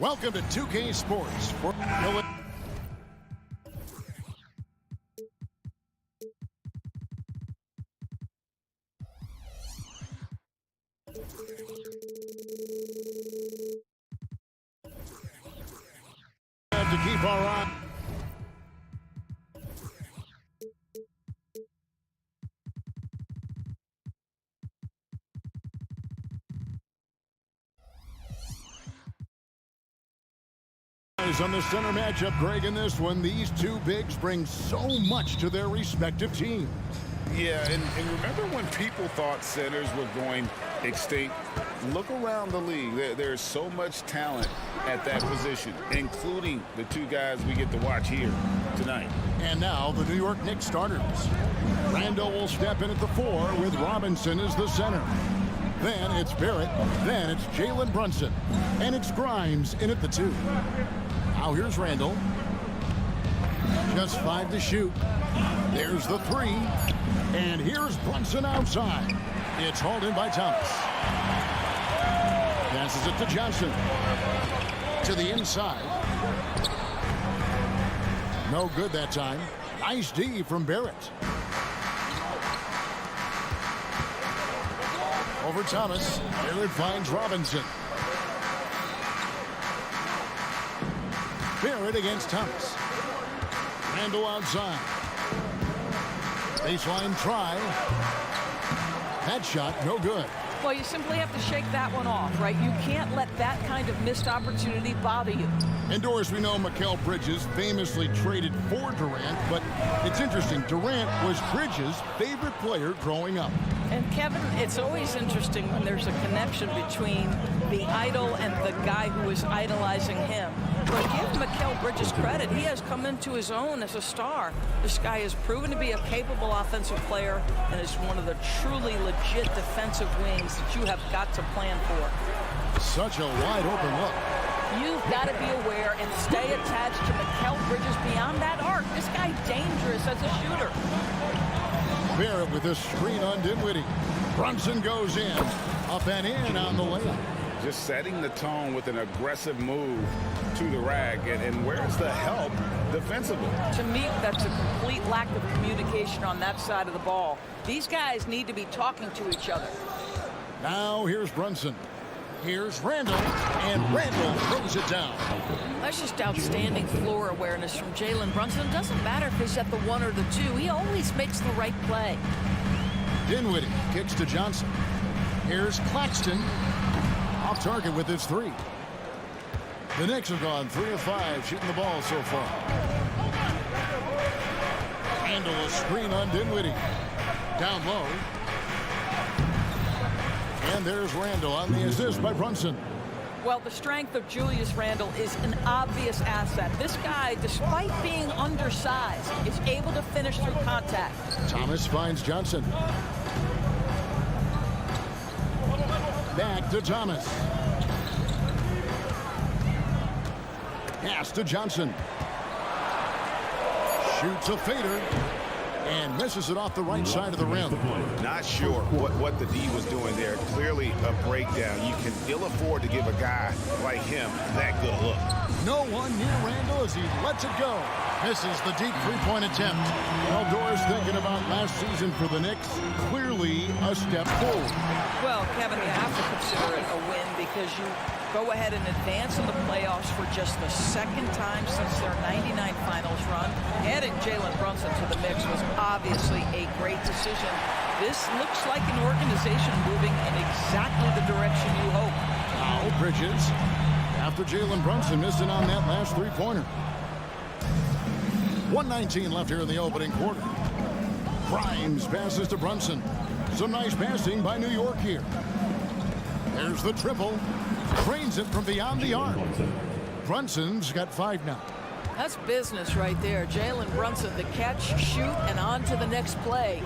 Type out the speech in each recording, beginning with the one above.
Welcome to 2K Sports. To keep our eye. On the center matchup, Greg, in this one, these two bigs bring so much to their respective teams. Yeah, and remember when people thought centers were going extinct? Look around the league. There's so much talent at that position, including the two guys we get to watch here tonight. And now the New York Knicks starters. Randall will step in at the 4 with Robinson as the center. Then it's Barrett. Then it's Jalen Brunson. And it's Grimes in at the 2. Now here's Randall. Just 5 to shoot. There's the 3. And here's Brunson outside. It's hauled in by Thomas. Passes it to Johnson. To the inside. No good that time. Nice D from Barrett. Over Thomas. Barrett finds Robinson. Barrett against Thomas. Randall outside. Baseline try. That shot, no good. Well, you simply have to shake that one off, right? You can't let that kind of missed opportunity bother you. Indoors, we know Mikal Bridges famously traded for Durant, but it's interesting. Durant was Bridges' favorite player growing up. And Kevin, it's always interesting when there's a connection between the idol and the guy who is idolizing him. But give Mikal Bridges credit. He has come into his own as a star. This guy has proven to be a capable offensive player and is one of the truly legit defensive wings that you have got to plan for. Such a wide open look. You've got to be aware and stay attached to Mikal Bridges beyond that arc. This guy dangerous as a shooter. Barrett with a screen on Dinwiddie. Brunson goes in. Up and in on the layup. Just setting the tone with an aggressive move to the rack. And where's the help defensively? To me, that's a complete lack of communication on that side of the ball. These guys need to be talking to each other. Now here's Brunson. Here's Randall, and Randall throws it down. That's just outstanding floor awareness from Jalen Brunson. It doesn't matter if he's at the 1 or the 2. He always makes the right play. Dinwiddie kicks to Johnson. Here's Claxton. Off target with his 3. The Knicks have gone 3 of 5 shooting the ball so far. Randall a screen on Dinwiddie. Down low. And there's Randall on the assist by Brunson. Well, the strength of Julius Randle is an obvious asset. This guy, despite being undersized, is able to finish through contact. Thomas finds Johnson. Back to Thomas. Pass to Johnson. Shoots a fader. And misses it off the right side of the rim. Not sure what the D was doing there. Clearly a breakdown. You can ill afford to give a guy like him that good look. No one near Randall as he lets it go. Misses the deep three-point attempt. Eldorado thinking about last season for the Knicks. Clearly a step forward. Well, Kevin, you have to consider it a win because you go ahead and advance in the playoffs for just the second time since their '99 finals run. Adding Jalen Brunson to the mix was obviously a great decision. This looks like an organization moving in exactly the direction you hope. Bridges after Jalen Brunson missed it on that last three-pointer. 1:19 left here in the opening quarter. Grimes passes to Brunson. Some nice passing by New York here. There's the triple. Drains it from beyond the arc. Brunson's got 5 now. That's business right there. Jalen Brunson, the catch, shoot, and on to the next play.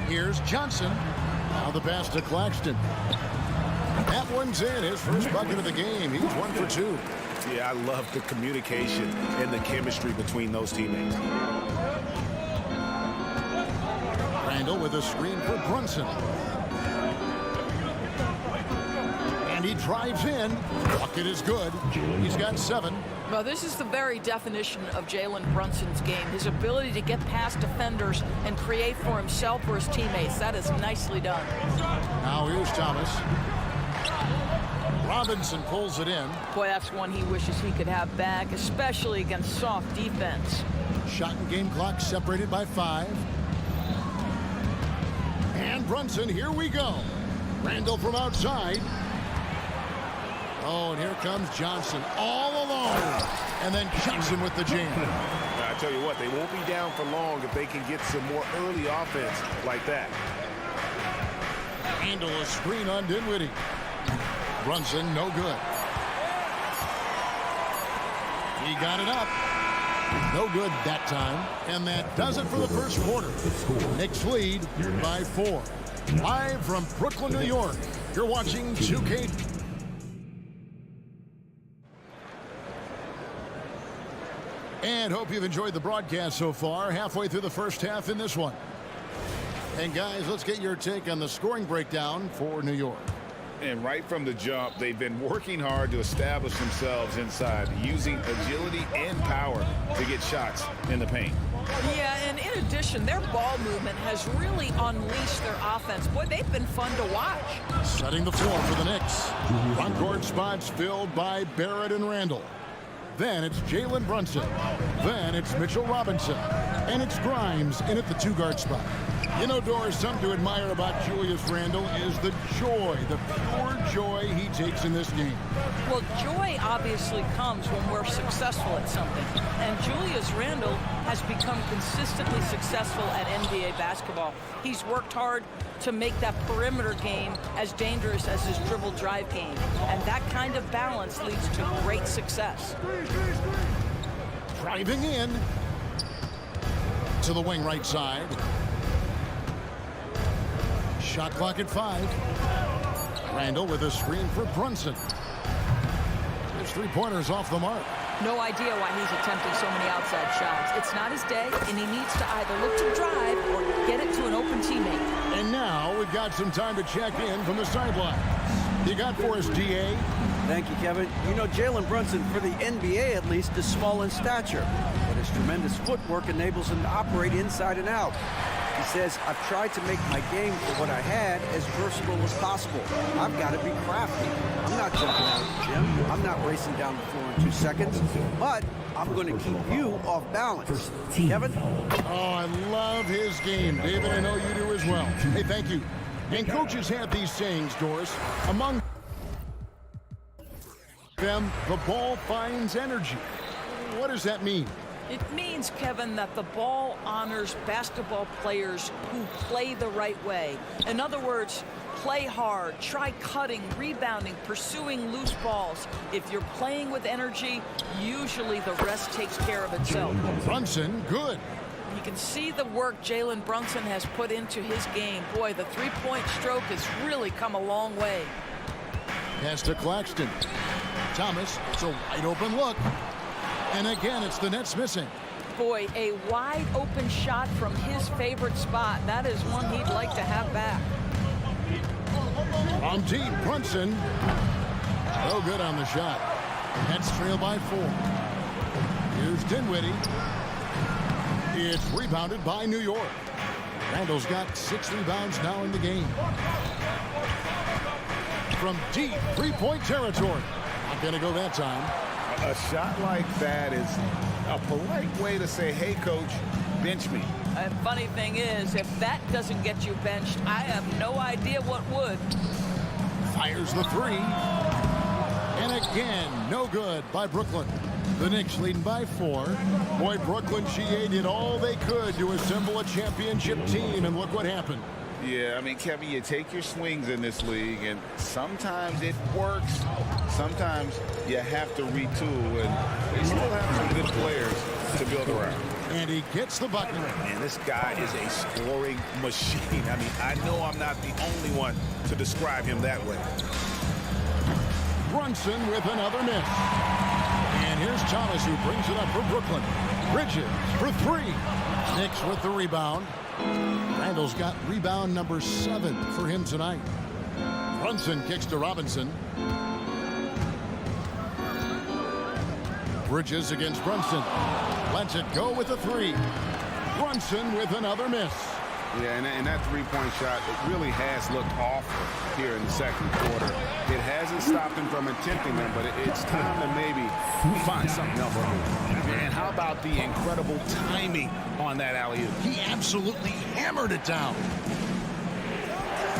Here's Johnson. Now the pass to Claxton. That one's in. His first bucket of the game. He's 1 for 2. Yeah, I love the communication and the chemistry between those teammates. Randall with a screen for Brunson. And he drives in. Bucket is good. He's got 7. Well, this is the very definition of Jalen Brunson's game. His ability to get past defenders and create for himself or his teammates. That is nicely done. Now here's Thomas. Robinson pulls it in. Boy, that's one he wishes he could have back, especially against soft defense. Shot and game clock separated by 5. And Brunson, here we go. Randall from outside. Oh, and here comes Johnson all alone. And then Johnson with the jam. I tell you what, they won't be down for long if they can get some more early offense like that. Handle a screen on Dinwiddie. Brunson, no good. He got it up. No good that time. And that does it for the first quarter. Knicks lead by 4. Live from Brooklyn, New York. You're watching 2K. And hope you've enjoyed the broadcast so far. Halfway through the first half in this one. And guys, let's get your take on the scoring breakdown for New York. And right from the jump, they've been working hard to establish themselves inside, using agility and power to get shots in the paint. Yeah, and in addition, their ball movement has really unleashed their offense. Boy, they've been fun to watch. Setting the floor for the Knicks. Front court spots filled by Barrett and Randall. Then it's Jalen Brunson. Then it's Mitchell Robinson. And it's Grimes in at the 2-guard spot. You know, Doris, something to admire about Julius Randle is the joy, the pure joy he takes in this game. Well, joy obviously comes when we're successful at something. And Julius Randle has become consistently successful at NBA basketball. He's worked hard to make that perimeter game as dangerous as his dribble drive game. And that kind of balance leads to great success. Driving in to the wing right side. Shot clock at 5. Randall with a screen for Brunson. His 3-pointers off the mark. No idea why he's attempting so many outside shots. It's not his day, and he needs to either look to drive or get it to an open teammate. And now we've got some time to check in from the sideline. You got for us, DA? Thank you, Kevin. You know, Jalen Brunson, for the NBA at least, is small in stature, but his tremendous footwork enables him to operate inside and out. He says, I've tried to make my game for what I had as versatile as possible. I've got to be crafty. I'm not jumping out of the gym. I'm not racing down the floor in 2 seconds, but I'm going to keep you off balance. Kevin? Oh, I love his game. David, I know you do as well. Hey, thank you. And coaches have these sayings, Doris. Among them, the ball finds energy. What does that mean? It means, Kevin, that the ball honors basketball players who play the right way. In other words, play hard, try cutting, rebounding, pursuing loose balls. If you're playing with energy, usually the rest takes care of itself. Brunson, good. You can see the work Jalen Brunson has put into his game. Boy, the three-point stroke has really come a long way. Pass to Claxton. Thomas, it's a wide open look. And again, it's the Nets missing. Boy, a wide open shot from his favorite spot. That is one he'd like to have back. On deep, Brunson. No good on the shot. Nets trail by 4. Here's Dinwiddie. It's rebounded by New York. Randall's got 6 rebounds now in the game. From deep 3-point territory. Not going to go that time. A shot like that is a polite way to say, hey, coach, bench me. And funny thing is, if that doesn't get you benched, I have no idea what would. Fires the three. And again, no good by Brooklyn. The Knicks leading by 4. Boy, Brooklyn GA did all they could to assemble a championship team, and look what happened. Yeah, I mean, Kevin, you take your swings in this league, and sometimes it works. Sometimes you have to retool, and they still have some good players to build around. And he gets the bucket. And this guy is a scoring machine. I mean, I know I'm not the only one to describe him that way. Brunson with another miss. And here's Thomas, who brings it up for Brooklyn. Bridges for 3. Knicks with the rebound. Randall's got rebound number 7 for him tonight. Brunson kicks to Robinson. Bridges against Brunson. Lets it go with a 3. Brunson with another miss. Yeah, and that three-point shot, it really has looked awful here in the second quarter. It hasn't stopped him from attempting them, but it's time to maybe find something else for him. And how about the incredible timing on that alley-oop? He absolutely hammered it down.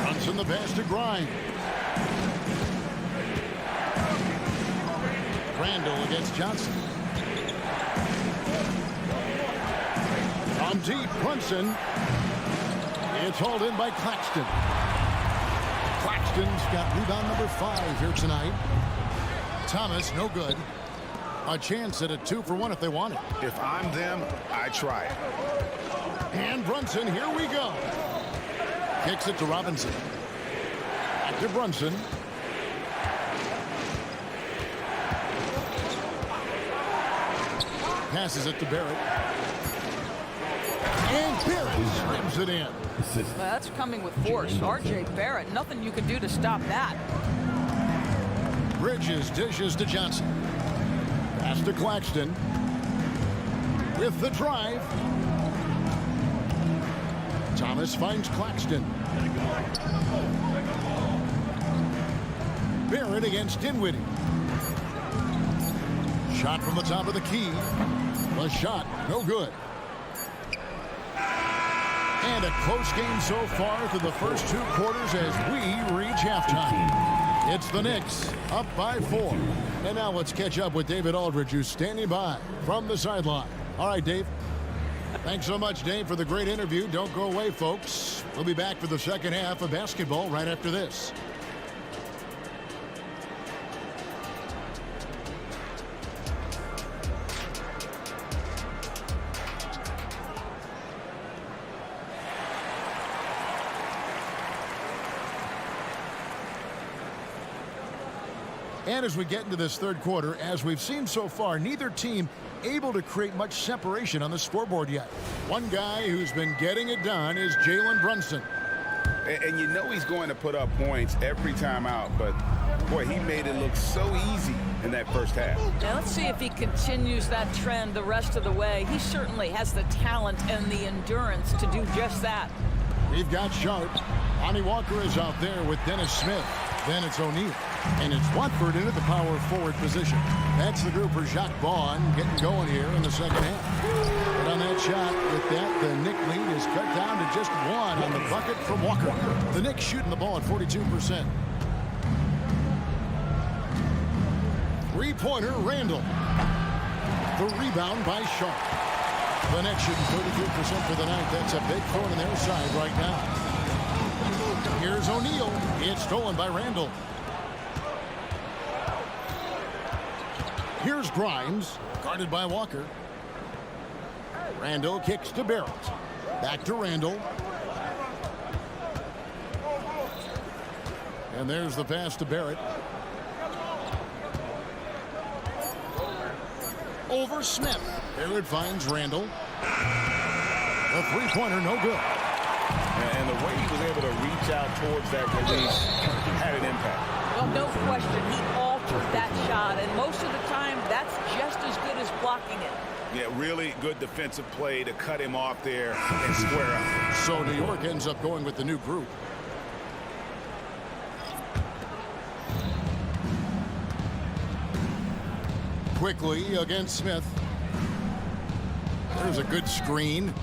Brunson the pass to Grimes. Randall against Johnson. On deep, Brunson. It's hauled in by Claxton. Claxton's got rebound number 5 here tonight. Thomas, no good. A chance at a 2-for-1 if they want it. If I'm them, I try it. And Brunson, here we go. Kicks it to Robinson. Back to Brunson. Passes it to Barrett. And Barrett slams it in. Well, that's coming with force. R.J. Barrett, nothing you can do to stop that. Bridges dishes to Johnson. Pass to Claxton. With the drive. Thomas finds Claxton. Barrett against Dinwiddie. Shot from the top of the key. The shot, no good. And a close game so far through the first 2 quarters as we reach halftime. It's the Knicks up by 4. And now let's catch up with David Aldridge, who's standing by from the sideline. All right, Dave. Thanks so much, Dave, for the great interview. Don't go away, folks. We'll be back for the second half of basketball right after this. And as we get into this third quarter, as we've seen so far, neither team able to create much separation on the scoreboard yet. One guy who's been getting it done is Jalen Brunson. And you know he's going to put up points every time out, but boy, he made it look so easy in that first half. Now let's see if he continues that trend the rest of the way. He certainly has the talent and the endurance to do just that. We've got Sharp. Lonnie Walker is out there with Dennis Smith. Then it's O'Neal. And it's Watford into the power forward position. That's the group for Jacques Vaughn getting going here in the second half. But on that shot, with that, the Knicks lead is cut down to just 1 on the bucket from Walker. The Knicks shooting the ball at 42%. Three-pointer, Randall. The rebound by Sharp. The Knicks shooting 33% for the night. That's a big throw on their side right now. Here's O'Neal. It's stolen by Randall. Here's Grimes, guarded by Walker. Randall kicks to Barrett. Back to Randall. And there's the pass to Barrett. Over Smith. Barrett finds Randall. The three-pointer, no good. And the way he was able to reach out towards that release had an impact. Well, no question, he altered that shot, and most of the time, that's just as good as blocking it. Yeah, really good defensive play to cut him off there and square up. So New York ends up going with the new group. Quickly against Smith. There's a good screen.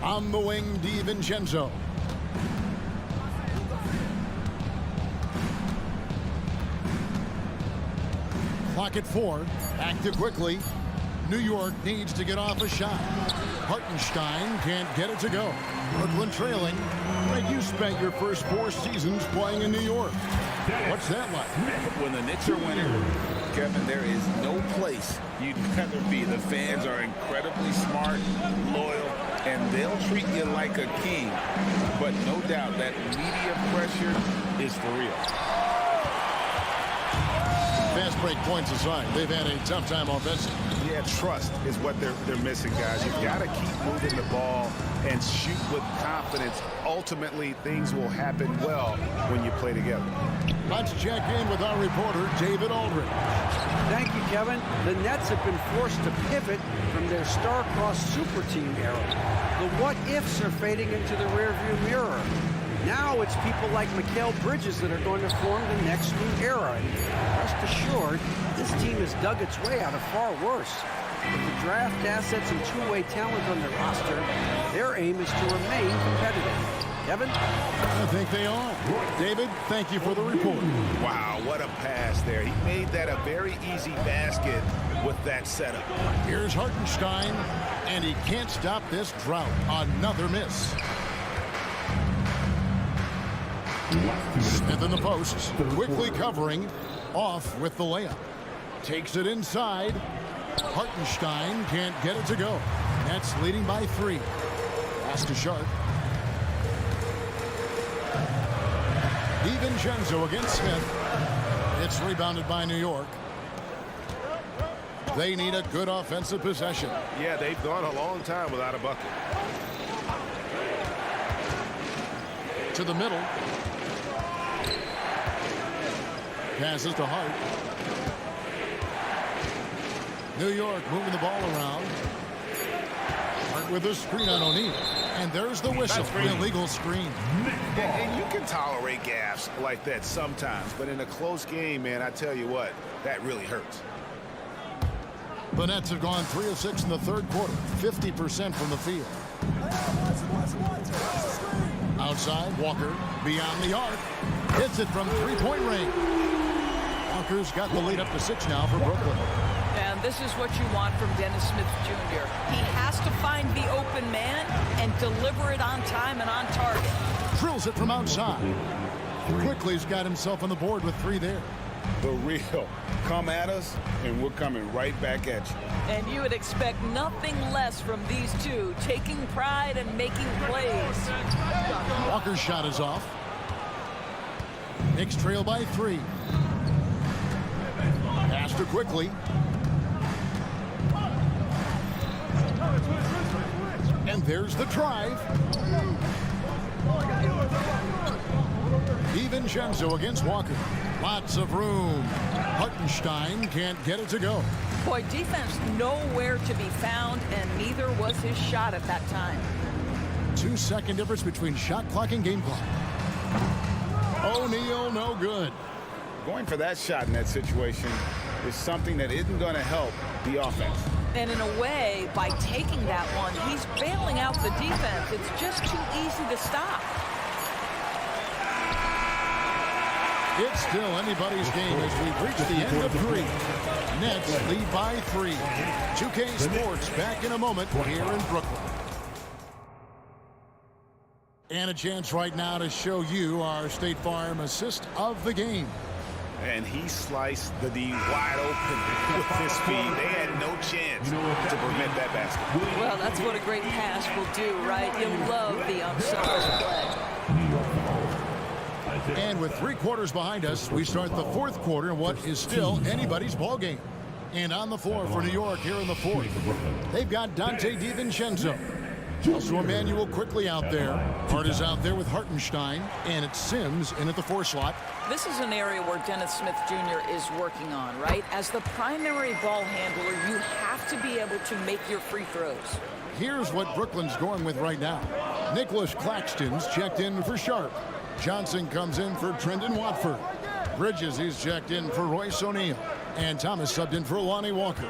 On the wing, DiVincenzo. Clock at 4. Active quickly. New York needs to get off a shot. Hartenstein can't get it to go. Brooklyn trailing. Greg, you spent your first 4 seasons playing in New York. What's that like? When the Knicks are winning, Kevin, there is no place you'd rather be. The fans are incredibly smart, loyal, and they'll treat you like a king. But no doubt that media pressure is for real. Fast break points aside, they've had a tough time offensively. Yeah, trust is what they're missing, guys. You've got to keep moving the ball and shoot with confidence. Ultimately, things will happen well when you play together. Let's check in with our reporter, David Aldridge. Thank you, Kevin. The Nets have been forced to pivot from their star-crossed super team era. The what-ifs are fading into the rearview mirror. Now it's people like Mikal Bridges that are going to form the next new era. And rest assured, this team has dug its way out of far worse. With the draft assets and two-way talent on their roster, their aim is to remain competitive. Kevin? I think they are. David, thank you for the report. Wow, what a pass there. He made that a very easy basket with that setup. Here's Hartenstein, and he can't stop this drought. Another miss. Smith in the post, quickly covering, off with the layup. Takes it inside. Hartenstein can't get it to go. Nets leading by 3. Pass to Sharp. DiVincenzo against Smith. It's rebounded by New York. They need a good offensive possession. Yeah, they've gone a long time without a bucket. To the middle. Passes to Hart. New York moving the ball around. Hart with a screen on O'Neal. And there's the whistle. Illegal screen. And you can tolerate gaffes like that sometimes, but in a close game, man, I tell you what, that really hurts. The Nets have gone 3 of 6 in the third quarter. 50% from the field. Outside, Walker beyond the arc. Hits it from three-point range. Walker's got the lead up to 6 now for Brooklyn. And this is what you want from Dennis Smith Jr. He has to find the open man and deliver it on time and on target. Drills it from outside. Quickly's got himself on the board with 3 there. The real. Come at us, and we're coming right back at you. And you would expect nothing less from these two, taking pride and making plays. Walker's shot is off. Knicks trail by 3. Pass to Quickly. And there's the drive. DiVincenzo against Walker. Lots of room. Hartenstein can't get it to go. Boy, defense nowhere to be found, and neither was his shot at that time. 2-second difference between shot clock and game clock. O'Neal, no good. Going for that shot in that situation is something that isn't going to help the offense. And in a way, by taking that one, he's bailing out the defense. It's just too easy to stop. It's still anybody's game as we've reached the end of 3. Nets lead by 3. 2K Sports back in a moment here in Brooklyn. And a chance right now to show you our State Farm assist of the game. And he sliced the D wide open with his speed. They had no chance to prevent that basket. Well, that's what a great pass will do, right? You love the unselfish play. And with 3 quarters behind us, we start the 4th quarter in what is still anybody's ball game. And on the floor for New York here in the 4th, they've got Dante DiVincenzo. Also Emmanuel Quickly out there. Hart is out there with Hartenstein, and it's Sims in at the 4 slot. This is an area where Dennis Smith Jr. is working on, right? As the primary ball handler, you have to be able to make your free throws. Here's what Brooklyn's going with right now. Nicholas Claxton's checked in for Sharp. Johnson comes in for Trendon Watford. Bridges, he's checked in for Royce O'Neal. And Thomas subbed in for Lonnie Walker.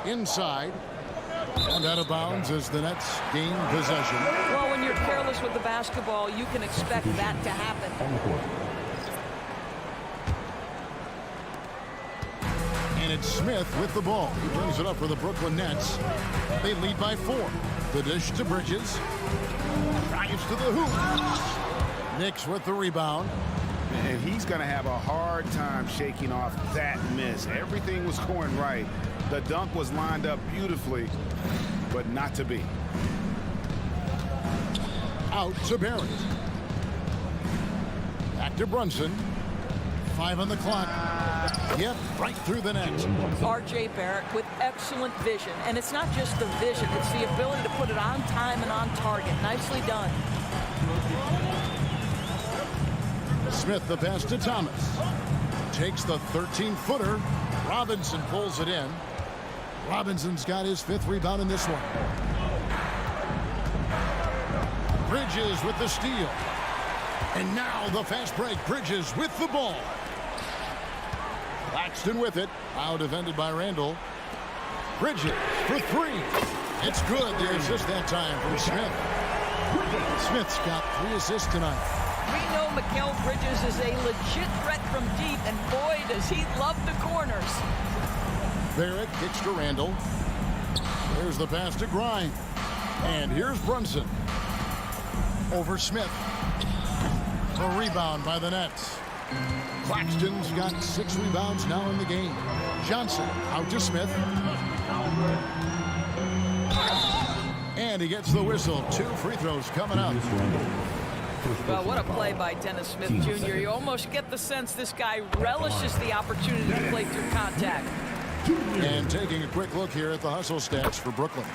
Inside. And out of bounds as the Nets gain possession. Well, when you're careless with the basketball, you can expect that to happen. And it's Smith with the ball. He brings it up for the Brooklyn Nets. They lead by 4. The dish to Bridges. Drives to the hoop. Knicks with the rebound. And he's going to have a hard time shaking off that miss. Everything was going right. The dunk was lined up beautifully, but not to be. Out to Barrett. Back to Brunson. 5 on the clock. Yep, right through the net. R.J. Barrett with excellent vision. And it's not just the vision, it's the ability to put it on time and on target. Nicely done. Smith the pass to Thomas. Takes the 13-footer. Robinson pulls it in. Robinson's got his 5th rebound in this one. Bridges with the steal. And now the fast break. Bridges with the ball. Claxton with it. Out defended by Randall. Bridges for 3. It's good. The assist that time from Smith. Smith's got 3 assists tonight. We know Mikal Bridges is a legit threat from deep, and boy, does he love the corners. Barrett kicks to Randall. There's the pass to Grimes. And here's Brunson. Over Smith. A rebound by the Nets. Claxton's got 6 rebounds now in the game. Johnson out to Smith. And he gets the whistle. 2 free throws coming up. Well, what a play by Dennis Smith Jr. You almost get the sense this guy relishes the opportunity to play through contact. And taking a quick look here at the hustle stats for Brooklyn.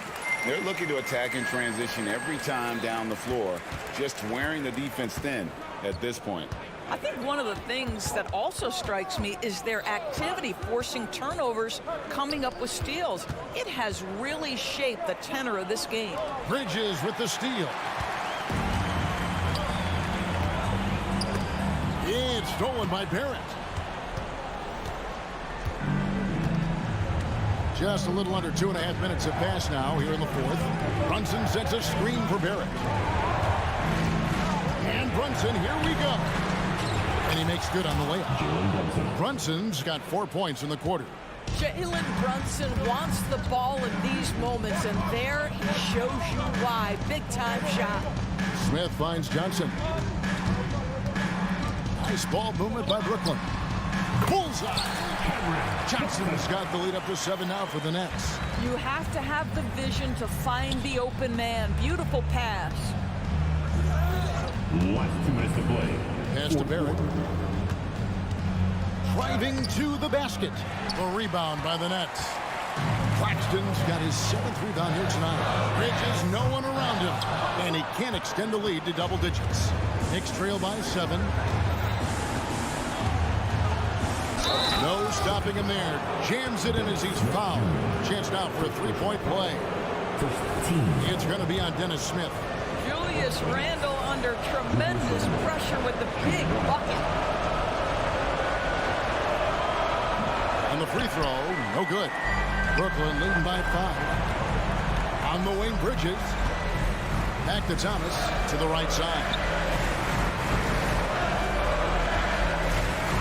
They're looking to attack in transition every time down the floor, just wearing the defense thin at this point. I think one of the things that also strikes me is their activity forcing turnovers, coming up with steals. It has really shaped the tenor of this game. Bridges with the steal. It's stolen by Barrett. Just a little under 2.5 minutes have passed now here in the 4th. Brunson sets a screen for Barrett. And Brunson, here we go. And he makes good on the layup. Brunson's got 4 points in the quarter. Jalen Brunson wants the ball in these moments, and there he shows you why. Big-time shot. Smith finds Johnson. Nice ball movement by Brooklyn. Bullseye. Johnson's got the lead up to 7 now for the Nets. You have to have the vision to find the open man. Beautiful pass. 2 minutes to play. Pass to Barrett. Driving to the basket. A rebound by the Nets. Claxton's got his 7th rebound here tonight. Bridges, no one around him. And he can't extend the lead to double digits. Knicks trail by 7. No stopping him there. Jams it in as he's fouled. Chance now for a 3-point play. It's going to be on Dennis Smith. Julius Randle under tremendous pressure with the big bucket. And the free throw, no good. Brooklyn leading by 5. On the wing, Bridges. Back to Thomas to the right side.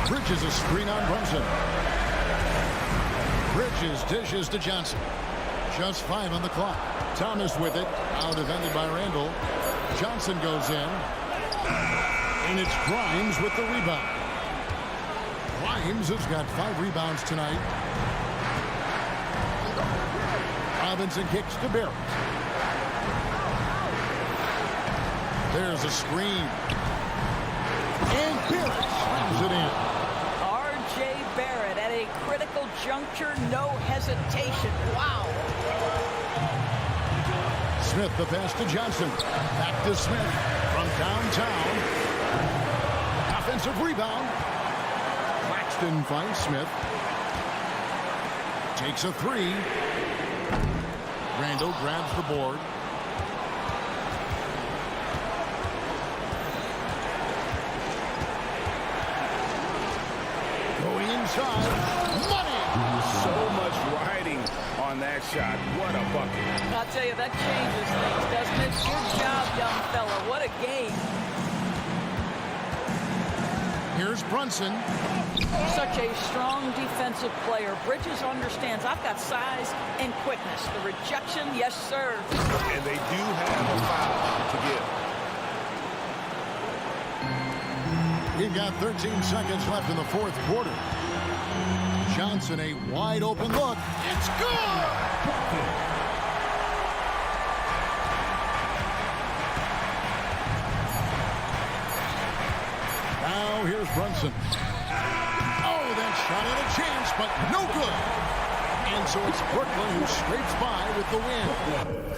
Bridges a screen on Brunson. Bridges dishes to Johnson. Just 5 on the clock. Thomas with it. Out defended by Randall. Johnson goes in. And it's Grimes with the rebound. Grimes has got 5 rebounds tonight. Robinson kicks to Barrett. There's a screen. And Barrett slams it in. R.J. Barrett at a critical juncture, no hesitation. Wow. Smith the pass to Johnson. Back to Smith from downtown. Offensive rebound. Claxton finds Smith. Takes a 3. Randall grabs the board. Going inside. Money! So much riding on that shot. What a bucket. I'll tell you, that changes things, doesn't it? Good job, young fella. What a game. Here's Brunson. Such a strong defensive player. Bridges understands I've got size and quickness. The rejection, yes, sir. And they do have a foul to give. We've got 13 seconds left in the fourth quarter. Johnson, a wide open look. It's good! Now here's Brunson. Oh, that shot had a chance, but no good. And so it's Brooklyn who scrapes by with the win.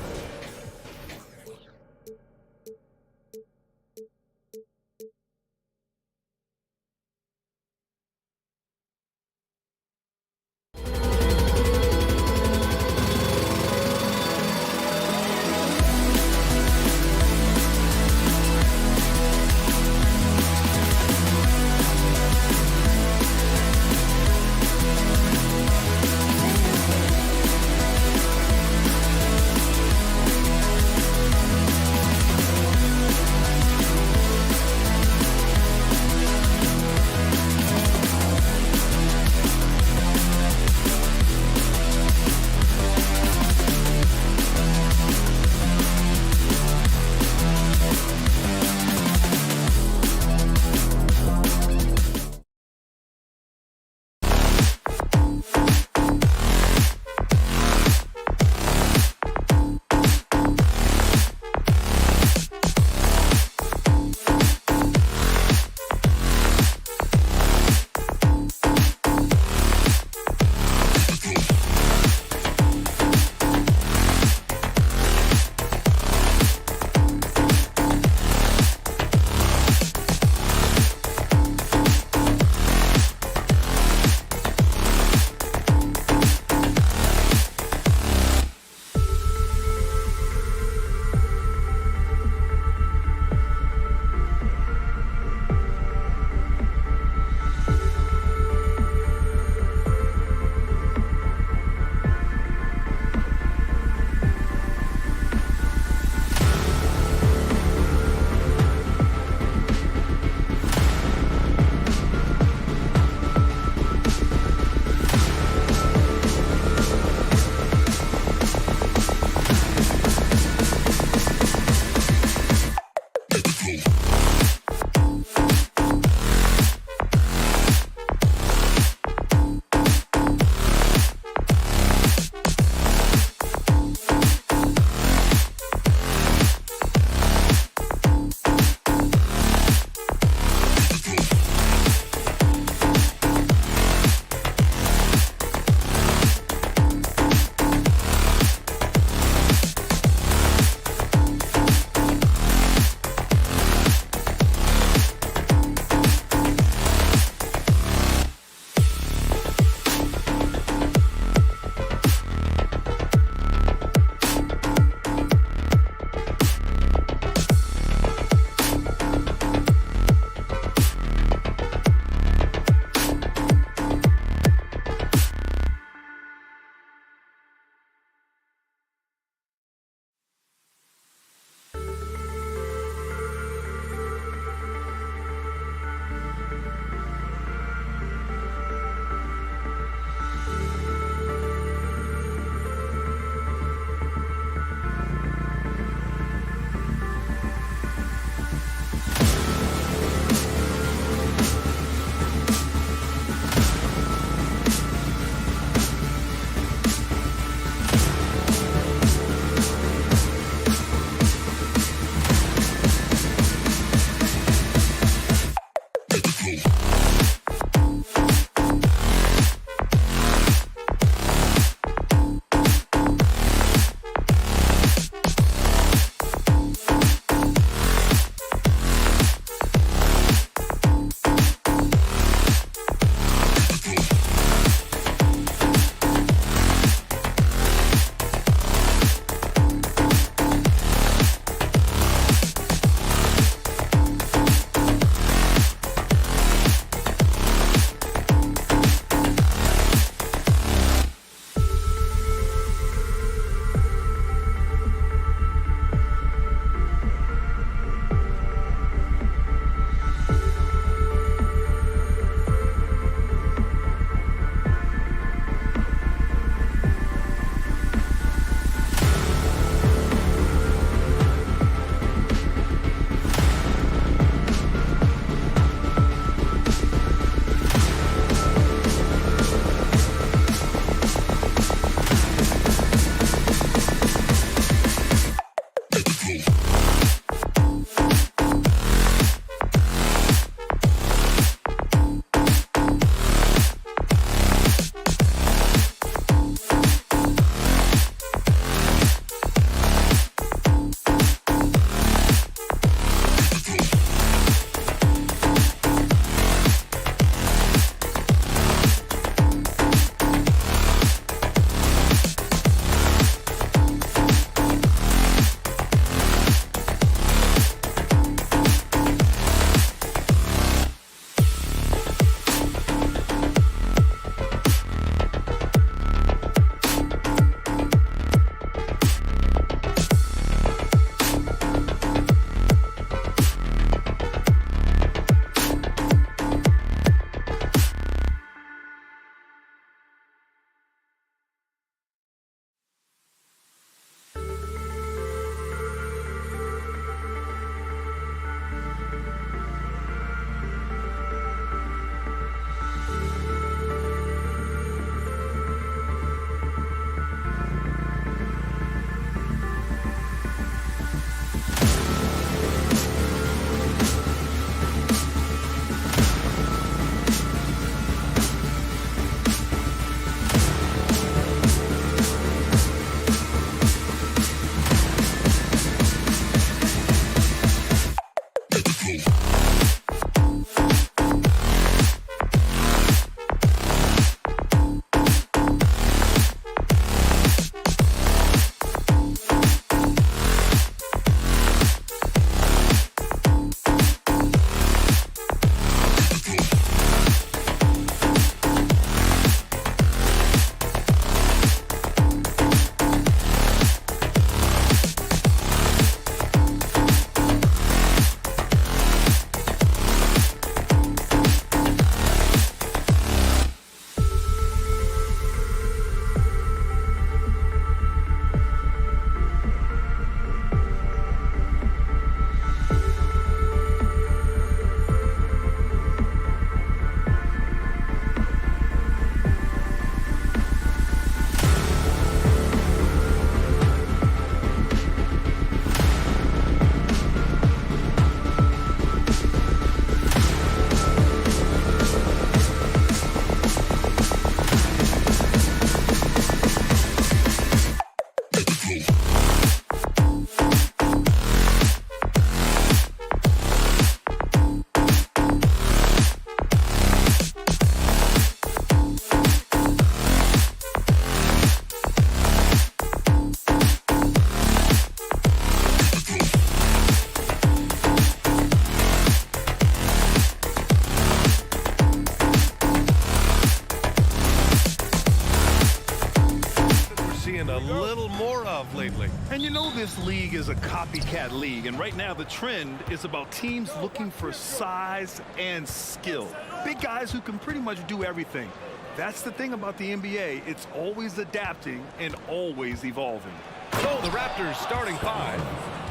Lately. And you know this league is a copycat league, and right now the trend is about teams looking for size and skill. Big guys who can pretty much do everything. That's the thing about the NBA. It's always adapting and always evolving. So the Raptors starting five.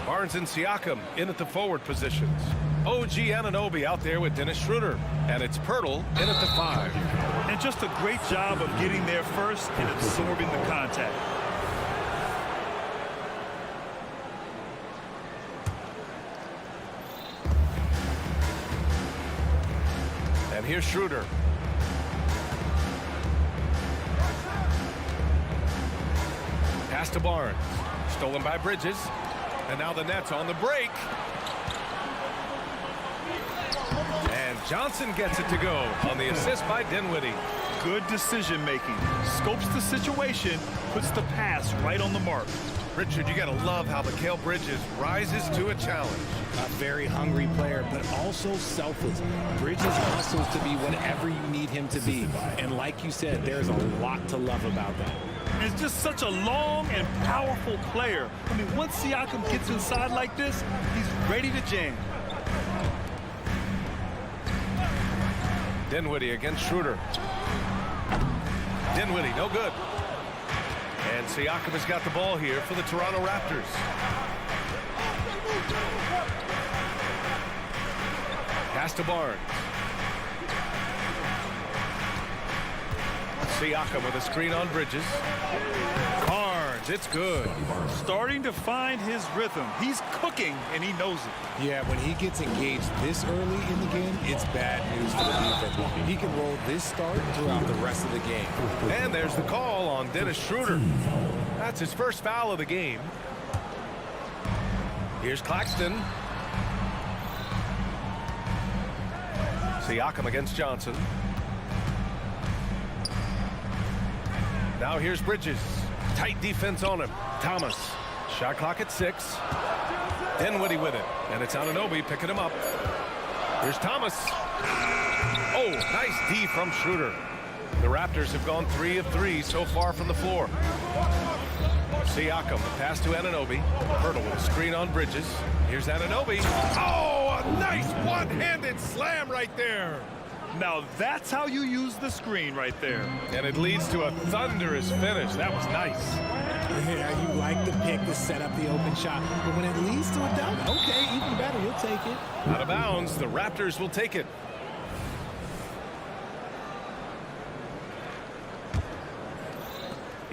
Barnes and Siakam in at the forward positions. OG Anunoby out there with Dennis Schroeder. And it's Pirtle in at the five. And just a great job of getting there first and absorbing the contact. And here's Schroeder. Pass to Barnes. Stolen by Bridges. And now the Nets on the break. And Johnson gets it to go on the assist by Dinwiddie. Good decision making. Scopes the situation, puts the pass right on the mark. Richard, you got to love how Mikal Bridges rises to a challenge. A very hungry player, but also selfless. Bridges hustles to be whatever you need him to be. And like you said, there's a lot to love about that. It's just such a long and powerful player. I mean, once Siakam gets inside like this, he's ready to jam. Dinwiddie against Schroeder. Dinwiddie, no good. And Siakam has got the ball here for the Toronto Raptors. Pass to Barnes. Siakam with a screen on Bridges. Barnes, it's good. Starting to find his rhythm. He's cooking, and he knows it. Yeah, when he gets engaged this early in the game, it's bad news for the defense. He can roll this start throughout the rest of the game. And there's the call on Dennis Schroeder. That's his first foul of the game. Here's Claxton. Siakam against Johnson. Now here's Bridges. Tight defense on him. Thomas. Shot clock at 6. Dinwiddie with it. And it's Anunoby picking him up. Here's Thomas. Oh, nice D from Schroeder. The Raptors have gone 3 of 3 so far from the floor. Siakam, the pass to Anunoby. Pirtle with a screen on Bridges. Here's Anunoby. Oh, a nice one-handed slam right there. Now that's how you use the screen right there. And it leads to a thunderous finish. That was nice. Yeah, you like the pick to set up the open shot. But when it leads to a dunk, okay, even better, you'll take it. Out of bounds, the Raptors will take it.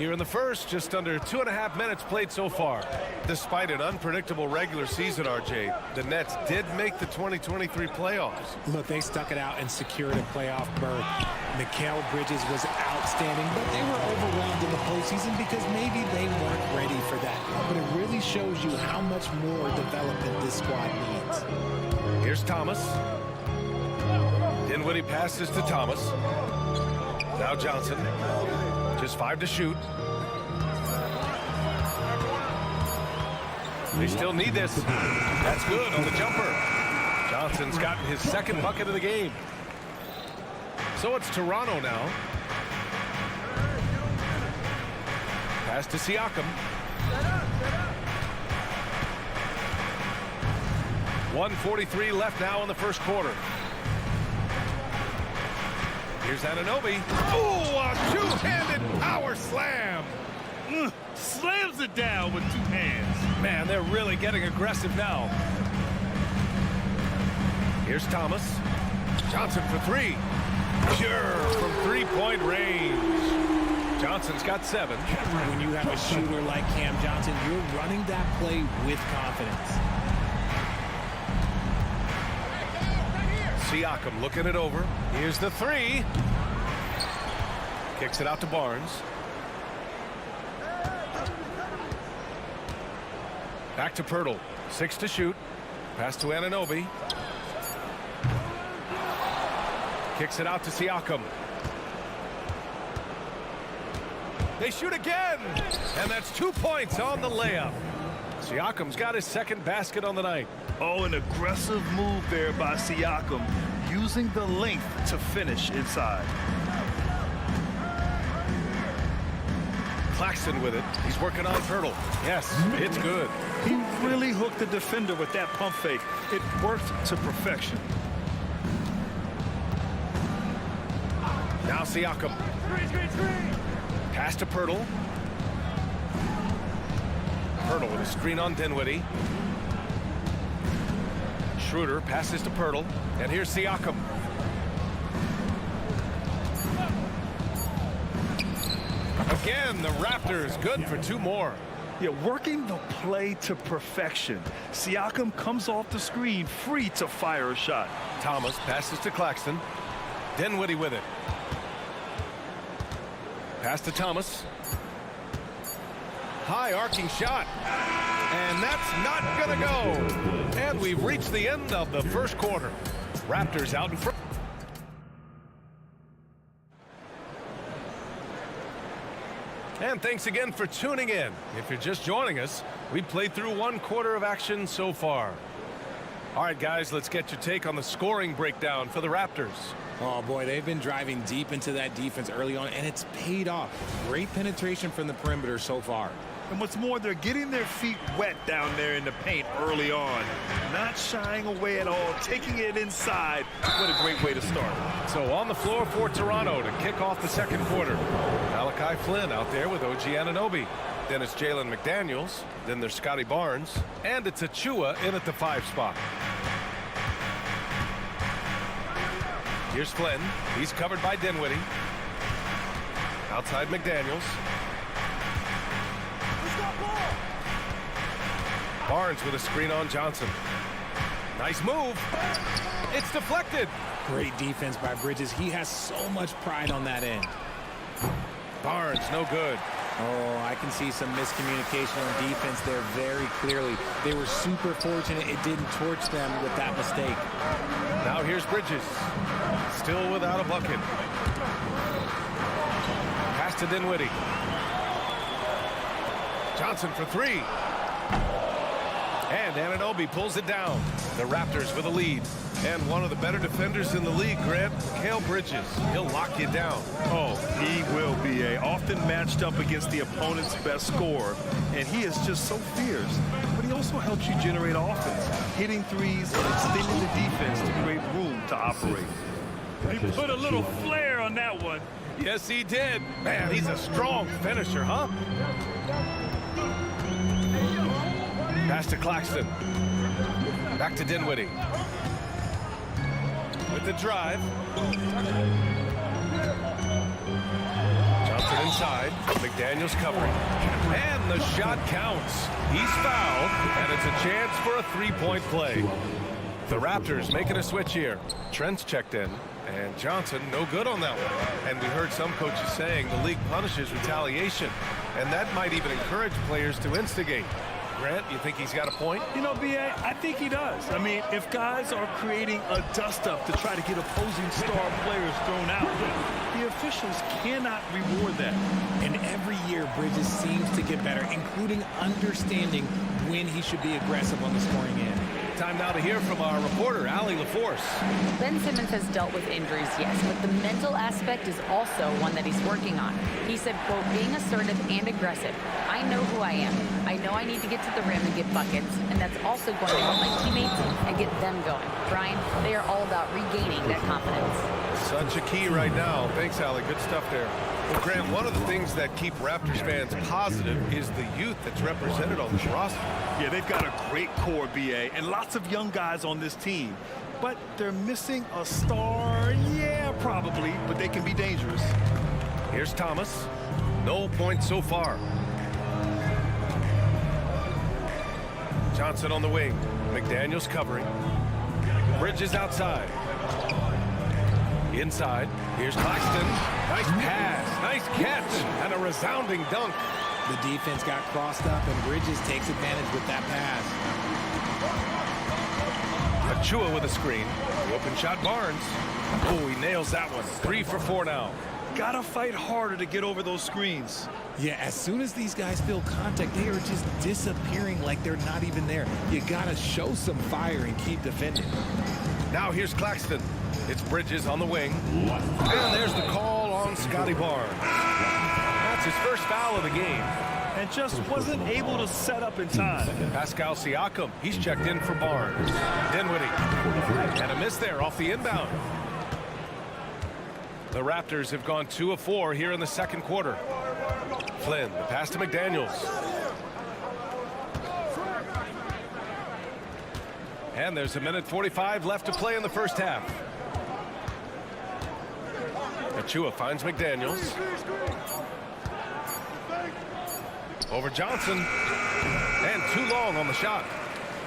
Here in the first, just under 2.5 minutes played so far. Despite an unpredictable regular season, RJ, the Nets did make the 2023 playoffs. Look, they stuck it out and secured a playoff berth. Mikal Bridges was outstanding, but they were overwhelmed in the postseason because maybe they weren't ready for that. But it really shows you how much more development this squad needs. Here's Thomas. Dinwiddie passes to Thomas. Now Johnson. Just 5 to shoot. They still need this. That's good on the jumper. Johnson's gotten his second bucket of the game. So it's Toronto now. Pass to Siakam. 1:43 left now in the first quarter. Here's Anunoby. Oh, a two-handed power slam. Slams it down with 2 hands. Man, they're really getting aggressive now. Here's Thomas. Johnson for 3. Sure, from 3-point range. Johnson's got 7. When you have a shooter like Cam Johnson, you're running that play with confidence. Siakam looking it over. Here's the 3. Kicks it out to Barnes. Back to Pirtle. 6 to shoot. Pass to Anunoby. Kicks it out to Siakam. They shoot again. And that's 2 points on the layup. Siakam's got his second basket on the night. Oh, an aggressive move there by Siakam, using the length to finish inside. Claxton with it. He's working on Pirtle. Yes, it's good. He really hooked the defender with that pump fake. It worked to perfection. Now Siakam. Pass to Pirtle. Pirtle with a screen on Dinwiddie. Schroeder passes to Pirtle. And here's Siakam. Again, the Raptors good for 2 more. Yeah, working the play to perfection. Siakam comes off the screen free to fire a shot. Thomas passes to Claxton. Dinwiddie with it. Pass to Thomas. High arcing shot. And that's not gonna go. And we've reached the end of the first quarter. Raptors out in front. And thanks again for tuning in. If you're just joining us, we played through 1 quarter of action so far. All right, guys, let's get your take on the scoring breakdown for the Raptors. Oh, boy, they've been driving deep into that defense early on, and it's paid off. Great penetration from the perimeter so far. And what's more, they're getting their feet wet down there in the paint early on. Not shying away at all, taking it inside. What a great way to start. So on the floor for Toronto to kick off the second quarter. Malachi Flynn out there with OG Anunoby. Then it's Jalen McDaniels. Then there's Scotty Barnes. And it's Achua in at the 5 spot. Here's Flynn. He's covered by Dinwiddie. Outside McDaniels. Barnes with a screen on Johnson. Nice move. It's deflected. Great defense by Bridges. He has so much pride on that end. Barnes, no good. Oh, I can see some miscommunication on defense there very clearly. They were super fortunate it didn't torch them with that mistake. Now here's Bridges. Still without a bucket. Pass to Dinwiddie. Johnson for 3. And Anunoby pulls it down. The Raptors with a lead. And one of the better defenders in the league, Grant, Mikal Bridges. He'll lock you down. Oh, he will be often matched up against the opponent's best scorer. And he is just so fierce. But he also helps you generate offense, hitting threes and extending the defense to create room to operate. He put a little flair on that one. Yes, he did. Man, he's a strong finisher, huh? Pass to Claxton. Back to Dinwiddie. With the drive. Johnson inside. McDaniels covering. And the shot counts. He's fouled, and it's a chance for a 3-point play. The Raptors making a switch here. Trent's checked in, and Johnson no good on that one. And we heard some coaches saying the league punishes retaliation, and that might even encourage players to instigate. Grant, you think he's got a point? You know, B.A., I think he does. I mean, if guys are creating a dust-up to try to get opposing star players thrown out, the officials cannot reward that. And every year, Bridges seems to get better, including understanding when he should be aggressive on the scoring end. Time now to hear from our reporter, Allie LaForce. Ben Simmons has dealt with injuries, yes, but the mental aspect is also one that he's working on. He said, quote, being assertive and aggressive. I know who I am. I know I need to get to the rim and get buckets, and that's also going to help my teammates and get them going. Brian, they are all about regaining that confidence. Such a key right now. Thanks, Allie. Good stuff there. Well, Grant, one of the things that keep Raptors fans positive is the youth that's represented on this roster. Yeah, they've got a great core, B.A., and lots of young guys on this team. But they're missing a star, yeah, probably, but they can be dangerous. Here's Thomas. No points so far. Johnson on the wing. McDaniels covering. Bridges outside. Inside. Here's Claxton. Nice pass. Nice catch. And a resounding dunk. The defense got crossed up, and Bridges takes advantage with that pass. Achua with a screen. The open shot, Barnes. Oh, he nails that one. 3 for 4 now. Gotta fight harder to get over those screens. Yeah, as soon as these guys feel contact, they are just disappearing like they're not even there. You gotta show some fire and keep defending. Now here's Claxton. It's Bridges on the wing. And there's the call on Scotty Barnes. That's his first foul of the game. And just wasn't able to set up in time. Pascal Siakam, he's checked in for Barnes. Dinwiddie. And a miss there off the inbound. The Raptors have gone 2 of 4 here in the second quarter. Flynn, the pass to McDaniels. And there's a minute 45 left to play in the first half. Achua finds McDaniels. Over Johnson. And too long on the shot.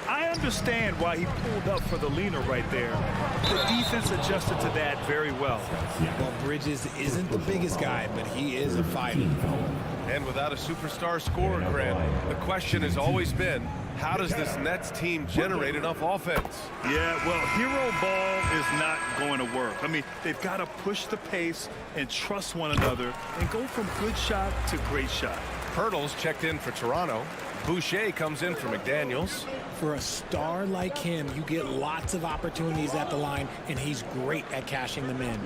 I understand why he pulled up for the leaner right there. The defense adjusted to that very well. Well, Bridges isn't the biggest guy, but he is a fighter. And without a superstar scorer, Grant, the question has always been, how does this Nets team generate enough offense? Yeah, well, hero ball is not going to work. I mean, they've got to push the pace and trust one another and go from good shot to great shot. Pirtle's checked in for Toronto. Boucher comes in for McDaniels. For a star like him, you get lots of opportunities at the line, and he's great at cashing them in.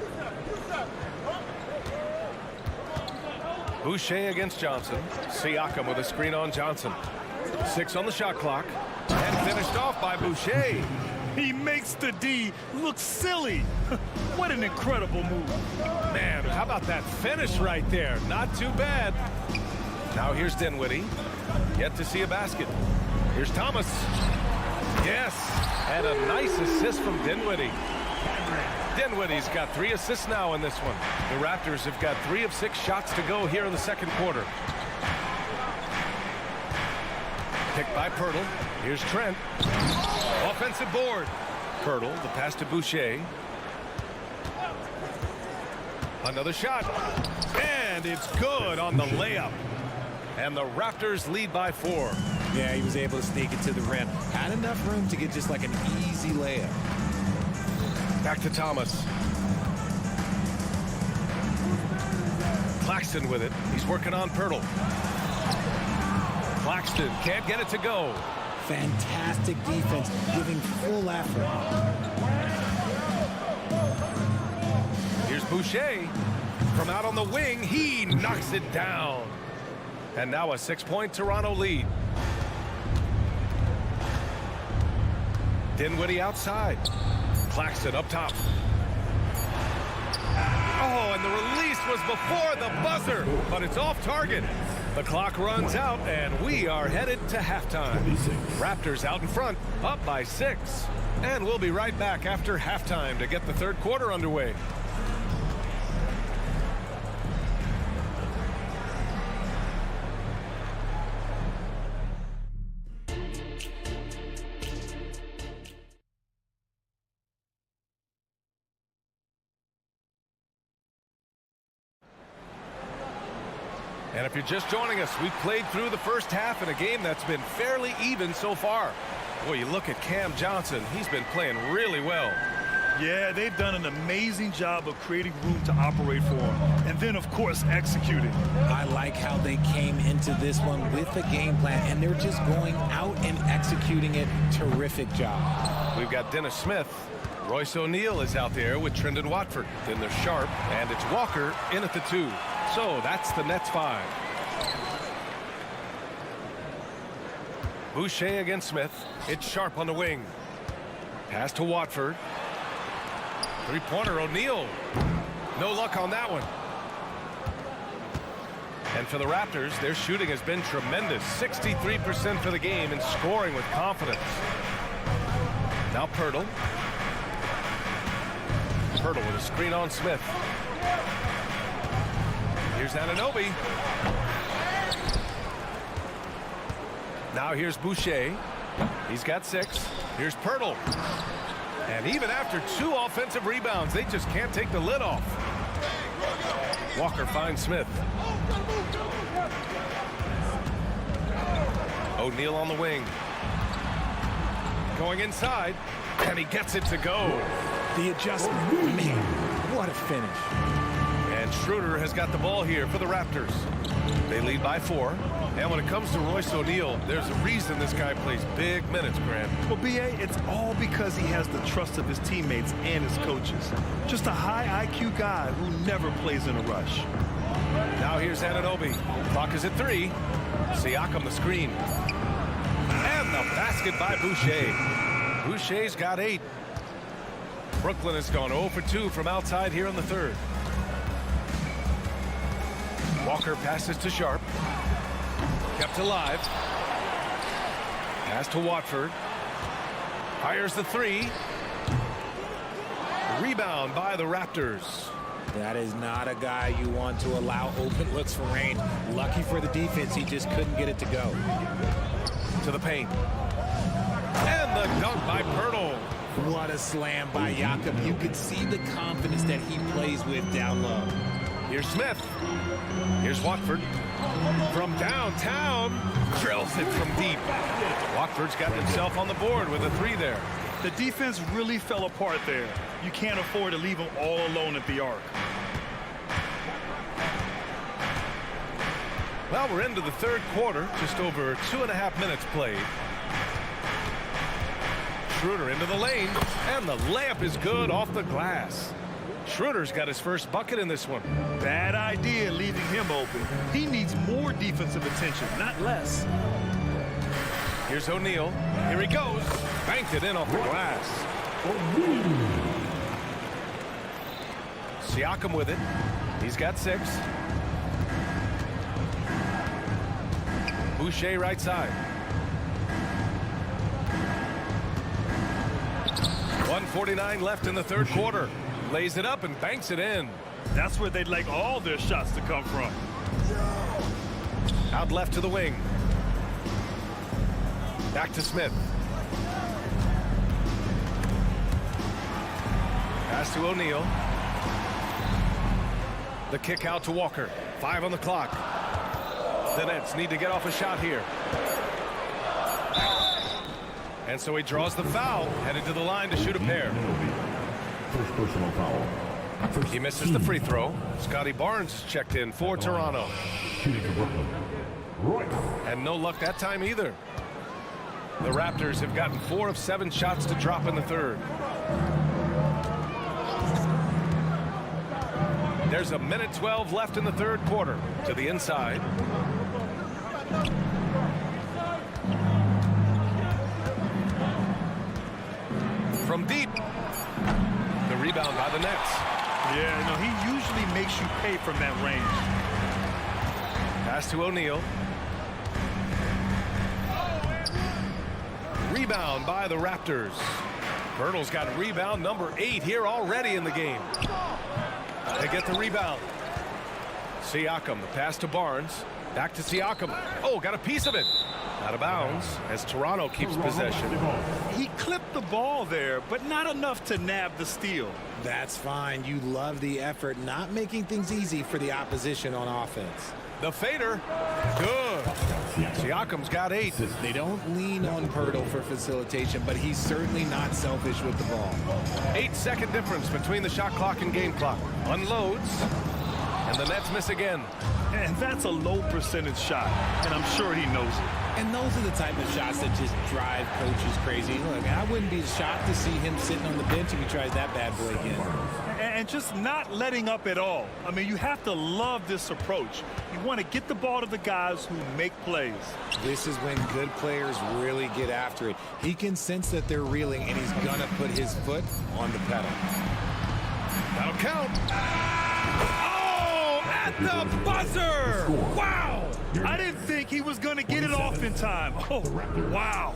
Boucher against Johnson. Siakam with a screen on Johnson. 6 on the shot clock. And finished off by Boucher. He makes the D look silly. What an incredible move. Man, how about that finish right there? Not too bad. Now here's Dinwiddie. Yet to see a basket. Here's Thomas. Yes. And a nice assist from Dinwiddie. Dinwiddie's got 3 assists now in this one. The Raptors have got 3 of 6 shots to go here in the second quarter. Picked by Pirtle. Here's Trent. Offensive board. Pirtle, the pass to Boucher. Another shot. And it's good on the layup. And the Raptors lead by 4. Yeah, he was able to sneak it to the rim. Had enough room to get just like an easy layup. Back to Thomas. Claxton with it. He's working on Pirtle. Claxton can't get it to go. Fantastic defense, giving full effort. Here's Boucher. From out on the wing, he knocks it down. And now a 6-point Toronto lead. Dinwiddie outside. Claxton up top. Oh, and the release was before the buzzer, but it's off target. The clock runs out, and we are headed to halftime. Raptors out in front, up by 6. And we'll be right back after halftime to get the third quarter underway. And if you're just joining us, we've played through the first half in a game that's been fairly even so far. Boy, you look at Cam Johnson. He's been playing really well. Yeah, they've done an amazing job of creating room to operate for him. And then, of course, executing. I like how they came into this one with a game plan, and they're just going out and executing it. Terrific job. We've got Dennis Smith. Royce O'Neal is out there with Trendon Watford. Then there's Sharp, and it's Walker in at the 2. So that's the Nets 5. Boucher against Smith. It's Sharp on the wing. Pass to Watford. Three-pointer, O'Neal. No luck on that one. And for the Raptors, their shooting has been tremendous. 63% for the game and scoring with confidence. Now Pirtle. Pirtle with a screen on Smith. Here's Anunoby. Now here's Boucher. He's got 6. Here's Pirtle. And even after 2 offensive rebounds, they just can't take the lid off. Walker finds Smith. O'Neal on the wing. Going inside, and he gets it to go. The adjustment, man, what a finish. And Schroeder has got the ball here for the Raptors. They lead by 4. And when it comes to Royce O'Neal, there's a reason this guy plays big minutes, Grant. Well, B.A., it's all because he has the trust of his teammates and his coaches. Just a high IQ guy who never plays in a rush. Now here's Anunoby. Clock is at 3. Siakam the screen. And the basket by Boucher. Boucher's got 8. Brooklyn has gone 0 for 2 from outside here in the 3rd. Walker passes to Sharp. Kept alive. Pass to Watford. Fires the 3. Rebound by the Raptors. That is not a guy you want to allow open looks for rain. Lucky for the defense, he just couldn't get it to go. To the paint. And the dunk by Pirtle. What a slam by Jakob. You could see the confidence that he plays with down low. Here's Smith. Here's Watford. From downtown. Drills it from deep. Watford's got himself on the board with a 3 there. The defense really fell apart there. You can't afford to leave them all alone at the arc. Well, we're into the 3rd quarter. Just over 2.5 minutes played. Schroeder into the lane. And the layup is good off the glass. Schroeder's got his first bucket in this one. Bad idea leaving him open. He needs more defensive attention, not less. Here's O'Neal. Here he goes. Banked it in off the glass. Siakam with it. He's got 6. Boucher right side. 1:49 left in the 3rd quarter. Lays it up and banks it in. That's where they'd like all their shots to come from. Out left to the wing. Back to Smith. Pass to O'Neal. The kick out to Walker. 5 on the clock. The Nets need to get off a shot here. And so he draws the foul, headed to the line to shoot a pair. First personal foul. He misses the free throw. Scotty Barnes checked in for Toronto. Shooting for Brooklyn. Royce. And no luck that time either. The Raptors have gotten 4 of 7 shots to drop in the 3rd. There's a minute 12 left in the 3rd quarter. To the inside. From deep. The rebound by the Nets. Yeah, no, he usually makes you pay from that range. Pass to O'Neal. Rebound by the Raptors. Pirtle's got rebound number 8 here already in the game. They get the rebound. Siakam, the pass to Barnes. Back to Siakam. Oh, got a piece of it. Out of bounds as Toronto keeps possession. He clipped the ball there, but not enough to nab the steal. That's fine. You love the effort, not making things easy for the opposition on offense. The fader. Good. Siakam's got 8. They don't lean on Pirtle for facilitation, but he's certainly not selfish with the ball. 8-second difference between the shot clock and game clock. Unloads. And the Nets miss again. And that's a low percentage shot, and I'm sure he knows it. And those are the type of shots that just drive coaches crazy. Look, I wouldn't be shocked to see him sitting on the bench if he tries that bad boy again. And just not letting up at all. I mean, you have to love this approach. You want to get the ball to the guys who make plays. This is when good players really get after it. He can sense that they're reeling, and he's going to put his foot on the pedal. That'll count. Oh, at the buzzer! Wow! I didn't think he was going to get it off in time. Oh, wow.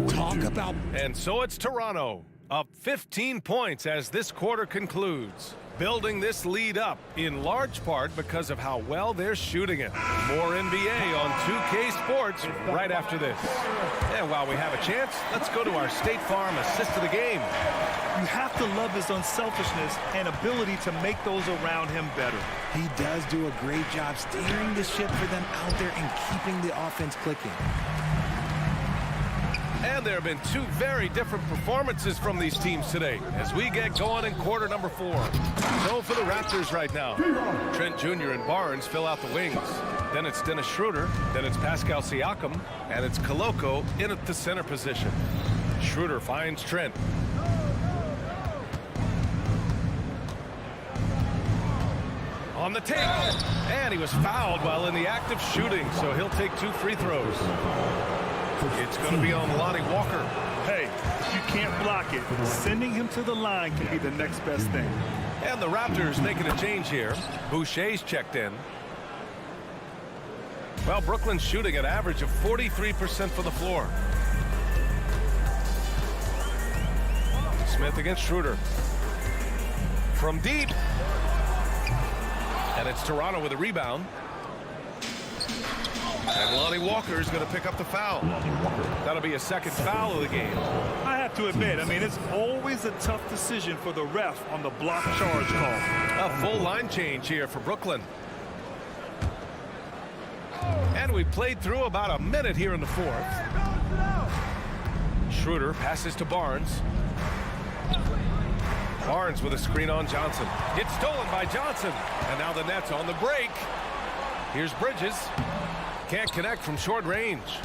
Talk about... And so it's Toronto, up 15 points as this quarter concludes. Building this lead up in large part because of how well they're shooting it. More NBA on 2K Sports right after this. And while we have a chance, let's go to our State Farm assist of the game. You have to love his unselfishness and ability to make those around him better. He does do a great job steering the ship for them out there and keeping the offense clicking. And there have been 2 very different performances from these teams today as we get going in quarter number 4. So for the Raptors right now, Trent Jr. and Barnes fill out the wings. Then it's Dennis Schroeder, then it's Pascal Siakam, and it's Koloko in at the center position. Schroeder finds Trent. On the take, and he was fouled while in the act of shooting, so he'll take 2 free throws. It's going to be on Lonnie Walker. Hey, if you can't block it, sending him to the line can be the next best thing. And the Raptors making a change here. Boucher's checked in. Well, Brooklyn's shooting an average of 43% for the floor. Smith against Schroeder. From deep. And it's Toronto with a rebound. And Lonnie Walker is going to pick up the foul. That'll be a second foul of the game. I have to admit, I mean, it's always a tough decision for the ref on the block charge call. A full line change here for Brooklyn. And we played through about a minute here in the 4th. Schroeder passes to Barnes. Barnes with a screen on Johnson. It's stolen by Johnson. And now the Nets on the break. Here's Bridges. Can't connect from short range.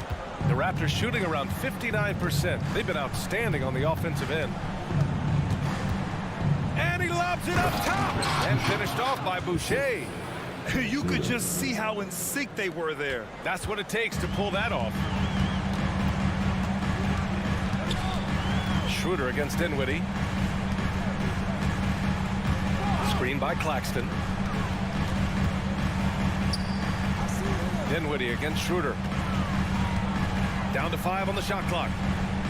The Raptors shooting around 59%. They've been outstanding on the offensive end. And he lobs it up top. And finished off by Boucher. You could just see how in sync they were there. That's what it takes to pull that off. Schroeder against Dinwiddie. Screen by Claxton. Dinwiddie against Schroeder. Down to 5 on the shot clock.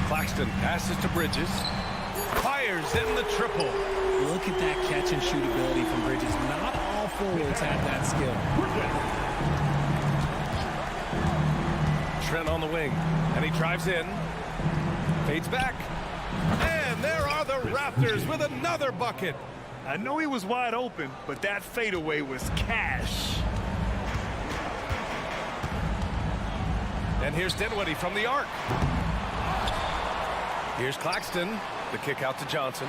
Claxton passes to Bridges. Fires in the triple. Look at that catch and shoot ability from Bridges. Not all forwards have that skill. Trent on the wing. And he drives in. Fades back. And there are the Raptors with another bucket. I know he was wide open, but that fadeaway was cash. And here's Dinwiddie from the arc. Here's Claxton. The kick out to Johnson.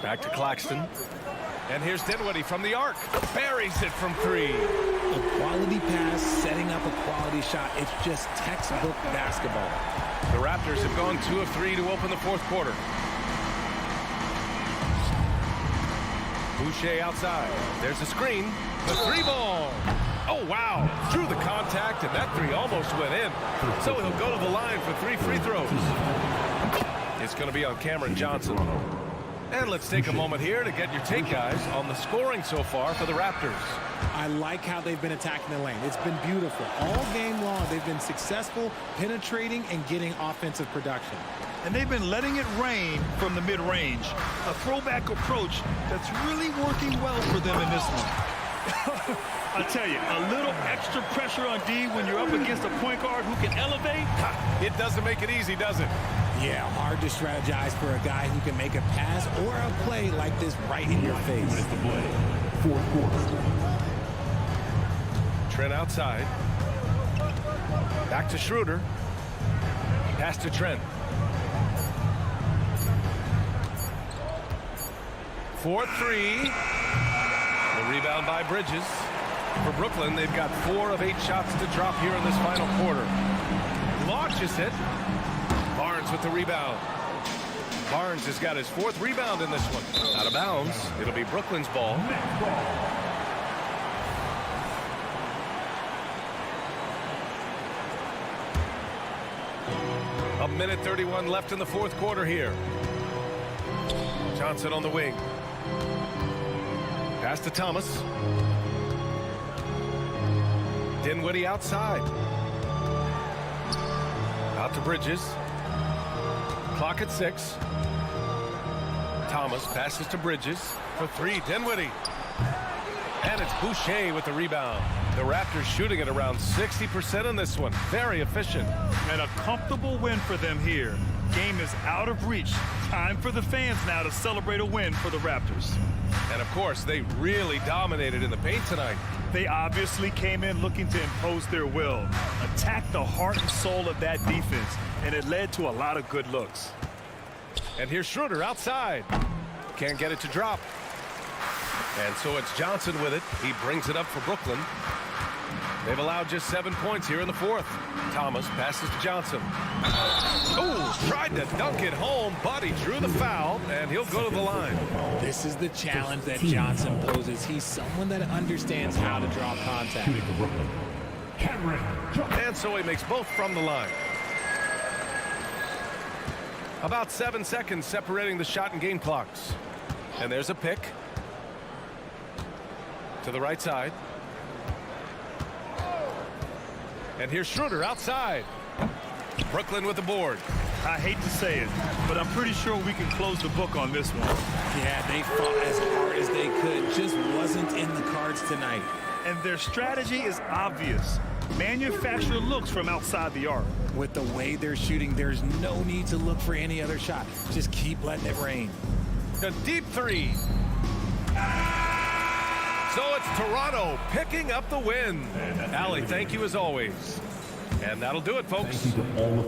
Back to Claxton. And here's Dinwiddie from the arc. Buries it from 3. A quality pass, setting up a quality shot. It's just textbook basketball. The Raptors have gone 2 of 3 to open the 4th quarter. Boucher outside. There's a screen. The 3-ball. Oh, wow. Through the contact, and that 3 almost went in. So he'll go to the line for 3 free throws. It's going to be on Cameron Johnson. And let's take a moment here to get your take, guys, on the scoring so far for the Raptors. I like how they've been attacking the lane. It's been beautiful. All game long, they've been successful penetrating and getting offensive production. And they've been letting it rain from the mid-range. A throwback approach that's really working well for them in this one. I tell you, a little extra pressure on D when you're up against a point guard who can elevate. It doesn't make it easy, does it? Yeah, hard to strategize for a guy who can make a pass or a play like this right in your face. Minutes to play. Fourth quarter. Trent outside. Back to Schroeder. Pass to Trent. 4-3. The rebound by Bridges. For Brooklyn, they've got 4 of 8 shots to drop here in this final quarter. Launches it. Barnes with the rebound. Barnes has got his 4th rebound in this one. Out of bounds. It'll be Brooklyn's ball. A minute 31 left in the 4th quarter here. Johnson on the wing. Pass to Thomas. Dinwiddie outside. Out to Bridges. Clock at 6. Thomas passes to Bridges for 3. Dinwiddie. And it's Boucher with the rebound. The Raptors shooting at around 60% in this one. Very efficient. And a comfortable win for them here. Game is out of reach. Time for the fans now to celebrate a win for the Raptors. And of course, they really dominated in the paint tonight. They obviously came in looking to impose their will, attack the heart and soul of that defense, and it led to a lot of good looks. And here's Schroeder outside. Can't get it to drop. And so it's Johnson with it. He brings it up for Brooklyn. They've allowed just 7 points here in the 4th. Thomas passes to Johnson. Oh, tried to dunk it home, but he drew the foul, and he'll go to the line. This is the challenge that Johnson poses. He's someone that understands how to draw contact. Shooting for Brooklyn. Cameron Johnson. And so he makes both from the line. About 7 seconds separating the shot and game clocks. And there's a pick. To the right side. And here's Schroeder outside. Brooklyn with the board. I hate to say it, but I'm pretty sure we can close the book on this one. Yeah, they fought as hard as they could. Just wasn't in the cards tonight. And their strategy is obvious. Manufacture looks from outside the arc. With the way they're shooting, there's no need to look for any other shot. Just keep letting it rain. A deep 3. So it's Toronto picking up the win. Allie, thank you as always. And that'll do it, folks. Thank you to all of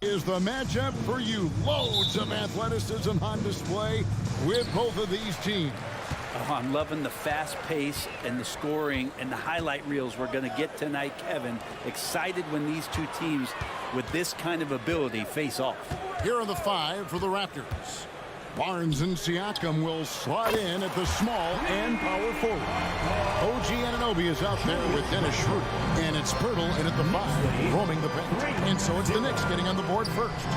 Is the matchup for you. Loads of athleticism on display with both of these teams. Oh, I'm loving the fast pace and the scoring and the highlight reels we're going to get tonight, Kevin. Excited when these two teams with this kind of ability face off. Here are the five for the Raptors. Barnes and Siakam will slide in at the small and power forward. OG Anunoby is out there with Dennis Schroeder. And it's Pirtle in at the 5, roaming the paint. And so it's the Knicks getting on the board first.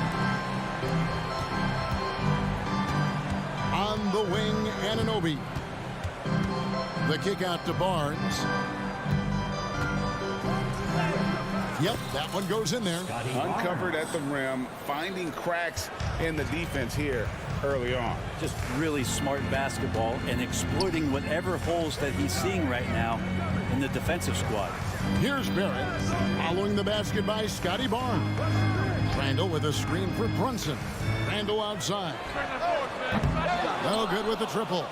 On the wing, Anunoby. The kick out to Barnes. Yep, that one goes in there. Uncovered at the rim, finding cracks in the defense here early on. Just really smart basketball and exploiting whatever holes that he's seeing right now in the defensive squad. Here's Barrett, following the basket by Scotty Barnes. Randall with a screen for Brunson. Randall outside. No good with the triple.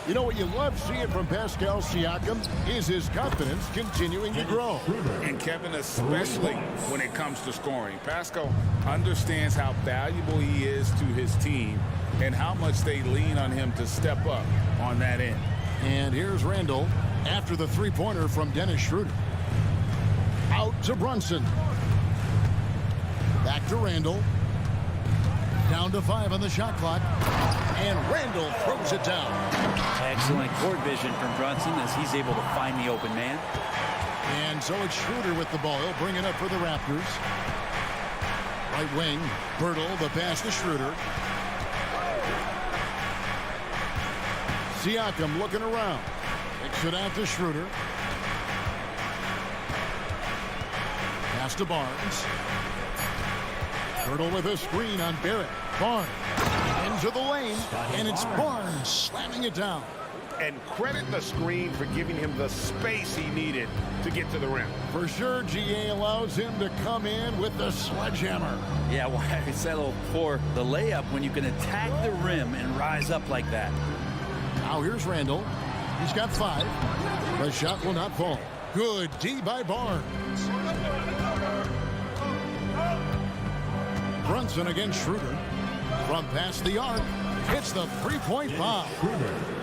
You know what you love seeing from Pascal Siakam is his confidence continuing to grow. And Kevin, especially when it comes to scoring. Pascal understands how valuable he is to his team and how much they lean on him to step up on that end. And here's Randall after the three-pointer from Dennis Schroeder. Out to Brunson. Back to Randall. Down to 5 on the shot clock. And Randall throws it down. Excellent court vision from Brunson as he's able to find the open man. And so it's Schroeder with the ball. He'll bring it up for the Raptors. Right wing. Bertle, the pass to Schroeder. Siakam looking around. Kicks it out to Schroeder. Pass to Barnes. Bertle with a screen on Barrett. Barnes into the lane, and it's Barnes slamming it down. And credit the screen for giving him the space he needed to get to the rim. For sure, GA allows him to come in with the sledgehammer. Yeah, well, I settle for the layup when you can attack the rim and rise up like that. Now here's Randall. He's got 5. The shot will not fall. Good D by Barnes. Brunson against Schroeder. From past the arc, hits the three-point bomb.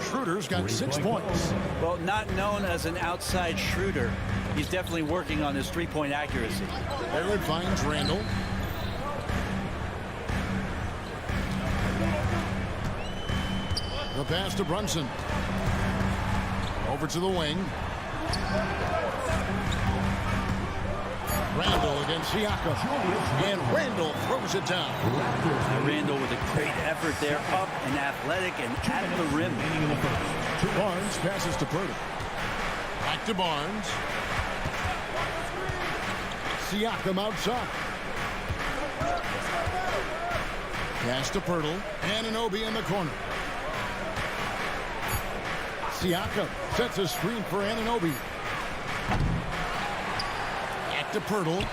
Schroeder's got 6 points. Well, not known as an outside shooter, he's definitely working on his three-point accuracy. Barrett finds Randall. The pass to Brunson. Over to the wing. Randall against Siakam. And Randall throws it down. Randall with a great effort there, up and athletic and at the rim. Barnes passes to Bertle. Back to Barnes. Siakam outside. Pass to Bertle. Anunoby in the corner. Siakam sets a screen for Anunoby. Back to Bertle.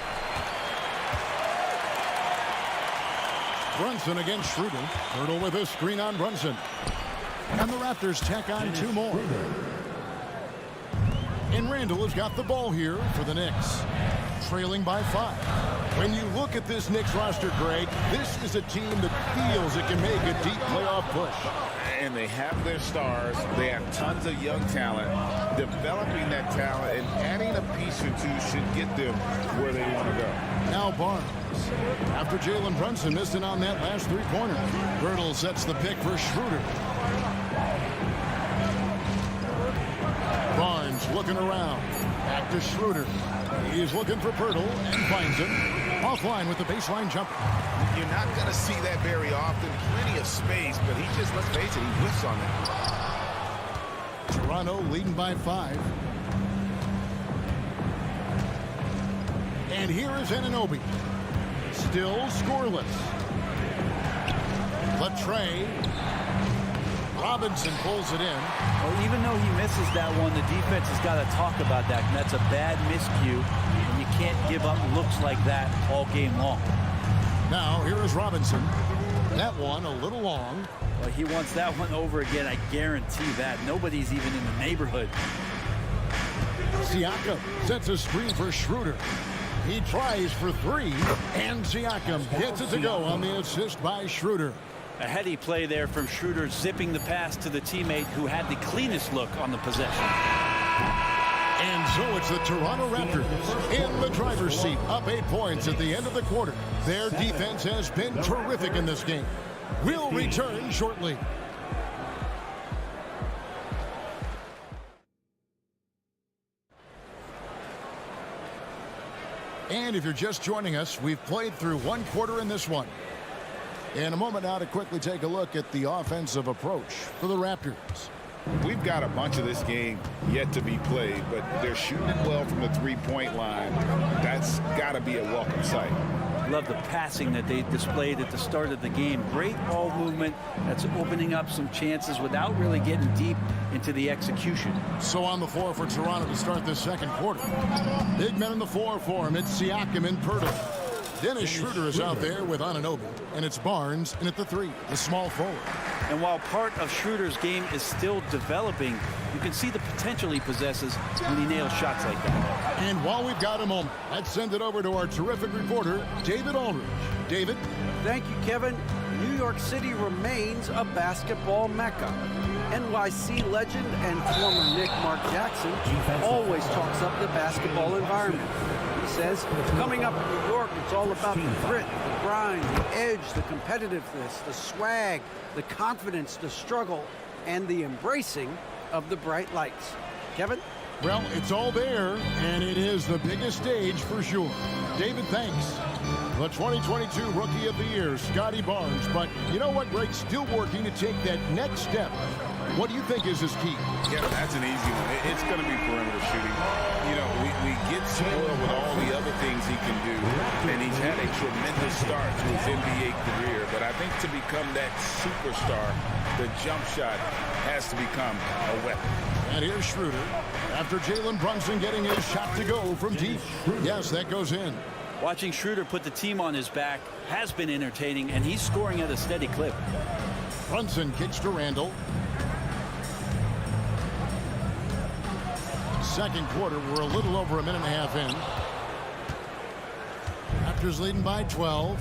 Brunson against Schroeder. Bertle with a screen on Brunson. And the Raptors tack on 2 more. And Randall has got the ball here for the Knicks. Trailing by 5. When you look at this Knicks roster, Greg, this is a team that feels it can make a deep playoff push. And they have their stars. They have tons of young talent. Developing that talent and adding a piece or two should get them where they want to go. Now Barnes. After Jalen Brunson missed it on that last three-pointer. Bertle sets the pick for Schroeder. Barnes looking around. Back to Schroeder. He's looking for Bertle and finds him. Offline with the baseline jumper. You're not going to see that very often. Plenty of space, but he just, let's face it, he whiffs on that. Toronto leading by 5. And here is Anunoby. Still scoreless. Latre. Robinson pulls it in. Well, even though he misses that one, the defense has got to talk about that. And that's a bad miscue. And you can't give up looks like that all game long. Now, here is Robinson. That one a little long. Well, he wants that one over again, I guarantee that. Nobody's even in the neighborhood. Siakam sets a screen for Schroeder. He tries for 3, and Siakam gets it to go on the assist by Schroeder. A heady play there from Schroeder, zipping the pass to the teammate who had the cleanest look on the possession. And so it's the Toronto Raptors in the driver's seat, up 8 points at the end of the quarter. Their defense has been terrific in this game. We'll return shortly. And if you're just joining us, we've played through 1 quarter in this one. In a moment now to quickly take a look at the offensive approach for the Raptors. We've got a bunch of this game yet to be played, but they're shooting it well from the three-point line. That's got to be a welcome sight. Love the passing that they displayed at the start of the game. Great ball movement that's opening up some chances without really getting deep into the execution. So on the floor for Toronto to start this second quarter. Big men in the floor for him. It's Siakam and Bertle. Dennis Schroeder is out there with Anunoby, and it's Barnes in at the 3, the small forward. And while part of Schroeder's game is still developing, you can see the potential he possesses when he nails shots like that. And while we've got a moment, let's send it over to our terrific reporter, David Aldridge. David? Thank you, Kevin. New York City remains a basketball mecca. NYC legend and former Knick Mark Jackson always talks up the basketball environment. He says, coming up in New York, it's all about the grit, the grind, the edge, the competitiveness, the swag, the confidence, the struggle, and the embracing of the bright lights. Kevin? Well, it's all there, and it is the biggest stage for sure. David, thanks. The 2022 Rookie of the Year, Scotty Barnes. But you know what, Greg? Still working to take that next step. What do you think is his key? Yeah, that's an easy one. It's going to be perimeter shooting. You know, we get spoiled with all the other things he can do, and he's had a tremendous start to his NBA career. But I think to become that superstar, the jump shot has to become a weapon. And here's Schroeder after Jalen Brunson getting his shot to go from deep. Yes, that goes in. Watching Schroeder put the team on his back has been entertaining, and he's scoring at a steady clip. Brunson kicks to Randall. Second quarter, we're a little over a minute and a half in. Raptors leading by 12.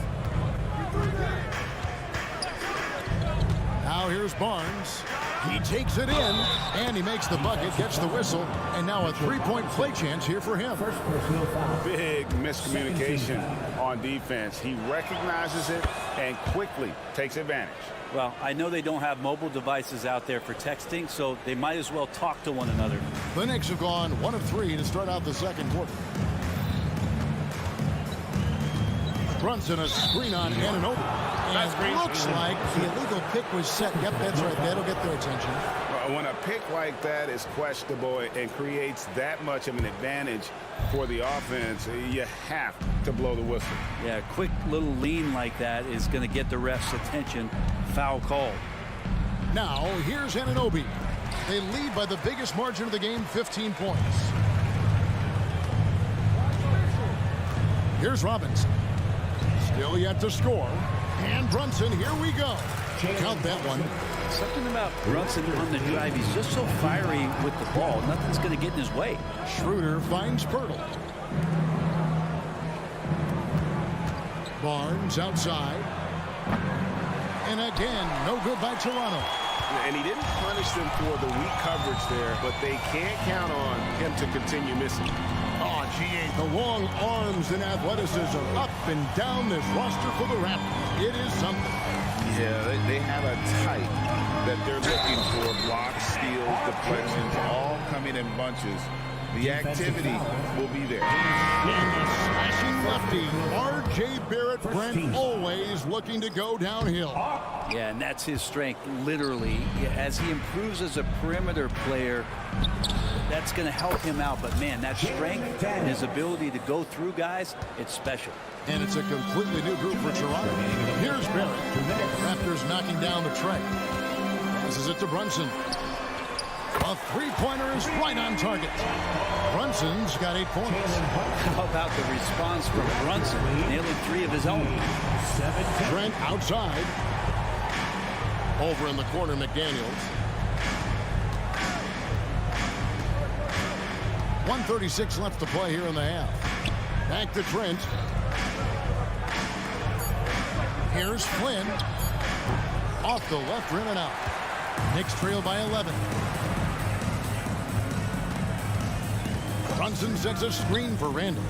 Now here's Barnes. He takes it in, and he makes the bucket, gets the whistle, and now a three-point play chance here for him. Big miscommunication on defense. He recognizes it and quickly takes advantage. Well, I know they don't have mobile devices out there for texting, so they might as well talk to one another. The Knicks have gone 1 of 3 to start out the second quarter. Brunson, a screen on Anunoby. And it looks like the illegal pick was set. Yep, that's right. That'll get their attention. When a pick like that is questionable and creates that much of an advantage for the offense, you have to blow the whistle. Yeah, a quick little lean like that is going to get the ref's attention. Foul call. Now, here's Anunoby. They lead by the biggest margin of the game, 15 points. Here's Robinson. Still yet to score. And Brunson, here we go. Count that one. Something about Brunson on the drive. He's just so fiery with the ball. Nothing's going to get in his way. Schroeder finds Pirtle. Barnes outside. And again, no good by Toronto. And he didn't punish them for the weak coverage there, but they can't count on him to continue missing. Oh, the long arms and athleticism up and down this roster for the Raptors. It is something. Yeah, they have a type that they're looking for. Blocks, steals, deflections, all coming in bunches. The activity will be there. And the slashing lefty, R.J. Barrett, Brent, always looking to go downhill. Yeah, and that's his strength, literally. As he improves as a perimeter player, that's going to help him out. But, man, that strength and his ability to go through guys, it's special. And it's a completely new group for Toronto. Here's Barrett. Raptors knocking down the tray. Passes it to Brunson. A three-pointer is right on target. Brunson's got 8 points. How about the response from Brunson, nailing 3 of his own? Trent outside. Over in the corner, McDaniels. 1:36 left to play here in the half. Back to Trent. Here's Flynn. Off the left rim and out. Knicks trail by 11. Brunson sets a screen for Randall.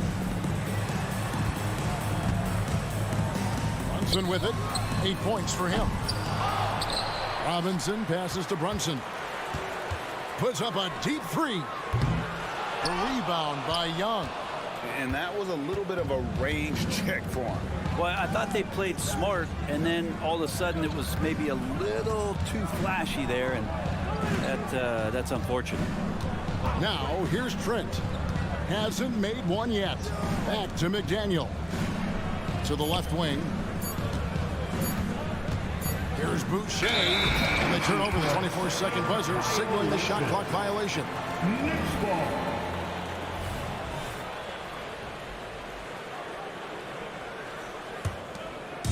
Brunson with it. 8 points for him. Robinson passes to Brunson. Puts up a deep three. A rebound by Young. And that was a little bit of a range check for him. Well, I thought they played smart, and then all of a sudden it was maybe a little too flashy there, and that's unfortunate. Now, here's Trent. Hasn't made one yet. Back to McDaniel. To the left wing. Here's Boucher. And they turn over the 24-second buzzer, signaling the shot clock violation. Knicks ball.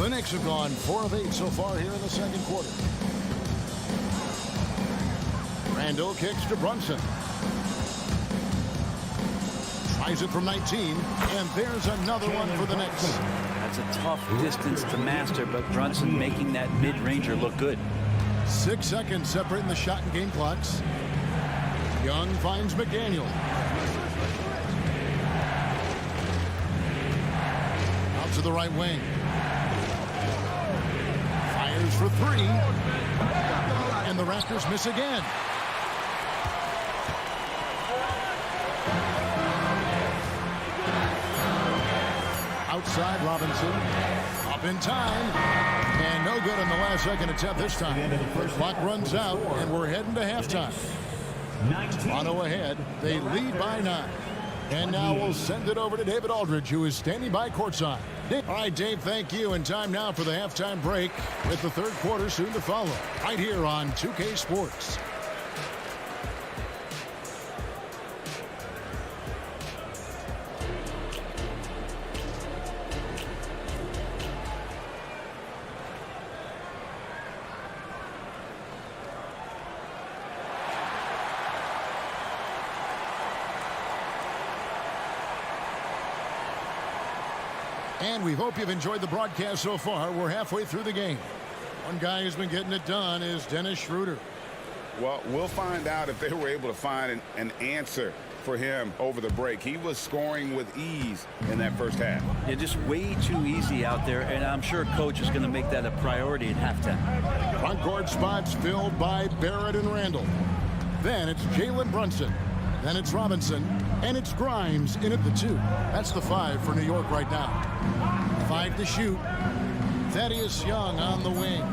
The Knicks have gone 4 of 8 so far here in the second quarter. Randall kicks to Brunson. Tries it from 19, and there's another one for the Knicks. That's a tough distance to master, but Brunson making that mid-ranger look good. 6 seconds separating the shot and game clocks. Young finds McDaniel. Out to the right wing. Fires for 3. And the Raptors miss again. Outside Robinson. Up in time. And no good on the last second attempt this time. The clock runs out, and we're heading to halftime. Toronto ahead. They lead by 9. And now we'll send it over to David Aldridge, who is standing by courtside. All right, Dave, thank you. And time now for the halftime break with the third quarter soon to follow. Right here on 2K Sports. And we hope you've enjoyed the broadcast so far. We're halfway through the game. One guy who's been getting it done is Dennis Schroeder. Well, we'll find out if they were able to find an answer for him over the break. He was scoring with ease in that first half. Yeah, just way too easy out there, and I'm sure coach is going to make that a priority at halftime. Front court spots filled by Barrett and Randall. Then it's Jalen Brunson. Then it's Robinson. And it's Grimes in at the 2. That's the 5 for New York right now. 5 to shoot. Thaddeus Young on the wing.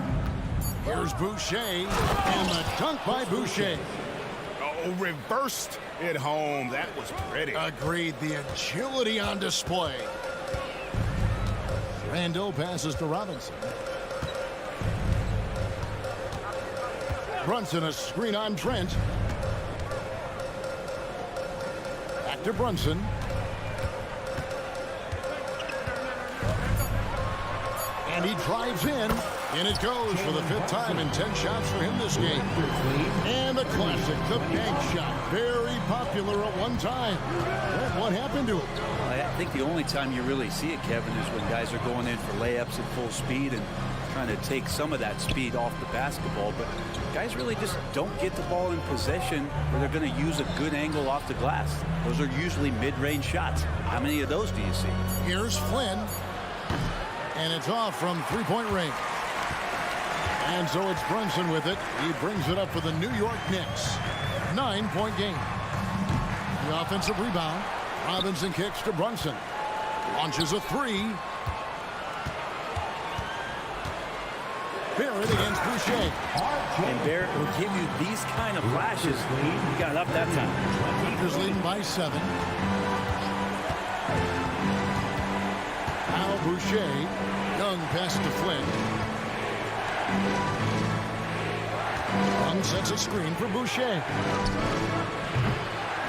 Here's Boucher. And the dunk by Boucher. Oh, reversed it home. That was pretty. Agreed. The agility on display. Randall passes to Robinson. Brunson, a screen on Trent. Back to Brunson. And he drives in. And it goes for the 5th time in 10 shots for him this game. And the classic, the bank shot. Very popular at one time. What happened to him? I think the only time you really see it, Kevin, is when guys are going in for layups at full speed and trying to take some of that speed off the basketball. But guys really just don't get the ball in possession where they're going to use a good angle off the glass. Those are usually mid-range shots. How many of those do you see? Here's Flynn. And it's off from three-point range. And so it's Brunson with it. He brings it up for the New York Knicks. 9-point game. The offensive rebound. Robinson kicks to Brunson. Launches a 3. Barrett against Boucher. And Barrett will give you these kind of flashes. He got up that time. Lakers leading by 7. Now Boucher. Young pass to Flynn. Young sets a screen for Boucher.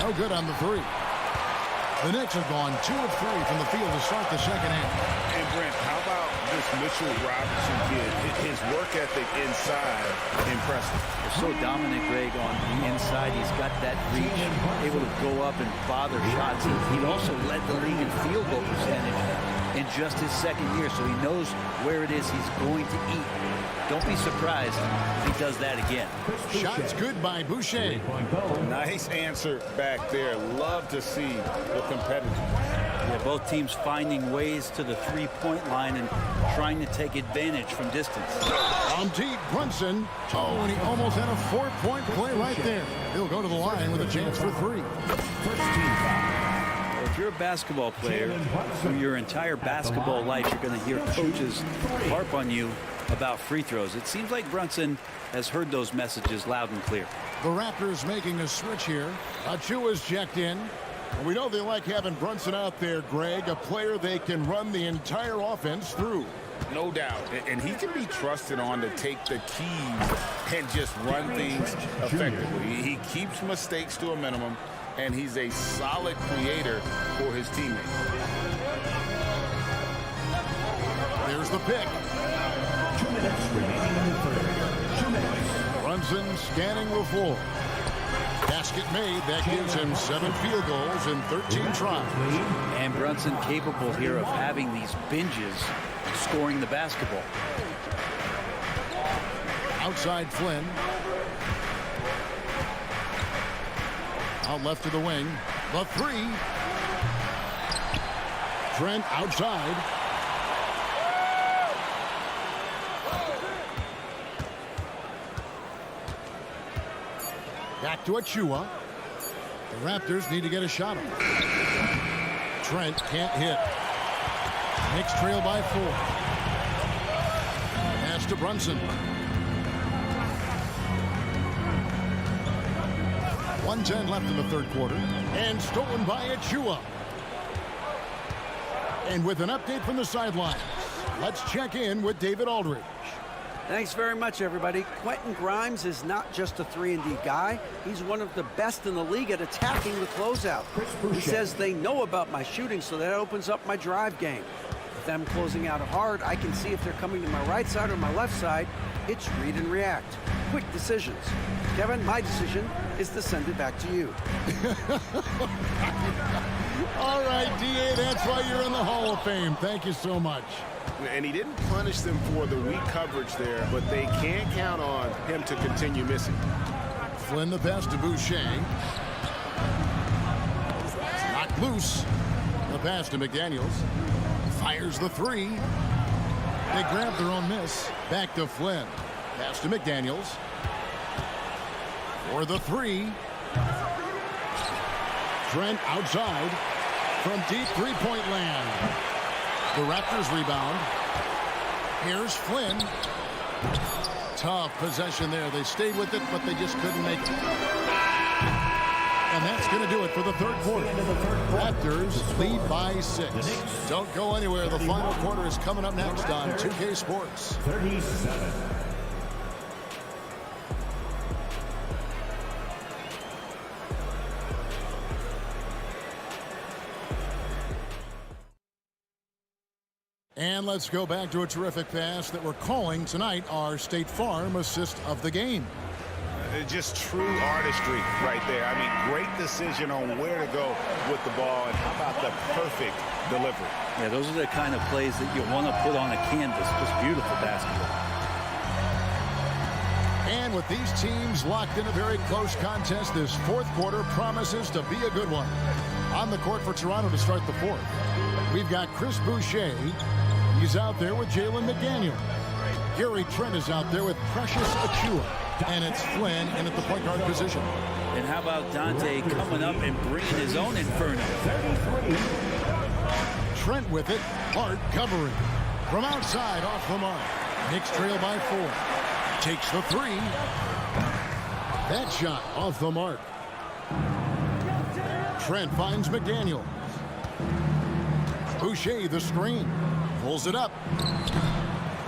No good on the 3. The Knicks have gone 2 of 3 from the field to start the second half. And Brent, how about this Mitchell Robinson kid? His work ethic inside, impressive. He's so dominant, Greg, on the inside. He's got that reach, able to go up and bother shots. He also led the league in field goal percentage in just his second year, so he knows where it is he's going to eat. Don't be surprised if he does that again. Shots good by Boucher. Nice answer back there. Love to see the competitors. Yeah, both teams finding ways to the three-point line and trying to take advantage from distance. On deep, Brunson. Oh, and he almost had a 4-point play right there. He'll go to the line with a chance for 3. If you're a basketball player, through your entire basketball life, you're going to hear coaches harp on you about free throws. It seems like Brunson has heard those messages loud and clear. The Raptors making a switch here. Achua's checked in. We know they like having Brunson out there, Greg, a player they can run the entire offense through. No doubt. And he can be trusted on to take the keys and just run things effectively. He keeps mistakes to a minimum, and he's a solid creator for his teammates. There's the pick. 2 minutes remaining in the third. 2 minutes. Brunson scanning the floor. Basket made. That gives him 7 field goals in 13 tries. And Brunson capable here of having these binges, scoring the basketball. Outside Flynn. Out left to the wing. The 3. Trent outside. Back to Achua. The Raptors need to get a shot on. Trent can't hit. Knicks trail by 4. Pass to Brunson. 1:10 left in the third quarter. And stolen by Achua. And with an update from the sidelines, let's check in with David Aldridge. Thanks very much, everybody. Quentin Grimes is not just a 3-and-D guy. He's one of the best in the league at attacking the closeout. He says they know about my shooting, so that opens up my drive game. With them closing out hard, I can see if they're coming to my right side or my left side. It's read and react. Quick decisions. Kevin, my decision is to send it back to you. All right, D.A., that's why you're in the Hall of Fame. Thank you so much. And he didn't punish them for the weak coverage there, but they can't count on him to continue missing. Flynn the pass to Boucher. It's knocked loose. The pass to McDaniels. Fires the 3. They grab their own miss. Back to Flynn. Pass to McDaniels. For the 3. Trent outside from deep three-point land. The Raptors rebound. Here's Flynn. Tough possession there. They stayed with it, but they just couldn't make it. And that's going to do it for the third quarter. Raptors lead by 6. Don't go anywhere. The final quarter is coming up next on 2K Sports. 37. And let's go back to a terrific pass that we're calling tonight our State Farm assist of the game. Just true artistry right there. I mean, great decision on where to go with the ball, and how about the perfect delivery? Yeah, those are the kind of plays that you want to put on a canvas. Just beautiful basketball. And with these teams locked in a very close contest, this fourth quarter promises to be a good one. On the court for Toronto to start the fourth, we've got Chris Boucher. He's out there with Jalen McDaniel. Gary Trent is out there with Precious Achua. And it's Flynn in at the point guard position. And how about Dante coming up and bringing his own inferno? Trent with it. Hart covering. From outside off the mark. Knicks trail by 4. Takes the 3. That shot off the mark. Trent finds McDaniel. Boucher the screen. Pulls it up.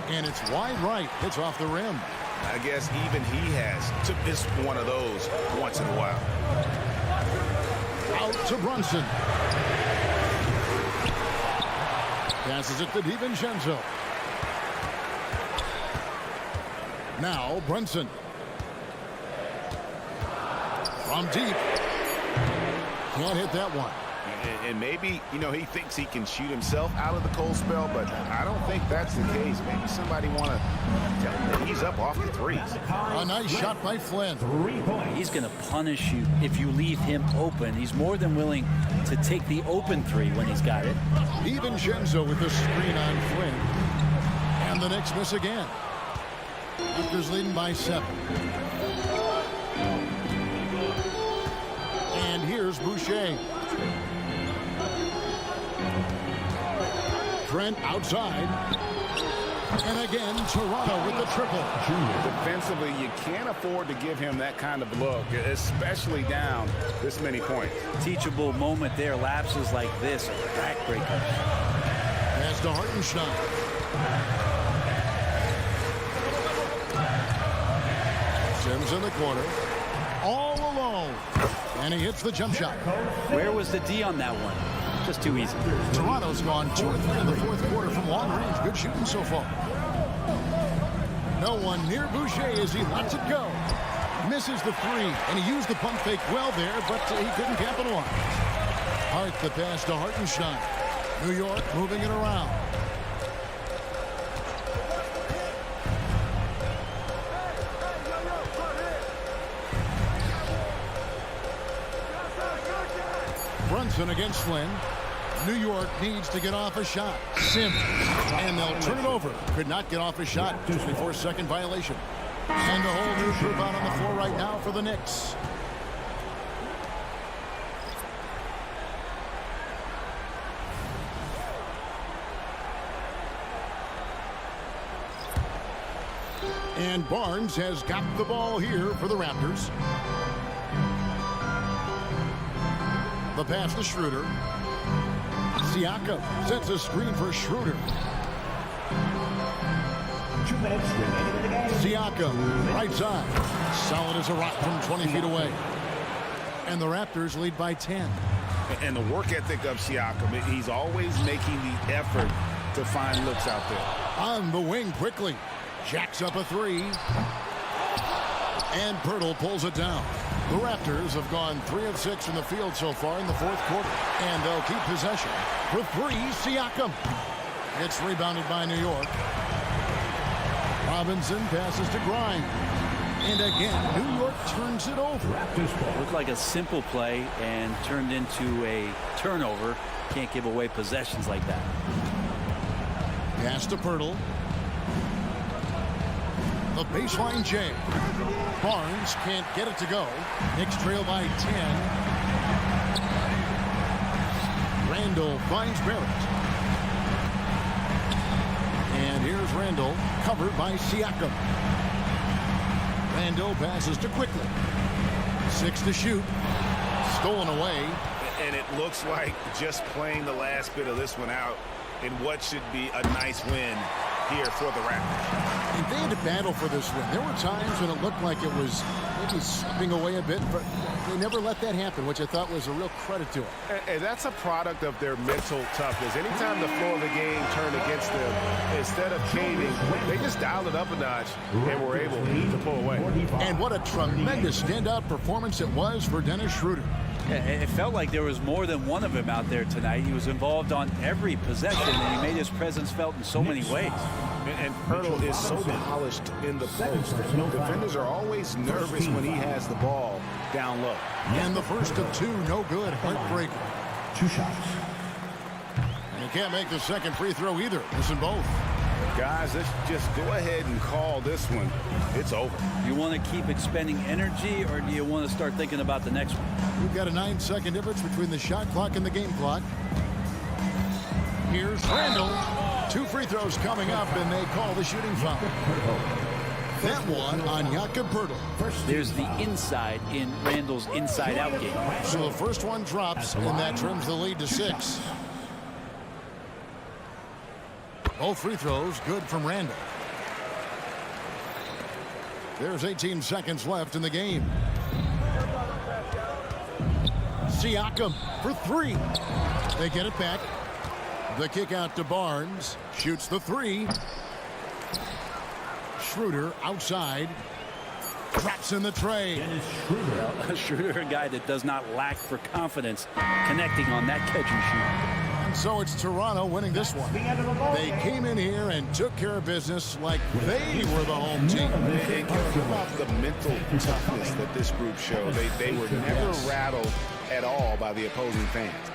And it's wide right. Hits off the rim. I guess even he has to miss one of those once in a while. Out to Brunson. Passes it to DiVincenzo. Now Brunson. From deep. Can't hit that one. And maybe, you know, he thinks he can shoot himself out of the cold spell, but I don't think that's the case. Maybe somebody want to tell him that he's up off the threes. A nice shot by Flynn. He's going to punish you if you leave him open. He's more than willing to take the open 3 when he's got it. DiVincenzo with the screen on Flynn. And the Knicks miss again. Raptors leading by 7. And here's Boucher. Trent outside. And again, Toronto with the triple. Defensively, you can't afford to give him that kind of look, especially down this many points. Teachable moment there. Lapses like this are backbreakers. Pass to Hartenstein. Sims in the corner. All alone. And he hits the jump shot. Where was the D on that one? Just too easy. Toronto's gone 2 or 3 in the fourth quarter from long range. Good shooting so far. No one near Boucher as he lets it go. Misses the three, and he used the pump fake well there, but he couldn't capitalize. Hart the pass to Hartenstein. New York moving it around. Brunson against Flynn. New York needs to get off a shot. Sims. And they'll turn it over. Could not get off a shot. 24-second violation. And a whole new group out on the floor right now for the Knicks. And Barnes has got the ball here for the Raptors. The pass to Schroeder. Siakam sets a screen for Schroeder. 2 minutes remaining in the game. Siakam, right side. Solid as a rock from 20 feet away. And the Raptors lead by 10. And the work ethic of Siakam, he's always making the effort to find looks out there. On the wing quickly. Jacks up a three. And Pirtle pulls it down. The Raptors have gone 3 of 6 from the field so far in the fourth quarter. And they'll keep possession. For three, Siakam. It's rebounded by New York. Robinson passes to Grimes. And again, New York turns it over. Looked like a simple play and turned into a turnover. Can't give away possessions like that. Pass to Pirtle. The baseline J. Barnes can't get it to go. Knicks trail by 10. Randall finds Barrett. And here's Randall, covered by Siakam. Randall passes to Quickly. 6 to shoot. Stolen away. And it looks like just playing the last bit of this one out in what should be a nice win here for the Raptors. And they had to battle for this win. There were times when it looked like it was maybe slipping away a bit, but they never let that happen, which I thought was a real credit to them. And that's a product of their mental toughness. Anytime the floor of the game turned against them, instead of caving, they just dialed it up a notch and were able to pull away. And what a tremendous standout performance it was for Dennis Schroeder. Yeah, it felt like there was more than one of him out there tonight. He was involved on every possession, and he made his presence felt in so many ways. And Pirtle is so polished in the post. Defenders are always nervous when he has the ball down low. And the first of 2, no good. Heartbreaker. 2 shots. And you can't make the second free throw either. Missing both. Guys, let's just go ahead and call this one. It's over. You want to keep expending energy, or do you want to start thinking about the next one? We've got a 9-second difference between the shot clock and the game clock. Here's Randall. 2 free throws coming up, and they call the shooting foul. That one on Jakob Pirtle. There's the inside in Randall's inside-out game. So the first one drops, and that trims the lead to 6. Both free throws good from Randall. There's 18 seconds left in the game. Siakam for 3. They get it back. The kick out to Barnes. Shoots the 3. Schroeder outside. Drops in the tray. Schroeder, a guy that does not lack for confidence, connecting on that catch and shoot. And so it's Toronto winning this one. They came in here and took care of business like they were the home team. And talk about the mental toughness that this group showed. They were never rattled at all by the opposing fans.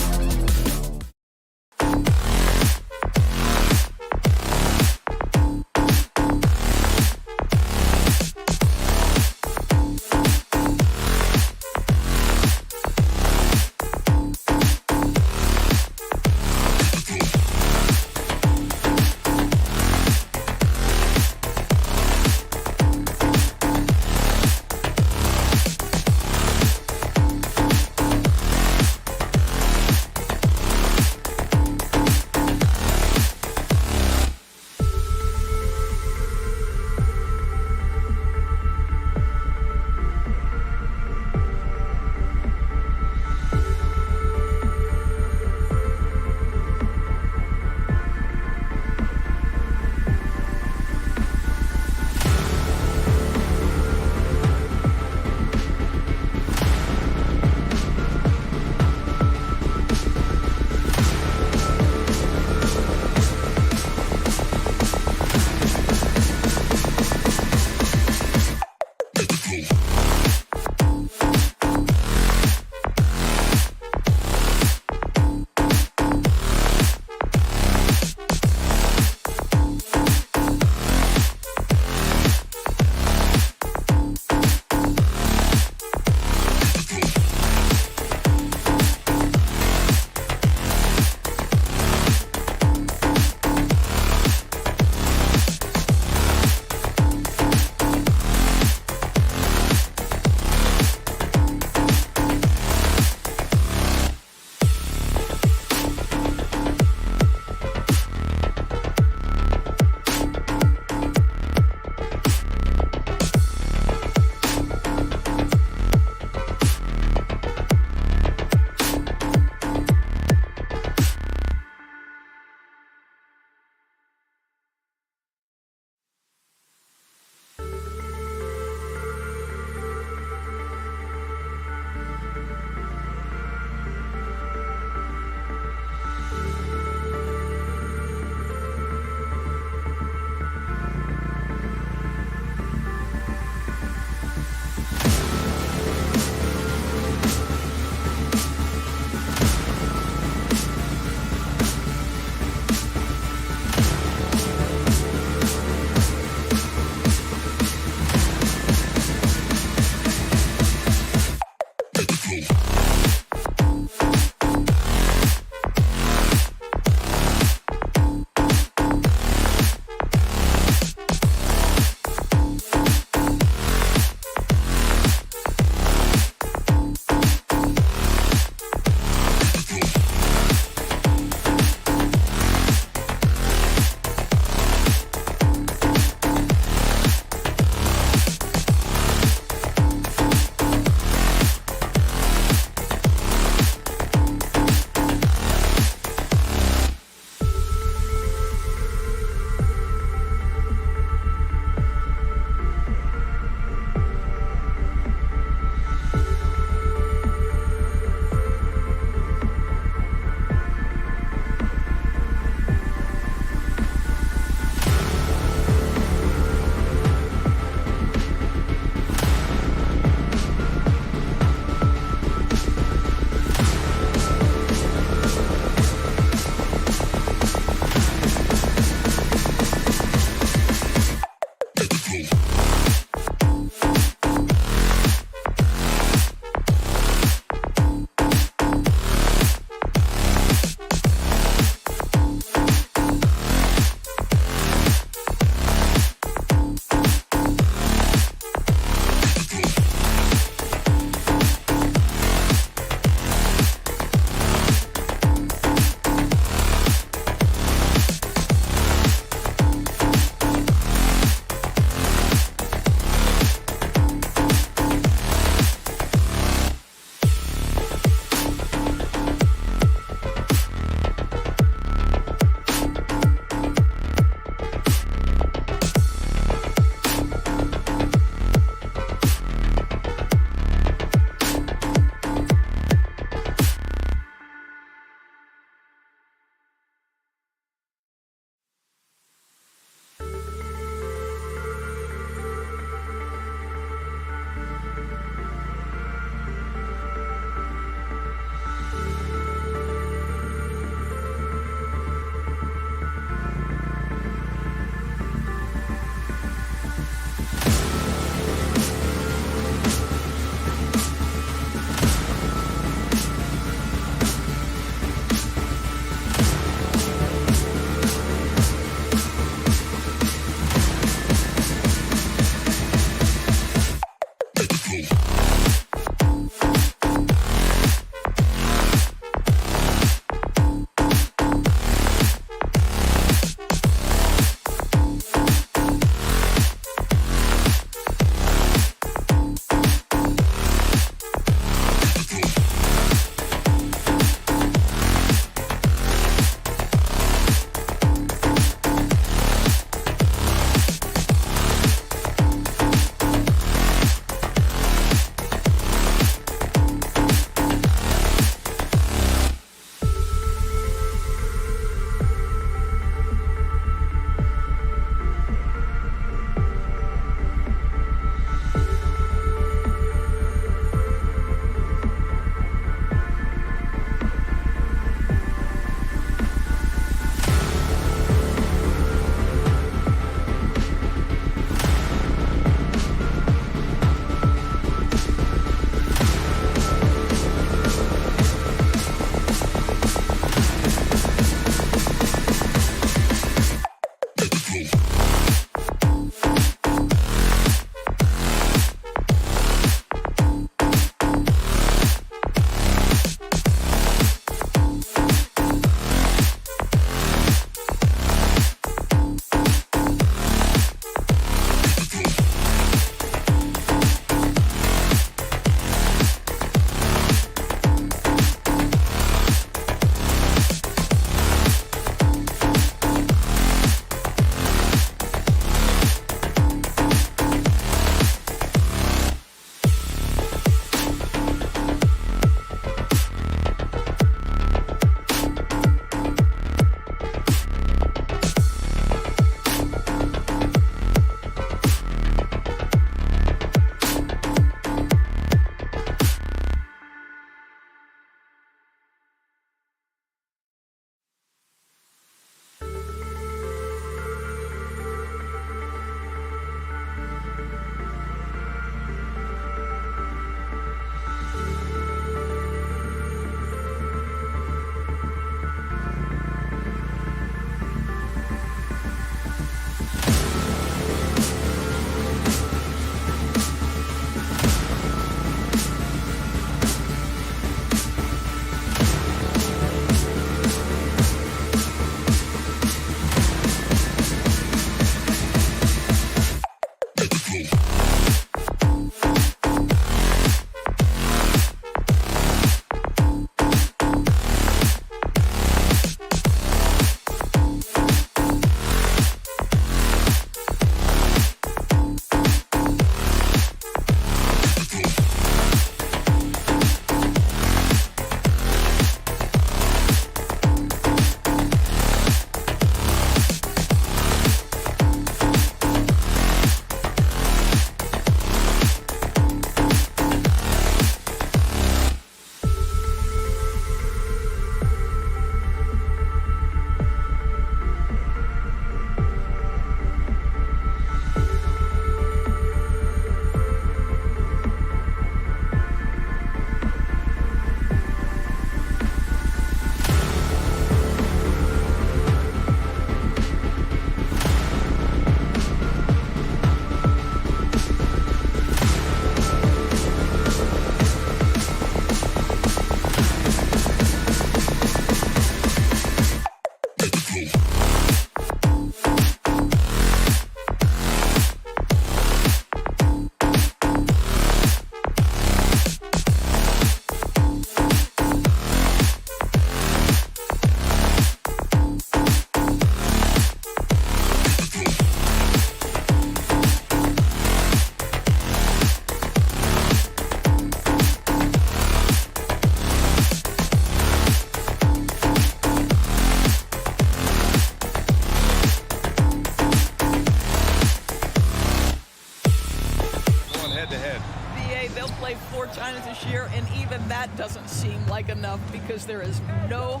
even that doesn't seem like enough because there is no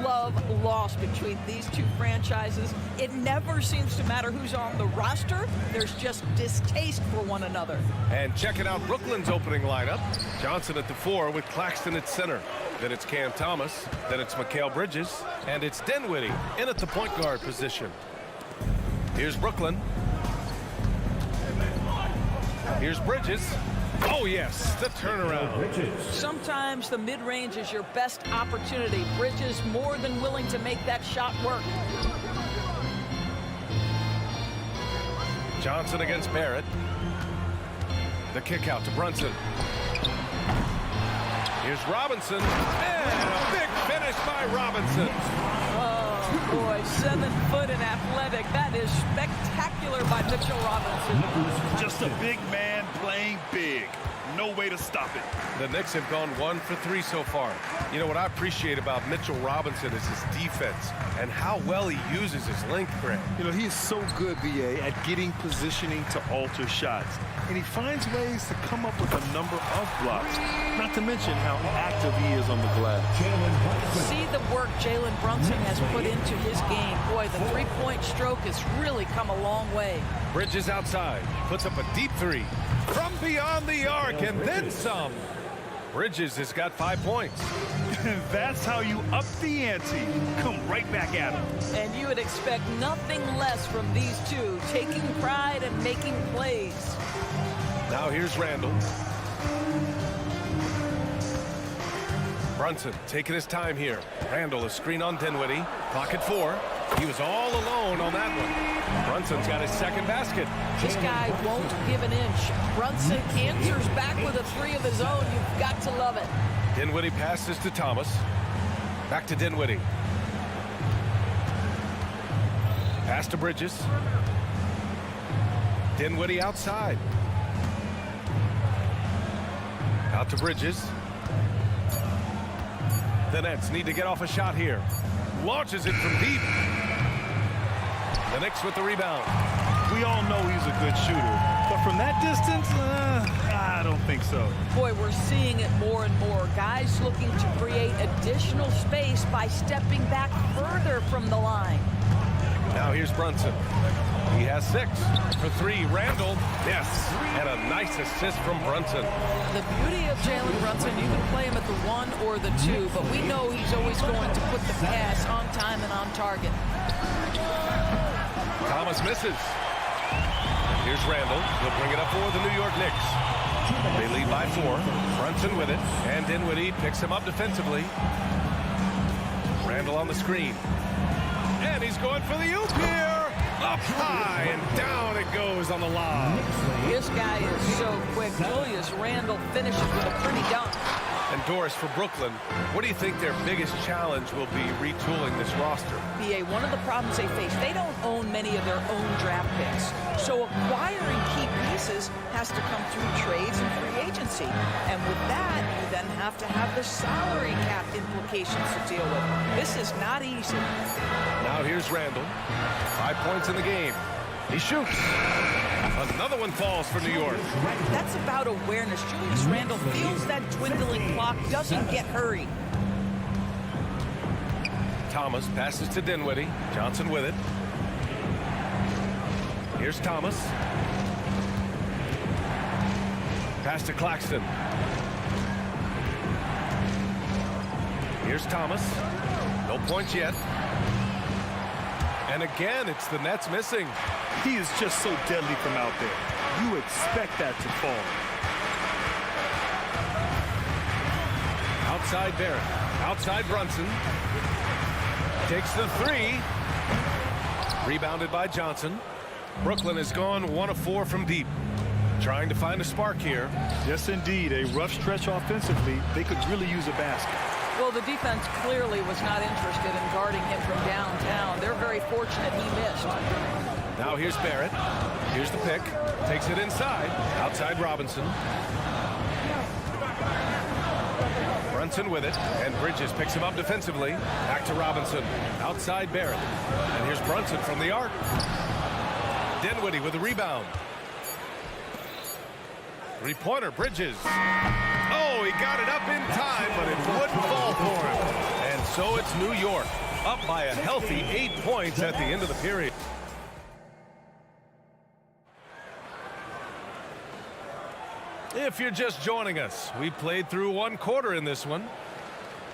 love lost between these two franchises. It never seems to matter who's on the roster. There's just distaste for one another. And checking out Brooklyn's opening lineup. Johnson at the 4 with Claxton at center. Then it's Cam Thomas. Then it's Mikal Bridges. And it's Dinwiddie in at the point guard position. Here's Brooklyn. Here's Bridges. Oh, yes, the turnaround. Sometimes the mid-range is your best opportunity. Bridges more than willing to make that shot work. Johnson against Barrett. The kick out to Brunson. Here's Robinson. And a big finish by Robinson. Oh, boy, 7 foot and athletic. That is spectacular by Mitchell Robinson. Just a big man playing big. No way to stop it. The Knicks have gone 1 for 3 so far. You know what I appreciate about Mitchell Robinson is his defense and how well he uses his length, Grant. You know, he is so good, VA, at getting positioning to alter shots. And he finds ways to come up with a number of blocks. Not to mention how active he is on the glass. See the work Jalen Brunson has put into his game. Boy, the three-point stroke has really come a long way. Bridges outside, puts up a deep 3 from beyond the arc and then some. Bridges has got 5 points. That's how you up the ante. Come right back at him. And you would expect nothing less from these two, taking pride and making plays. Now here's Randall. Brunson taking his time here. Randall, a screen on Dinwiddie. Clock at 4. He was all alone on that one. Brunson's got his second basket. This guy won't give an inch. Brunson answers back with a 3 of his own. You've got to love it. Dinwiddie passes to Thomas. Back to Dinwiddie. Pass to Bridges. Dinwiddie outside. Out to Bridges. The Nets need to get off a shot here. Launches it from deep. The Knicks with the rebound. We all know he's a good shooter, but from that distance, I don't think so. Boy, we're seeing it more and more. Guys looking to create additional space by stepping back further from the line. Now here's Brunson. He has 6 for 3. Randall, yes, and a nice assist from Brunson. The beauty of Jalen Brunson, you can play him at the 1 or the 2, but we know he's always going to put the pass on time and on target. Thomas misses. Here's Randall. He'll bring it up for the New York Knicks. They lead by 4. Brunson with it, and Dinwiddie picks him up defensively. Randall on the screen. And he's going for the oop here. Up high and down it goes on the lob. This guy is so quick. Julius Randle finishes with a pretty dunk. And Doris, for Brooklyn, what do you think their biggest challenge will be retooling this roster? BA, one of the problems they face, they don't own many of their own draft picks. So acquiring key pieces has to come through trades and free agency. And with that, you then have to have the salary cap implications to deal with. This is not easy. Now here's Randall. 5 points in the game. He shoots. Another one falls for New York. That's about awareness. Julius Randle feels that dwindling clock, doesn't get hurried. Thomas passes to Dinwiddie. Johnson with it. Here's Thomas. Pass to Claxton. Here's Thomas. No points yet. And again, it's the Nets missing. He is just so deadly from out there. You expect that to fall. Outside Barrett. Outside Brunson. Takes the 3. Rebounded by Johnson. Brooklyn has gone 1 of 4 from deep. Trying to find a spark here. Yes, indeed. A rough stretch offensively. They could really use a basket. Well, the defense clearly was not interested in guarding him from downtown. They're very fortunate he missed. Now here's Barrett. Here's the pick. Takes it inside. Outside Robinson. Brunson with it. And Bridges picks him up defensively. Back to Robinson. Outside Barrett. And here's Brunson from the arc. Dinwiddie with the rebound. Three-pointer, Bridges. Oh, he got it up in time, but it wouldn't fall for him. And so it's New York, up by a healthy 8 points at the end of the period. If you're just joining us, we played through one quarter in this one.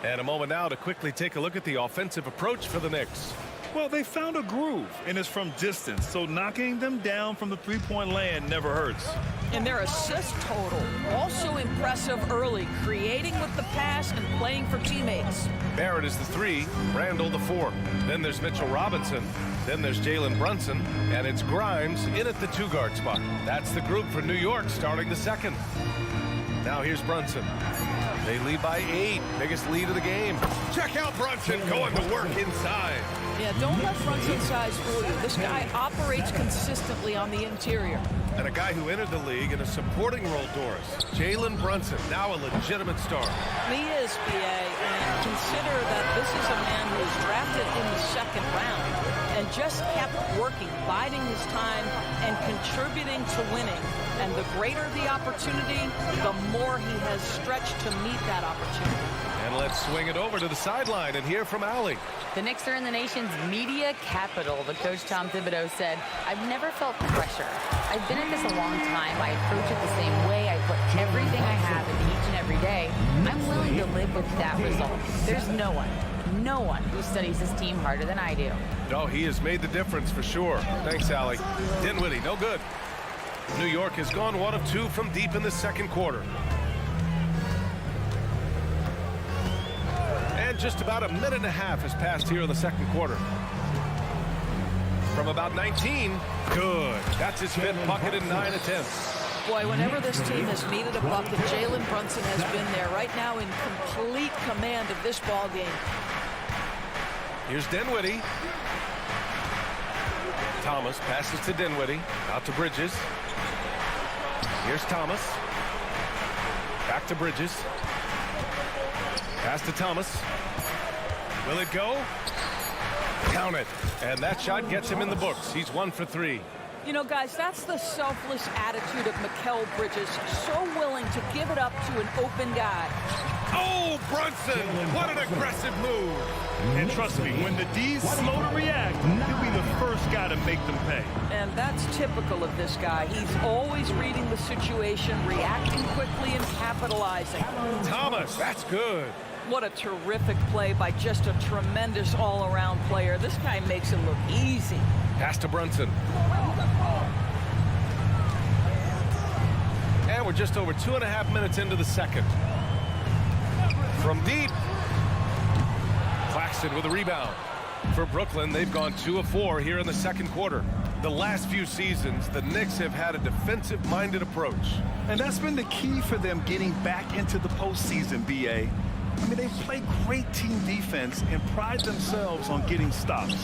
And a moment now to quickly take a look at the offensive approach for the Knicks. Well, they found a groove, and it's from distance, so knocking them down from the three-point land never hurts. And their assist total, also impressive early, creating with the pass and playing for teammates. Barrett is the 3, Randall the 4. Then there's Mitchell Robinson. Then there's Jalen Brunson, and it's Grimes in at the 2-guard spot. That's the group for New York starting the second. Now here's Brunson. They lead by 8, biggest lead of the game. Check out Brunson going to work inside. Yeah, don't let Brunson's size fool you. This guy operates consistently on the interior. And a guy who entered the league in a supporting role, Doris. Jalen Brunson, now a legitimate star. He is, BA, and consider that this is a man who was drafted in the second round and just kept working, biding his time and contributing to winning. And the greater the opportunity, the more he has stretched to meet that opportunity. And let's swing it over to the sideline and hear from Allie. The Knicks are in the nation's media capital, but Coach Tom Thibodeau said, I've never felt pressure. I've been at this a long time. I approach it the same way. I put everything I have into each and every day. I'm willing to live with that result. There's no one who studies this team harder than I do. No, he has made the difference for sure. Thanks, Allie. Dinwiddie, no good. New York has gone 1 of 2 from deep in the second quarter. And just about a minute and a half has passed here in the second quarter. From about 19, good. That's his 5th bucket in 9 attempts. Boy, whenever this team has needed a bucket, Jalen Brunson has been there right now in complete command of this ball game. Here's Dinwiddie. Thomas passes to Dinwiddie. Out to Bridges. Here's Thomas. Back to Bridges. Pass to Thomas. Will it go? Count it. And that shot gets him in the books. He's 1 for 3. You know, guys, that's the selfless attitude of Mikal Bridges. So willing to give it up to an open guy. Oh, Brunson! What an aggressive move. And trust me, when the D's slow to react, he'll be the first guy to make them pay. And that's typical of this guy. He's always reading the situation, reacting quickly and capitalizing. Thomas, that's good. What a terrific play by just a tremendous all-around player. This guy makes it look easy. Pass to Brunson. And we're just over 2.5 minutes into the second. From deep. Claxton with a rebound. For Brooklyn, they've gone 2 of 4 here in the second quarter. The last few seasons, the Knicks have had a defensive-minded approach. And that's been the key for them getting back into the postseason, BA. I mean, they play great team defense and pride themselves on getting stops.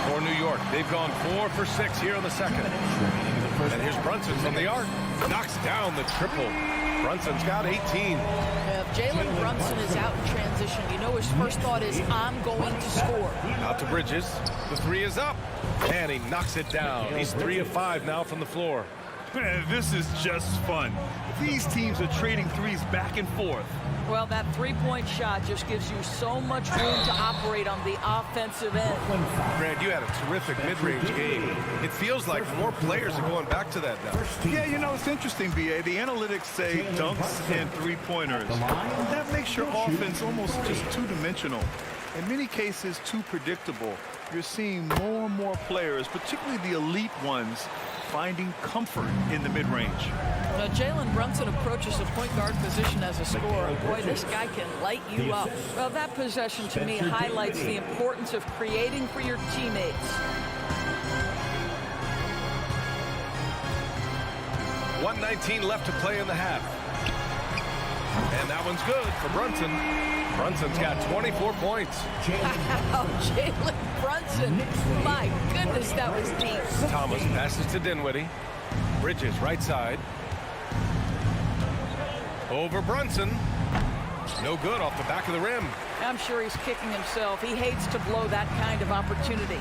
For New York, they've gone 4 for 6 here in the second. And here's Brunson from the arc. Knocks down the triple. Brunson's got 18. If Jalen Brunson is out in transition, you know his first thought is, I'm going to score. Out to Bridges. The 3 is up. And he knocks it down. He's 3 of 5 now from the floor. Man, this is just fun. These teams are trading threes back and forth. Well, that three-point shot just gives you so much room to operate on the offensive end. Grant, you had a terrific mid-range game. It feels like more players are going back to that now. Yeah, you know, it's interesting, BA. The analytics say dunks and three-pointers. That makes your offense almost just two-dimensional. In many cases, too predictable. You're seeing more and more players, particularly the elite ones, finding comfort in the mid-range. Now, Jalen Brunson approaches the point guard position as a scorer. Boy, this guy can light you up. Well, that possession to me highlights the importance of creating for your teammates. 1:19 left to play in the half. And that one's good for Brunson. Brunson's got 24 points. Wow, Jalen Brunson. My goodness, that was deep. Thomas passes to Dinwiddie. Bridges, right side. Over Brunson. No good off the back of the rim. I'm sure he's kicking himself. He hates to blow that kind of opportunity.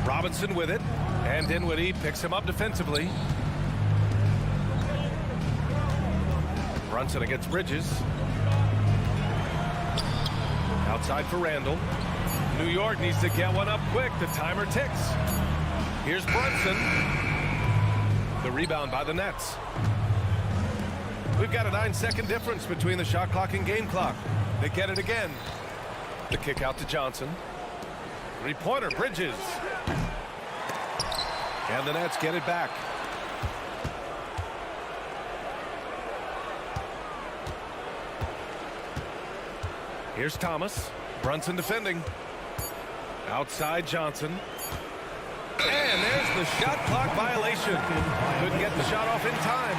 Robinson with it. And Dinwiddie picks him up defensively. Brunson against Bridges. Outside for Randall. New York needs to get one up quick. The timer ticks. Here's Brunson. The rebound by the Nets. We've got a 9-second difference between the shot clock and game clock. They get it again. The kick out to Johnson. Three-pointer, Bridges. And the Nets get it back. Here's Thomas. Brunson defending. Outside Johnson. And there's the shot clock violation. Couldn't get the shot off in time.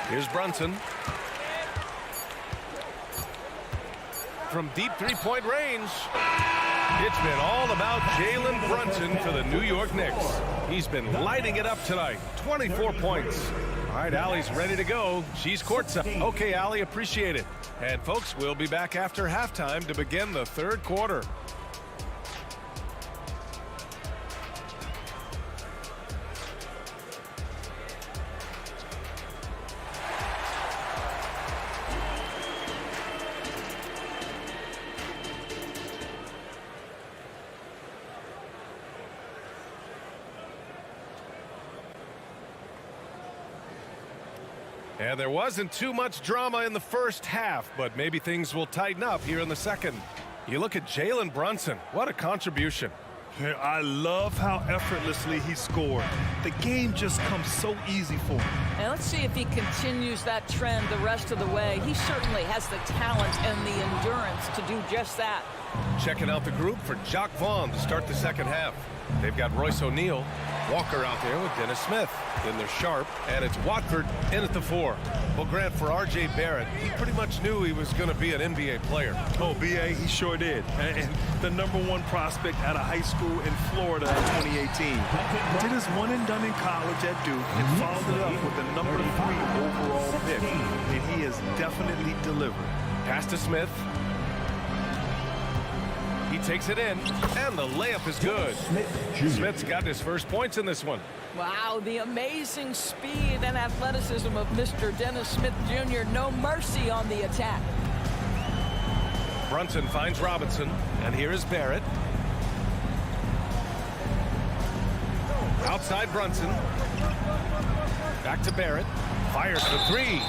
Here's Brunson. From deep three-point range. It's been all about Jalen Brunson for the New York Knicks. He's been lighting it up tonight. 24 points. All right, Allie's ready to go. She's courtside. Okay, Allie, appreciate it. And folks, we'll be back after halftime to begin the third quarter. And there wasn't too much drama in the first half, but maybe things will tighten up here in the second. You look at Jalen Brunson. What a contribution. I love how effortlessly he scored. The game just comes so easy for him. And let's see if he continues that trend the rest of the way. He certainly has the talent and the endurance to do just that. Checking out the group for Jock Vaughn to start the second half. They've got Royce O'Neal, Walker out there with Dennis Smith. Then they're Sharp, and it's Watford in at the 4. Well, Grant, for R.J. Barrett, he pretty much knew he was going to be an NBA player. Oh, B.A., he sure did. And the #1 prospect out of high school in Florida in 2018. Did his one and done in college at Duke and followed it up with the #3 overall pick. And he has definitely delivered. Pass to Smith. He takes it in, and the layup is good. Smith's got his first points in this one. Wow, the amazing speed and athleticism of Mr. Dennis Smith Jr. No mercy on the attack. Brunson finds Robinson, and here is Barrett. Outside Brunson. Back to Barrett. Fires for 3.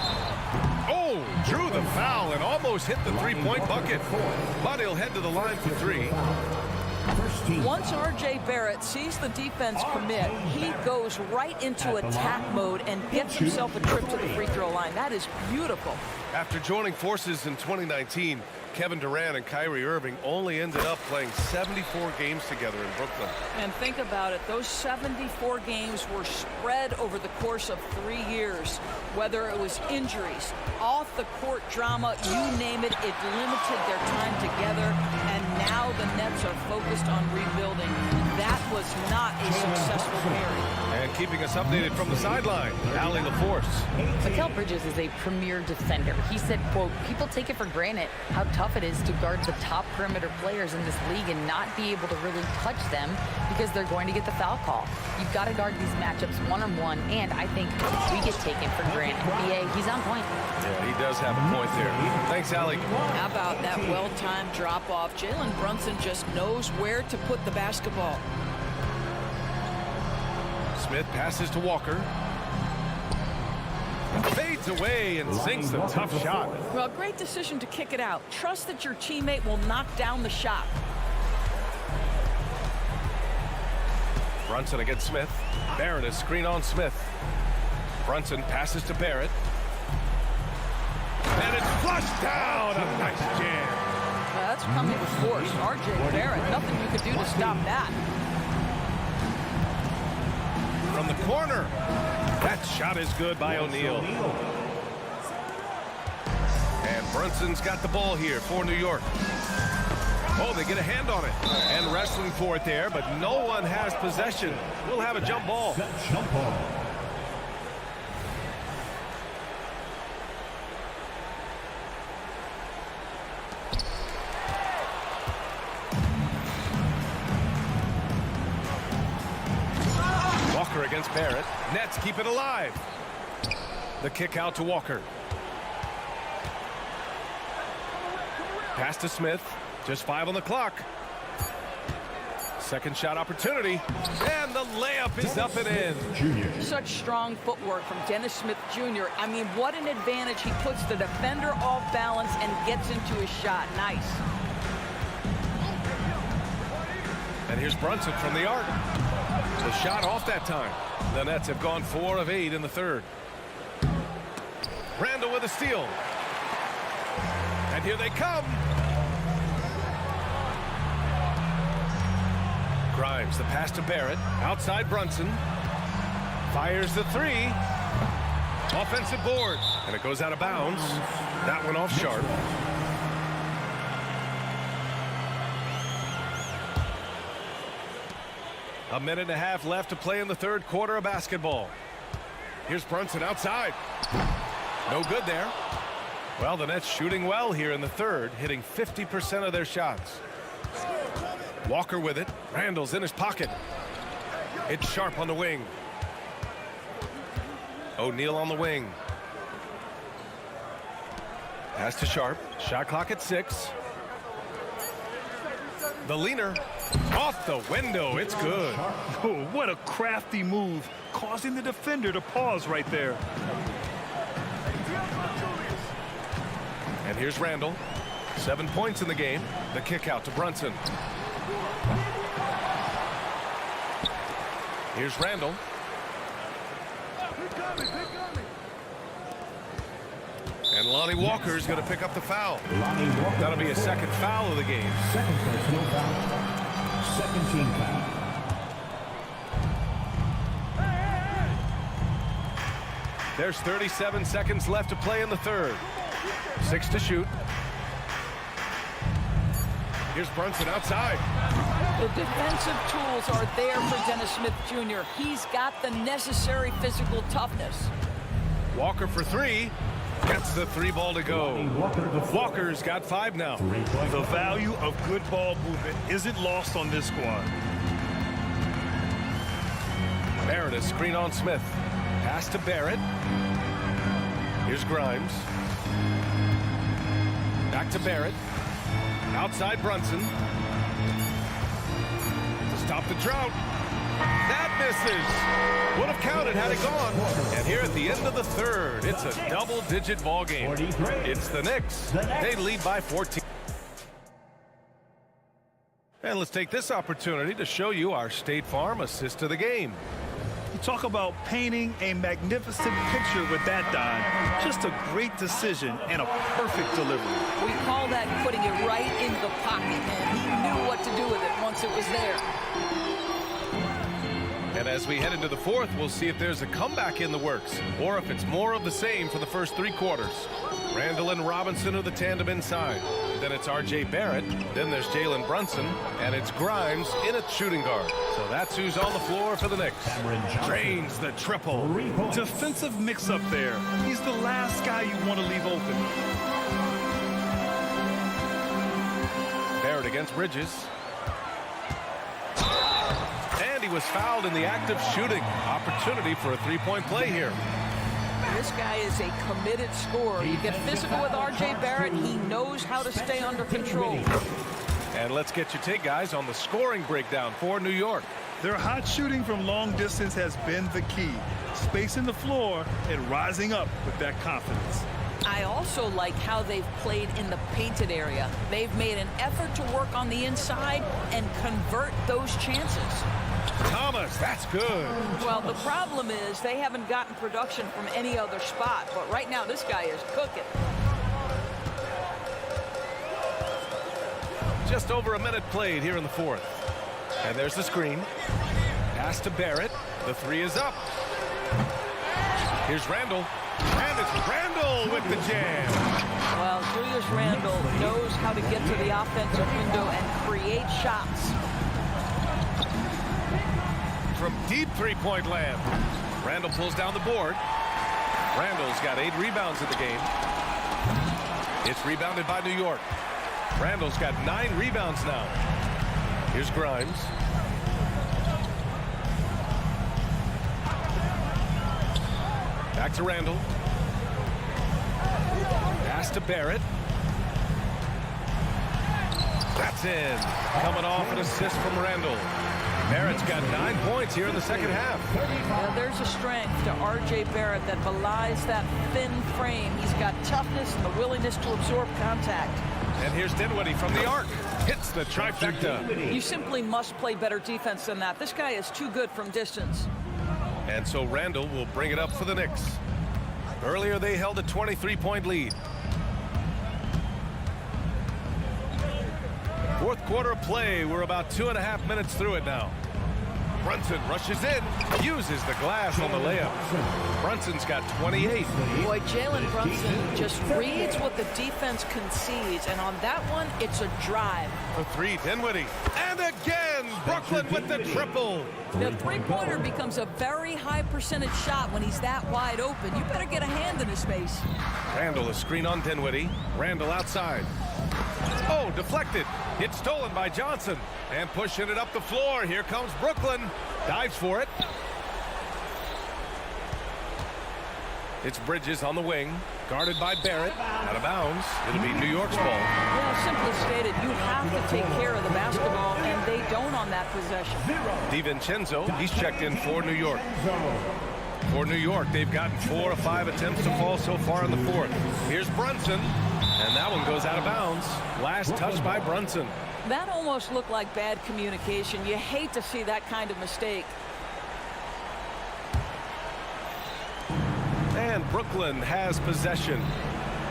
Oh, drew the foul and almost hit the three-point bucket. But he'll head to the line for 3. Once R.J. Barrett sees the defense commit, he goes right into attack mode and gets himself a trip to the free throw line. That is beautiful. After joining forces in 2019, Kevin Durant and Kyrie Irving only ended up playing 74 games together in Brooklyn. And think about it, those 74 games were spread over the course of 3 years. Whether it was injuries, off-the-court drama, you name it, it limited their time together. And now the Nets are focused on rebuilding. That was not a successful pairing. And keeping us updated from the sideline, Allie LaForce. Mikal Bridges is a premier defender. He said, quote, people take it for granted how tough it is to guard the top perimeter players in this league and not be able to really touch them because they're going to get the foul call. You've got to guard these matchups one-on-one, and I think we get taken for granted. BA, he's on point. Yeah, he does have a point there. Thanks, Allie. How about that well-timed drop-off? Jalen Brunson just knows where to put the basketball. Smith passes to Walker. Fades away and sinks a tough shot. Well, great decision to kick it out. Trust that your teammate will knock down the shot. Brunson against Smith. Barrett is screen on Smith. Brunson passes to Barrett. And it's flushed down. A nice jam. Well, that's coming with force. R.J. Barrett, nothing you could do to stop that. From the corner. That shot is good by O'Neal. And Brunson's got the ball here for New York. Oh, they get a hand on it. And wrestling for it there, but no one has possession. We'll have a jump ball. against Barrett. Nets keep it alive. The kick out to Walker. Pass to Smith. Just 5 on the clock. Second shot opportunity. And the layup is up and in. Such strong footwork from Dennis Smith Jr. I mean, what an advantage. He puts the defender off balance and gets into his shot. Nice. And here's Brunson from the arc. The shot off that time. The Nets have gone 4 of 8 in the third. Randall with a steal. And here they come. Grimes, the pass to Barrett. Outside Brunson. Fires the 3. Offensive board. And it goes out of bounds. That one off Sharp. A minute and a half left to play in the third quarter of basketball. Here's Brunson outside. No good there. Well, the Nets shooting well here in the third, hitting 50% of their shots. Walker with it. Randall's in his pocket. It's Sharp on the wing. O'Neal on the wing. Pass to Sharp. Shot clock at 6. The leaner. Off the window. It's good. Oh, what a crafty move, causing the defender to pause right there. And here's Randall. 7 points in the game. The kick out to Brunson. Here's Randall. And Lonnie Walker's going to pick up the foul. That'll be a second foul of the game. Second personal foul. Second team foul. There's 37 seconds left to play in the third. 6 to shoot. Here's Brunson outside. The defensive tools are there for Dennis Smith Jr. He's got the necessary physical toughness. Walker for 3. Gets the 3 ball to go. Walker's got 5 now. The value of good ball movement isn't lost on this squad. Barrett is screen on Smith. Pass to Barrett. Here's Grimes. Back to Barrett. Outside Brunson. To stop the drought. That misses. Would have counted had it gone. And here at the end of the third, it's a double-digit ball game. It's the Knicks. They lead by 14. And let's take this opportunity to show you our State Farm assist of the game. You talk about painting a magnificent picture with that dime. Just a great decision and a perfect delivery. We call that putting it right in the pocket, and he knew what to do with it once it was there. And as we head into the fourth, we'll see if there's a comeback in the works or if it's more of the same for the first 3 quarters. Randall and Robinson are the tandem inside. Then it's R.J. Barrett. Then there's Jalen Brunson. And it's Grimes in at shooting guard. So that's who's on the floor for the Knicks. Drains the triple. Defensive mix-up there. He's the last guy you want to leave open. Barrett against Bridges. And he was fouled in the act of shooting. Opportunity for a 3-point play here. This guy is a committed scorer. You get physical with R.J. Barrett. He knows how to stay under control. And let's get your take, guys, on the scoring breakdown for New York. Their hot shooting from long distance has been the key. Spacing the floor and rising up with that confidence. I also like how they've played in the painted area. They've made an effort to work on the inside and convert those chances. Thomas, that's good. Well, the problem is they haven't gotten production from any other spot, but right now this guy is cooking. Just over a minute played here in the fourth. And there's the screen. Pass to Barrett. The 3 is up. Here's Randall. And it's Randall with the jam. Well, Julius Randall knows how to get to the offensive window and create shots. From deep 3-point land. Randall pulls down the board. Randall's got 8 rebounds in the game. It's rebounded by New York. Randall's got 9 rebounds now. Here's Grimes. Back to Randall. Pass to Barrett. That's in. Coming off an assist from Randall. Barrett's got 9 points here in the second half. Yeah, there's a strength to R.J. Barrett that belies that thin frame. He's got toughness and the willingness to absorb contact. And here's Dinwiddie from the arc. Hits the trifecta. You simply must play better defense than that. This guy is too good from distance. And so Randall will bring it up for the Knicks. Earlier they held a 23-point lead. Fourth quarter of play. We're about 2.5 minutes through it now. Brunson rushes in, uses the glass on the layup. Brunson's got 28. Boy, Jalen Brunson just reads what the defense concedes, and on that one, it's a drive. For three, Dinwiddie. And again, Brooklyn with the triple. The three-pointer becomes a very high percentage shot when he's that wide open. You better get a hand in his face. Randall, a screen on Dinwiddie. Randall outside. Oh, deflected. It's stolen by Johnson. And pushing it up the floor. Here comes Brooklyn. Dives for it. It's Bridges on the wing. Guarded by Barrett. Out of bounds. It'll be New York's ball. Well, simply stated, you have to take care of the basketball, and they don't on that possession. DiVincenzo, he's checked in for New York. For New York, they've gotten 4 of 5 attempts to fall so far in the fourth. Here's Brunson. And that one goes out of bounds. Last touch by Brunson. That almost looked like bad communication. You hate to see that kind of mistake. And Brooklyn has possession.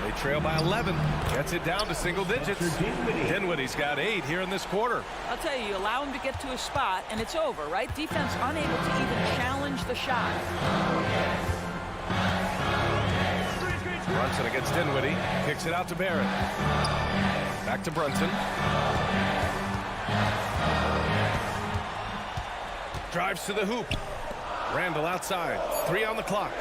They trail by 11. Gets it down to single digits. Dinwiddie's got 8 here in this quarter. I'll tell you, you allow him to get to a spot, and it's over, right? Defense unable to even challenge the shot. Brunson against Dinwiddie. Kicks it out to Barrett. Back to Brunson. Drives to the hoop. Randall outside. 3 on the clock.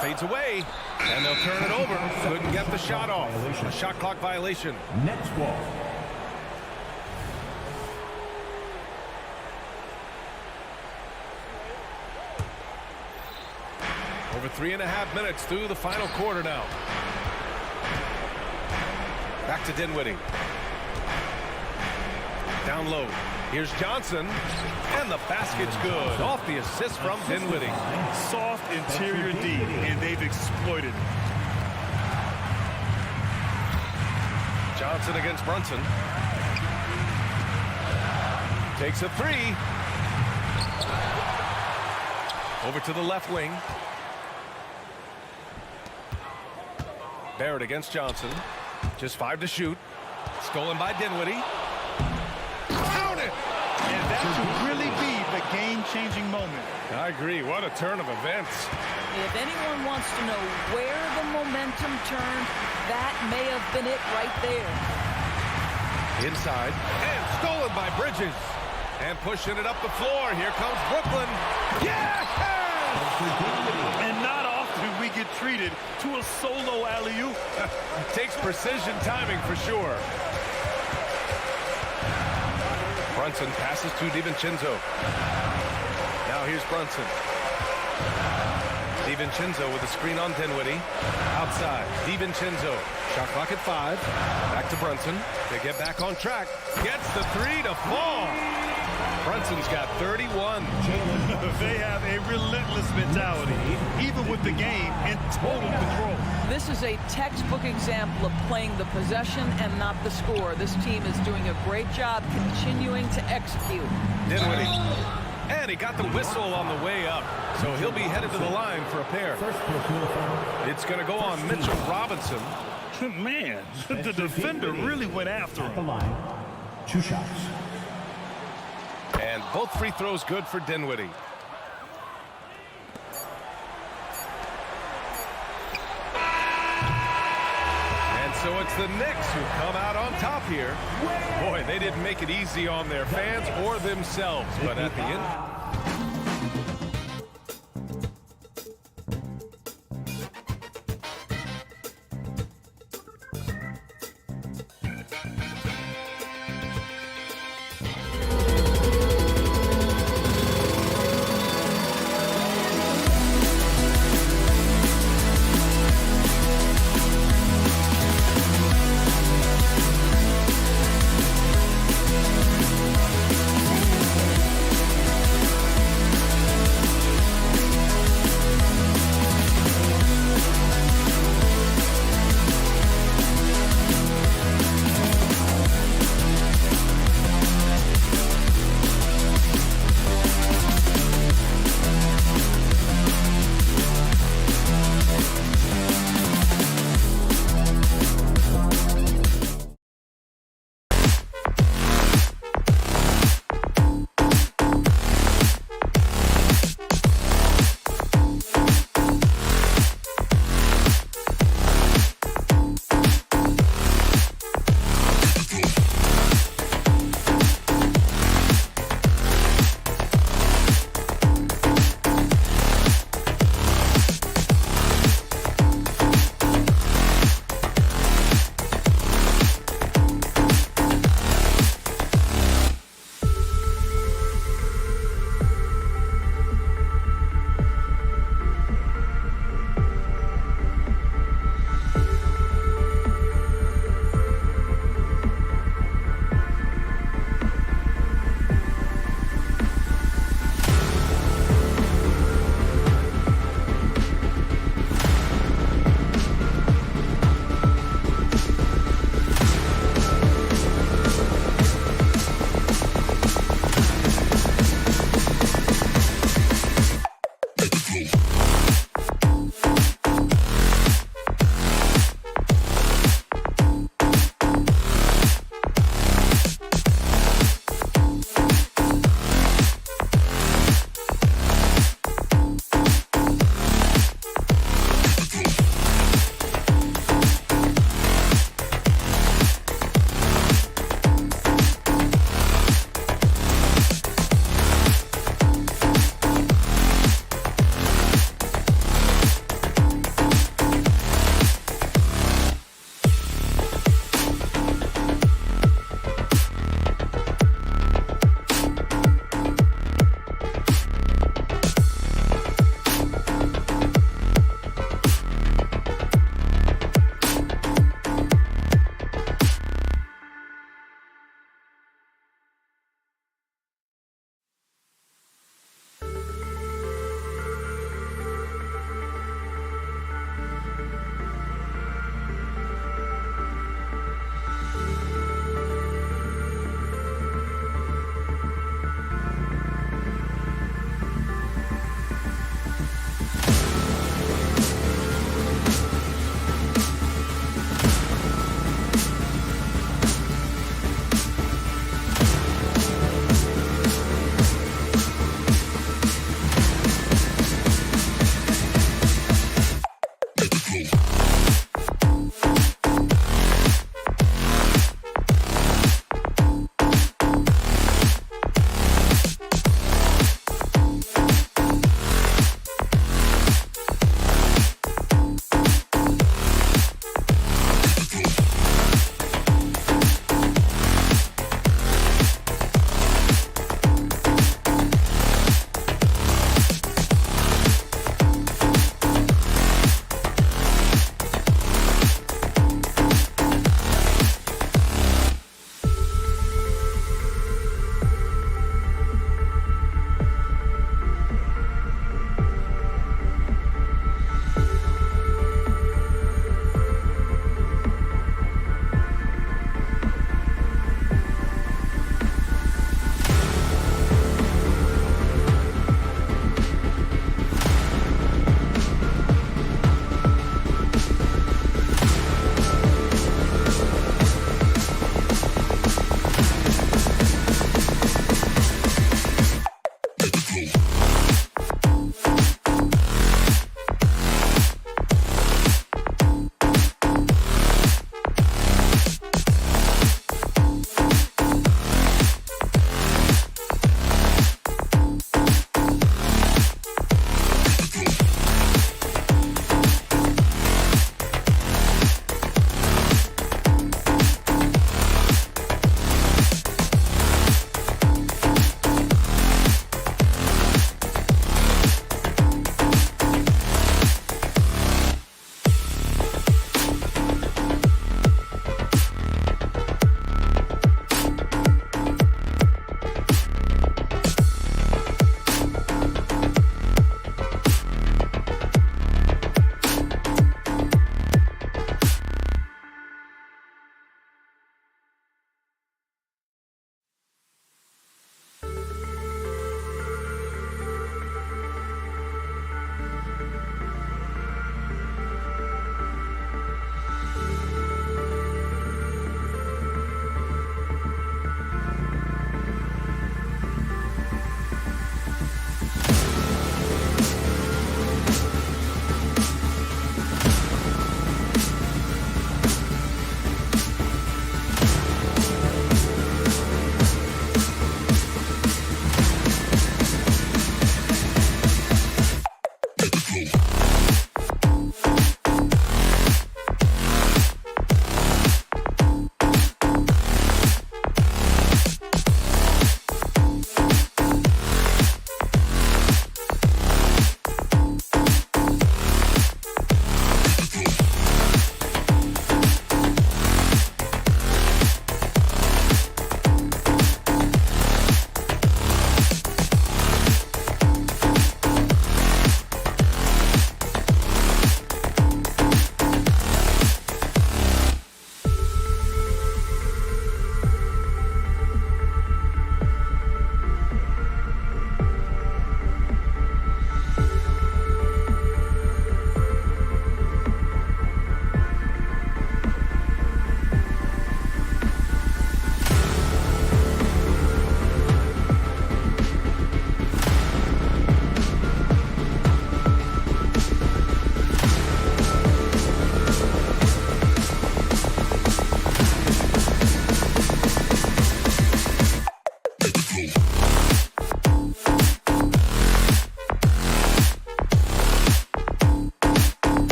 Fades away. And they'll turn it over. Couldn't get the shot off. A shot clock violation. Next ball. Over 3.5 minutes through the final quarter now. Back to Dinwiddie. Down low. Here's Johnson. And the basket's good. Off the assist from Dinwiddie. Soft interior D, and they've exploited it. Johnson against Brunson. Takes a 3. Over to the left wing. Barrett against Johnson. Just 5 to shoot. Stolen by Dinwiddie. Count it! And that should really be the game-changing moment. I agree. What a turn of events. If anyone wants to know where the momentum turned, that may have been it right there. Inside. And stolen by Bridges. And pushing it up the floor. Here comes Brooklyn. Yes! And not often we get treated to a solo alley-oop. Takes precision timing for sure. Brunson passes to DiVincenzo. Now here's Brunson. DiVincenzo with a screen on Dinwiddie. Outside. DiVincenzo. Shot clock at 5. Back to Brunson. They get back on track. Gets the 3 to fall. Brunson's got 31. They have a relentless mentality, even with the game in total control. This is a textbook example of playing the possession and not the score. This team is doing a great job continuing to execute. Dinwiddie. And he got the whistle on the way up. So he'll be headed to the line for a pair. It's going to go on Mitchell Robinson. Man, the defender really went after him. The line. 2 shots. And both free throws good for Dinwiddie. And so it's the Knicks who come out on top here. Boy, they didn't make it easy on their fans or themselves, but at the end...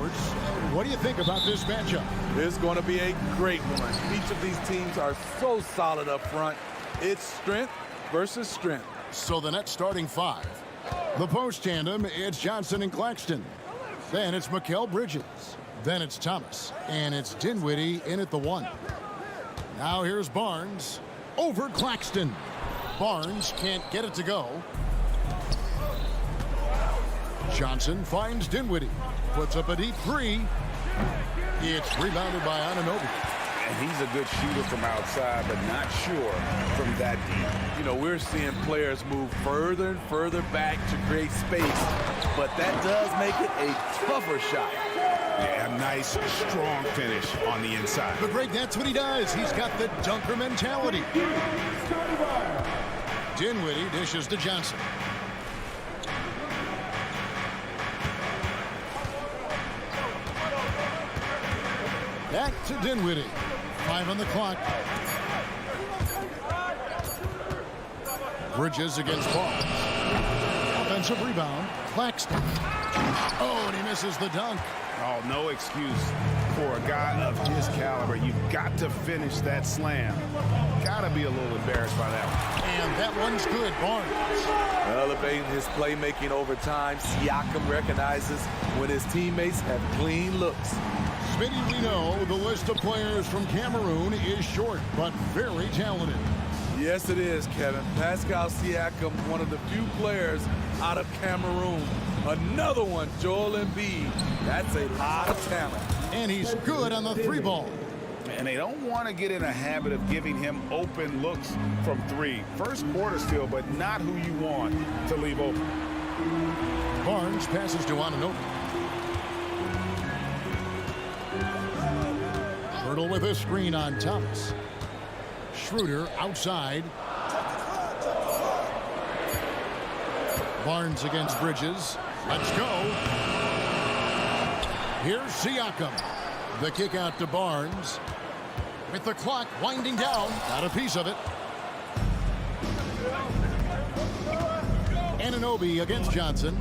sports. What do you think about this matchup? It's going to be a great one. Each of these teams are so solid up front. It's strength versus strength. So the Nets starting five. The post tandem, it's Johnson and Claxton. Then it's Mikal Bridges. Then it's Thomas. And it's Dinwiddie in at the 1. Now here's Barnes over Claxton. Barnes can't get it to go. Johnson finds Dinwiddie. Puts up a deep 3. It's rebounded by Anunoby. And he's a good shooter from outside, but not sure from that deep. You know, we're seeing players move further and further back to create space, but that does make it a tougher shot. Yeah, a nice, strong finish on the inside. But Greg, that's what he does. He's got the dunker mentality. Dinwiddie dishes to Johnson. Back to Dinwiddie. 5 on the clock. Bridges against Barnes. Offensive rebound. Claxton. Oh, and he misses the dunk. Oh, no excuse for a guy of his caliber. You've got to finish that slam. Got to be a little embarrassed by that one. And that one's good. Barnes. Elevating his playmaking over time, Siakam recognizes when his teammates have clean looks. Smitty, we know the list of players from Cameroon is short, but very talented. Yes, it is, Kevin. Pascal Siakam, one of the few players out of Cameroon. Another one, Joel Embiid. That's a lot of talent. And he's good on the 3 ball. And they don't want to get in a habit of giving him open looks from 3. First quarter still, but not who you want to leave open. Barnes passes to Anunoby. Hurdle with a screen on Thomas. Schroeder outside. Barnes against Bridges. Let's go. Here's Siakam. The kick out to Barnes. With the clock winding down. Got a piece of it. Anunoby against Johnson.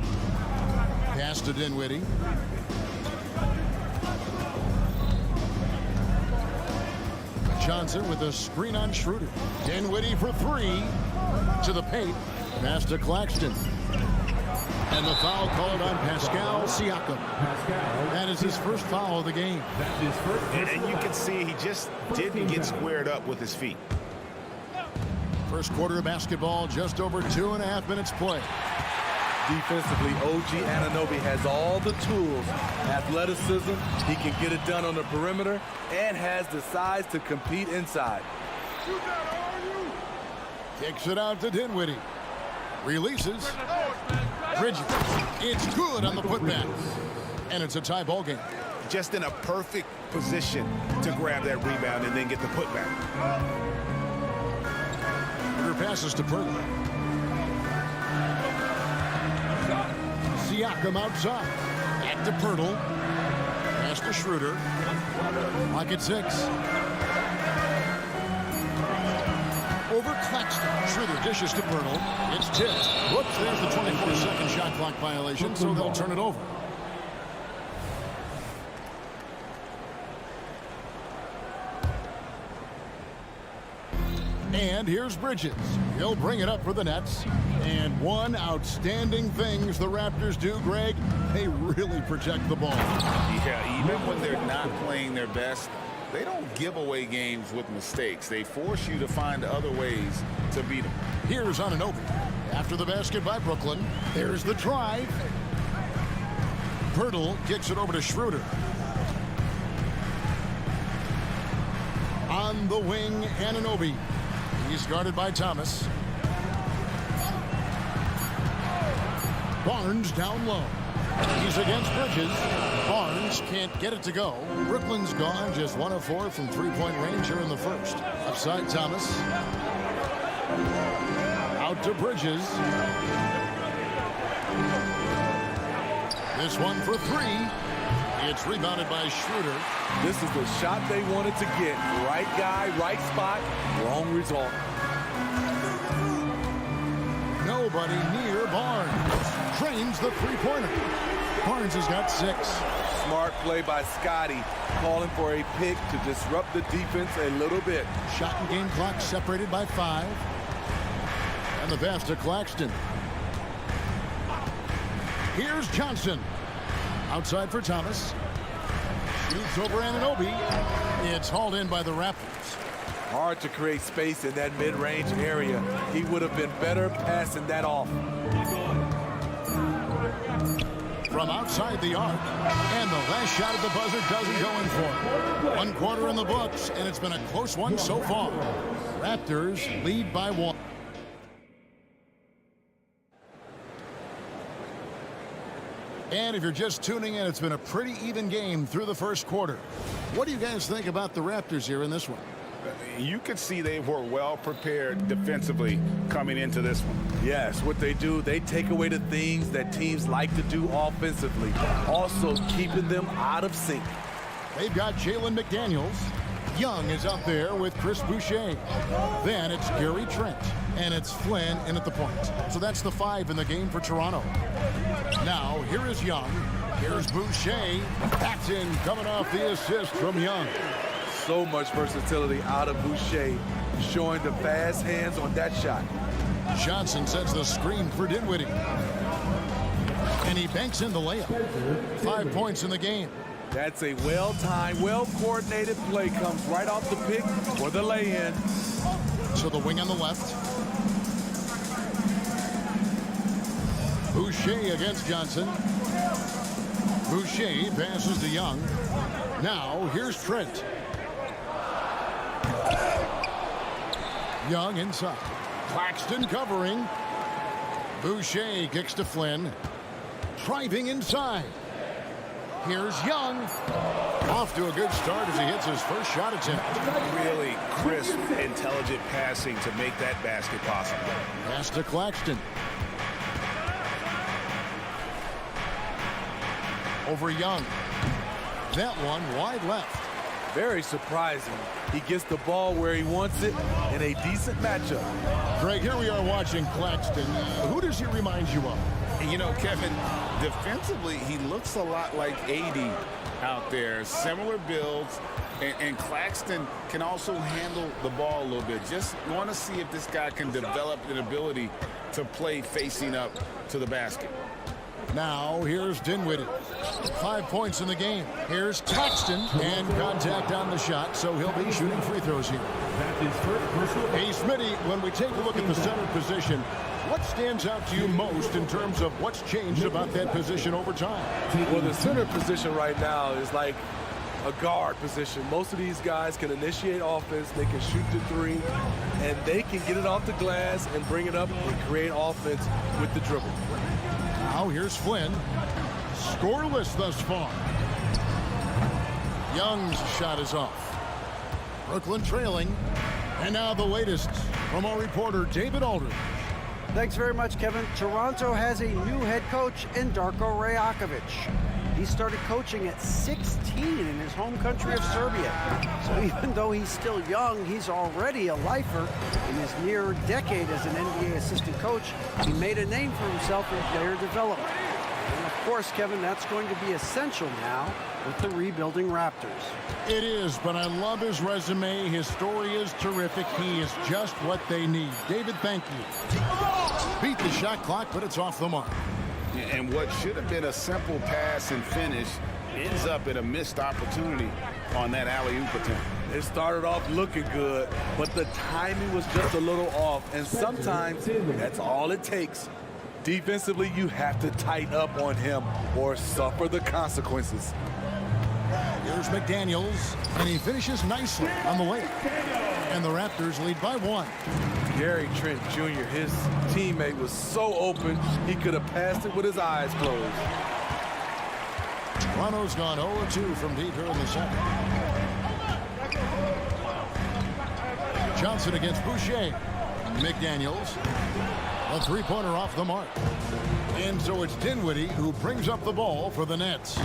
Pass to Dinwiddie. Johnson with a screen on Schroeder. Dinwiddie for 3. To the paint. Pass to Claxton. And the foul called on Pascal Siakam. That is his first foul of the game. And you can see he just didn't get squared up with his feet. First quarter of basketball, just over 2.5 minutes play. Defensively, OG Anunoby has all the tools. Athleticism, he can get it done on the perimeter, and has the size to compete inside. Kicks it out to Dinwiddie. Releases. Bridges. It's good on the putback. And it's a tie ball game. Just in a perfect position to grab that rebound and then get the putback. Schroeder passes to Pirtle. Siakam outside. Back to Pirtle. Pass to Schroeder. Lock at 6. Over Claxton. Schroeder dishes to Pirtle. It's tipped. Whoops, there's the 24-second shot clock violation, so they'll turn it over. And here's Bridges. He'll bring it up for the Nets. And one outstanding things the Raptors do, Greg, they really protect the ball. Yeah, even when they're not playing their best, they don't give away games with mistakes. They force you to find other ways to beat them. Here's Anunoby. After the basket by Brooklyn, there's the drive. Pirtle kicks it over to Schroeder. On the wing, Anunoby. He's guarded by Thomas. Barnes down low. He's against Bridges. Barnes can't get it to go. Brooklyn's gone just 1 of 4 from 3-point range here in the first. Upside Thomas. Out to Bridges. This one for 3. It's rebounded by Schroeder. This is the shot they wanted to get. Right guy, right spot, wrong result. Nobody near Barnes. Trains the 3-pointer. Barnes has got 6. Smart play by Scotty, calling for a pick to disrupt the defense a little bit. Shot and game clock separated by 5. And the pass to Claxton. Here's Johnson. Outside for Thomas. Shoots over Anunoby. It's hauled in by the Raptors. Hard to create space in that mid-range area. He would have been better passing that off. From outside the arc. And the last shot at the buzzer doesn't go in for it. 1 quarter in the books, and it's been a close one so far. Raptors lead by 1. And if you're just tuning in, it's been a pretty even game through the first quarter. What do you guys think about the Raptors here in this one? You could see they were well prepared defensively coming into this one. Yes, what they do, they take away the things that teams like to do offensively, also keeping them out of sync. They've got Jalen McDaniels. Young is up there with Chris Boucher. Then it's Gary Trent, and it's Flynn in at the point. So that's the 5 in the game for Toronto. Now, here is Young. Here's Boucher. That's in, coming off the assist from Young. So much versatility out of Boucher, showing the fast hands on that shot. Johnson sets the screen for Dinwiddie. And he banks in the layup. 5 points in the game. That's a well-timed, well-coordinated play. Comes right off the pick for the lay-in. So the wing on the left. Boucher against Johnson. Boucher passes to Young. Now here's Trent. Young inside. Claxton covering. Boucher kicks to Flynn. Driving inside. Here's Young. Off to a good start as he hits his first shot attempt. Really crisp, intelligent passing to make that basket possible. Pass to Claxton. Over Young. That one wide left. Very surprising. He gets the ball where he wants it in a decent matchup. Greg, here we are watching Claxton. Who does he remind you of? You know, Kevin, defensively, he looks a lot like AD out there. Similar builds, and Claxton can also handle the ball a little bit. Just want to see if this guy can develop an ability to play facing up to the basket. Now, here's Dinwiddie. 5 points in the game. Here's Claxton, and contact on the shot, so he'll be shooting free throws here. Hey, Smitty, when we take a look at the center position, what stands out to you most in terms of what's changed about that position over time? Well, the center position right now is like a guard position. Most of these guys can initiate offense, they can shoot the 3, and they can get it off the glass and bring it up and create offense with the dribble. Now here's Flynn. Scoreless thus far. Young's shot is off. Brooklyn trailing. And now the latest from our reporter, David Aldridge. Thanks very much, Kevin. Toronto has a new head coach in Darko Rajakovic. He started coaching at 16 in his home country of Serbia. So even though he's still young, he's already a lifer. In his near decade as an NBA assistant coach, he made a name for himself in player development. And of course, Kevin, that's going to be essential now with the rebuilding Raptors. It is, but I love his resume. His story is terrific. He is just what they need. David, thank you. Beat the shot clock, but it's off the mark. And what should have been a simple pass and finish ends up in a missed opportunity on that alley-oop attempt. It started off looking good, but the timing was just a little off, and sometimes that's all it takes. Defensively, you have to tighten up on him or suffer the consequences. Here's McDaniels, and he finishes nicely on the layup. And the Raptors lead by 1. Gary Trent Jr., his teammate, was so open, he could have passed it with his eyes closed. Toronto's gone 0-2 from deep here in the second. Johnson against Boucher. McDaniels. A three-pointer off the mark. And so it's Dinwiddie who brings up the ball for the Nets.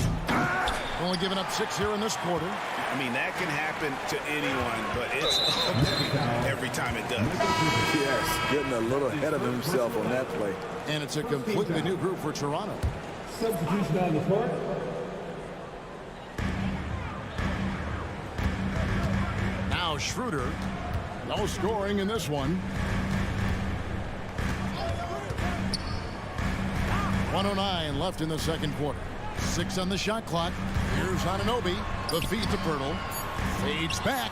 Only giving up 6 here in this quarter. I mean, that can happen to anyone, but it's every time it does. Yes, getting a little ahead of himself on that play. And it's a completely new group for Toronto. Substitution on the court. Now Schroeder. No scoring in this one. 1:09 left in the second quarter. 6 on the shot clock. Here's Anunoby. The feed to Pirtle. Fades back.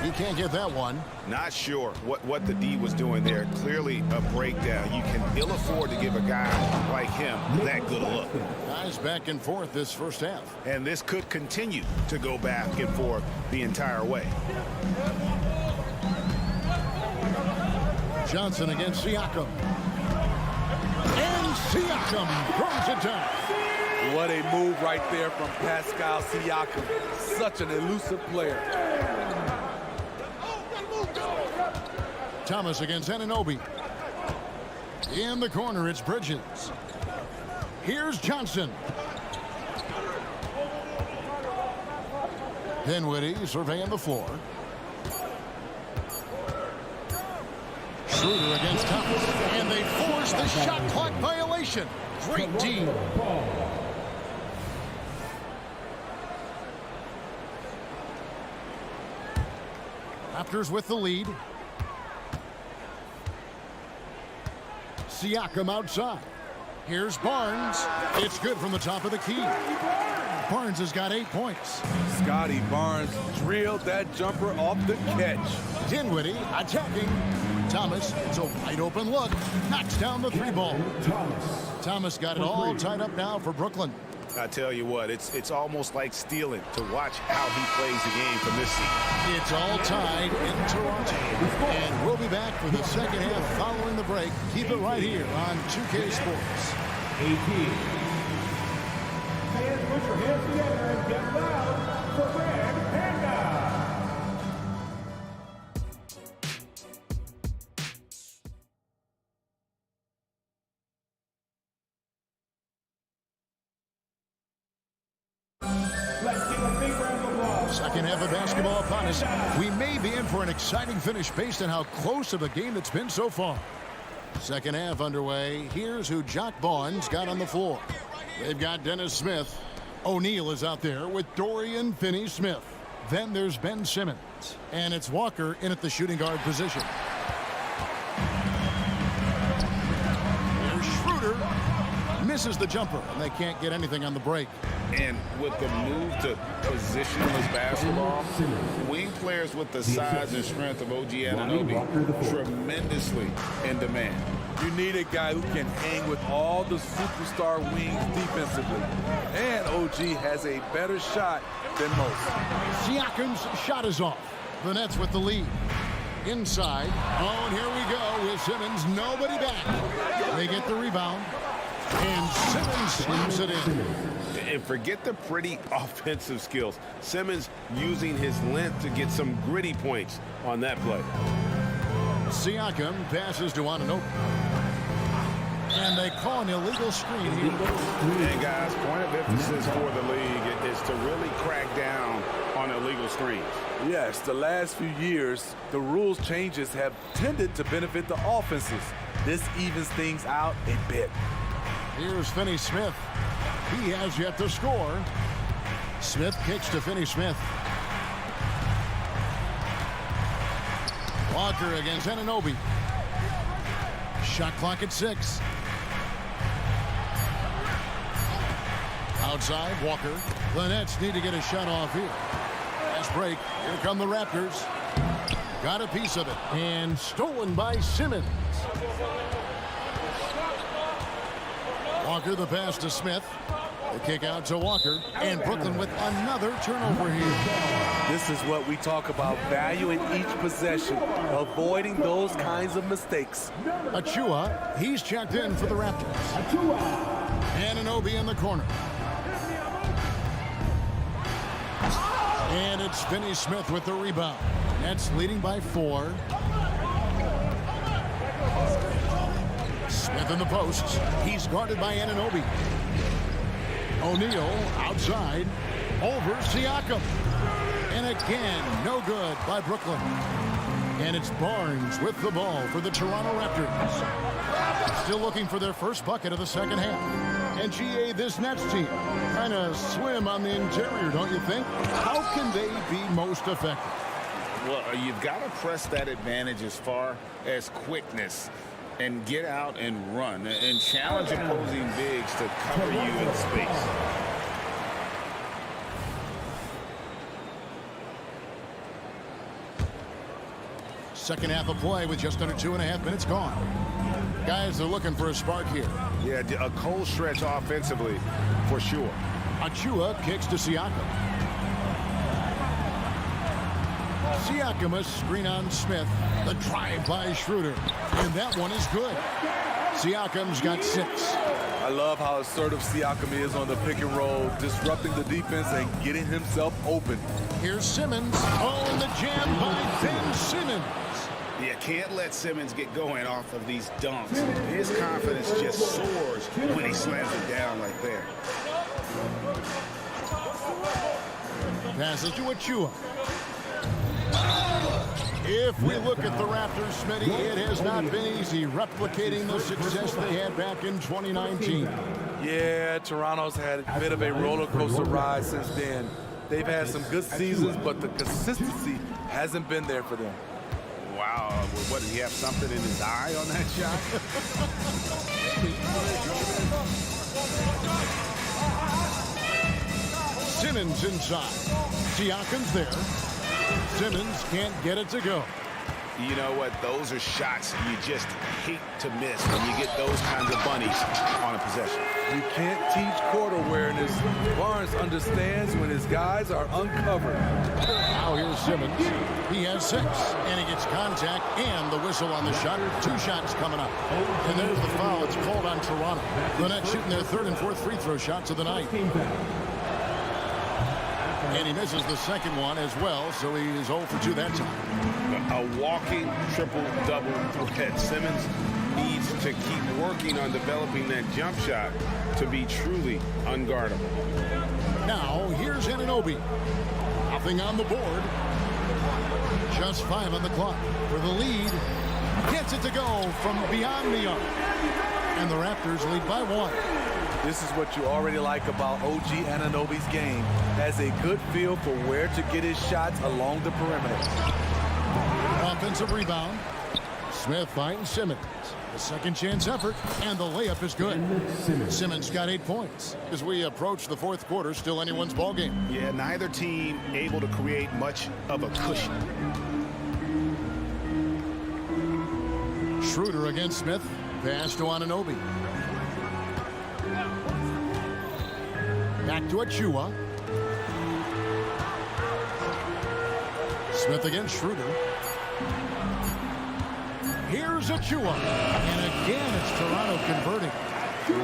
He can't get that one. Not sure what the D was doing there. Clearly a breakdown. You can ill afford to give a guy like him that good a look. Guys back and forth this first half. And this could continue to go back and forth the entire way. Johnson against Siakam. And Siakam throws it down. What a move right there from Pascal Siakam. Such an elusive player. Thomas against Anunoby. In the corner, it's Bridges. Here's Johnson. Dinwiddie surveying the floor. Schroeder against Thomas. And they force the shot clock violation. Great team. Raptors with the lead. Siakam outside. Here's Barnes. It's good from the top of the key. Barnes has got 8 points. Scotty Barnes drilled that jumper off the catch. Dinwiddie attacking. Thomas, it's a wide open look. Knocks down the 3-ball. Thomas got it all tied up now for Brooklyn. I tell you what, it's almost like stealing to watch how he plays the game from this seat. It's all tied in Toronto. And we'll be back for the second half following the break. Keep it right here on 2K Sports. 18. Fans, put your hands together and get loud for Red Panda. Second half of basketball upon us. We may be in for an exciting finish based on how close of a game it's been so far. Second half underway. Here's who Jock Vaughn's got on the floor. They've got Dennis Smith. O'Neal is out there with Dorian Finney-Smith. Then there's Ben Simmons. And it's Walker in at the shooting guard position. Here's Schroeder. Misses the jumper, and they can't get anything on the break. And with the move to positionless basketball, wing players with the size and strength of OG Anunoby tremendously in demand. You need a guy who can hang with all the superstar wings defensively. And OG has a better shot than most. Siakam's shot is off. The Nets with the lead. Inside. Oh, and here we go with Simmons. Nobody back. They get the rebound. And Simmons slams it in. And forget the pretty offensive skills. Simmons using his length to get some gritty points on that play. Siakam passes to Anunoby. And they call an illegal screen here. And guys, point of emphasis for the league is to really crack down on illegal screens. Yes, the last few years, the rules changes have tended to benefit the offenses. This evens things out a bit. Here's Finney-Smith. He has yet to score. Smith kicks to Finney-Smith. Walker against Anunoby. Shot clock at 6. Outside, Walker. The Nets need to get a shot off here. Fast break. Here come the Raptors. Got a piece of it. And stolen by Simmons. Walker the pass to Smith. The kick out to Walker. And Brooklyn with another turnover here. This is what we talk about, valuing each possession, avoiding those kinds of mistakes. Achua, he's checked in for the Raptors. Anunoby in the corner. And it's Finney-Smith with the rebound. Nets leading by 4. Smith in the posts. He's guarded by Anunoby. O'Neal outside. Over Siakam. And again, no good by Brooklyn. And it's Barnes with the ball for the Toronto Raptors. Still looking for their first bucket of the second half. And GA, this Nets team kind of swim on the interior, don't you think? How can they be most effective? Well, you've got to press that advantage as far as quickness and get out and run and challenge opposing bigs to cover you in space. Second half of play with just under 2.5 minutes gone. Guys are looking for a spark here. Yeah, a cold stretch offensively for sure. Achua kicks to Siakam. Siakam, a screen on Smith. The drive by Schroeder. And that one is good. Siakam's got 6. I love how assertive Siakam is on the pick and roll, disrupting the defense and getting himself open. Here's Simmons. Oh, and the jam by Ben Simmons. You can't let Simmons get going off of these dunks. His confidence just soars when he slams it down like that. Passes to Achua. If we look at the Raptors, Smitty, it has not been easy replicating the success they had back in 2019. Yeah, Toronto's had a bit of a roller coaster ride since then. They've had some good seasons, but the consistency hasn't been there for them. Wow, what, did he have something in his eye on that shot? Simmons inside. Siakam's there. Simmons can't get it to go. You know what? Those are shots you just hate to miss when you get those kinds of bunnies on a possession. You can't teach court awareness. Barnes understands when his guys are uncovered. Now here's Simmons. He has 6, and he gets contact and the whistle on the shot. 2 shots coming up. And there's the foul. It's called on Toronto. The Nets shooting their 3rd and 4th free throw shots of the night. And he misses the second one as well, so he is 0 for 2 that time. A walking triple-double threat. Simmons needs to keep working on developing that jump shot to be truly unguardable. Now, here's Anunoby. Nothing on the board. Just 5 on the clock for the lead. Gets it to go from beyond the arc. And the Raptors lead by 1. This is what you already like about OG Anunoby's game. Has a good feel for where to get his shots along the perimeter. Offensive rebound. Smith finds Simmons. A second chance effort, and the layup is good. Simmons got 8 points. As we approach the 4th quarter, still anyone's ball game. Yeah, neither team able to create much of a cushion. Schroeder against Smith. Pass to Anunoby. Back to Achua. Smith against Schroeder. Here's Achua. And again, it's Toronto converting.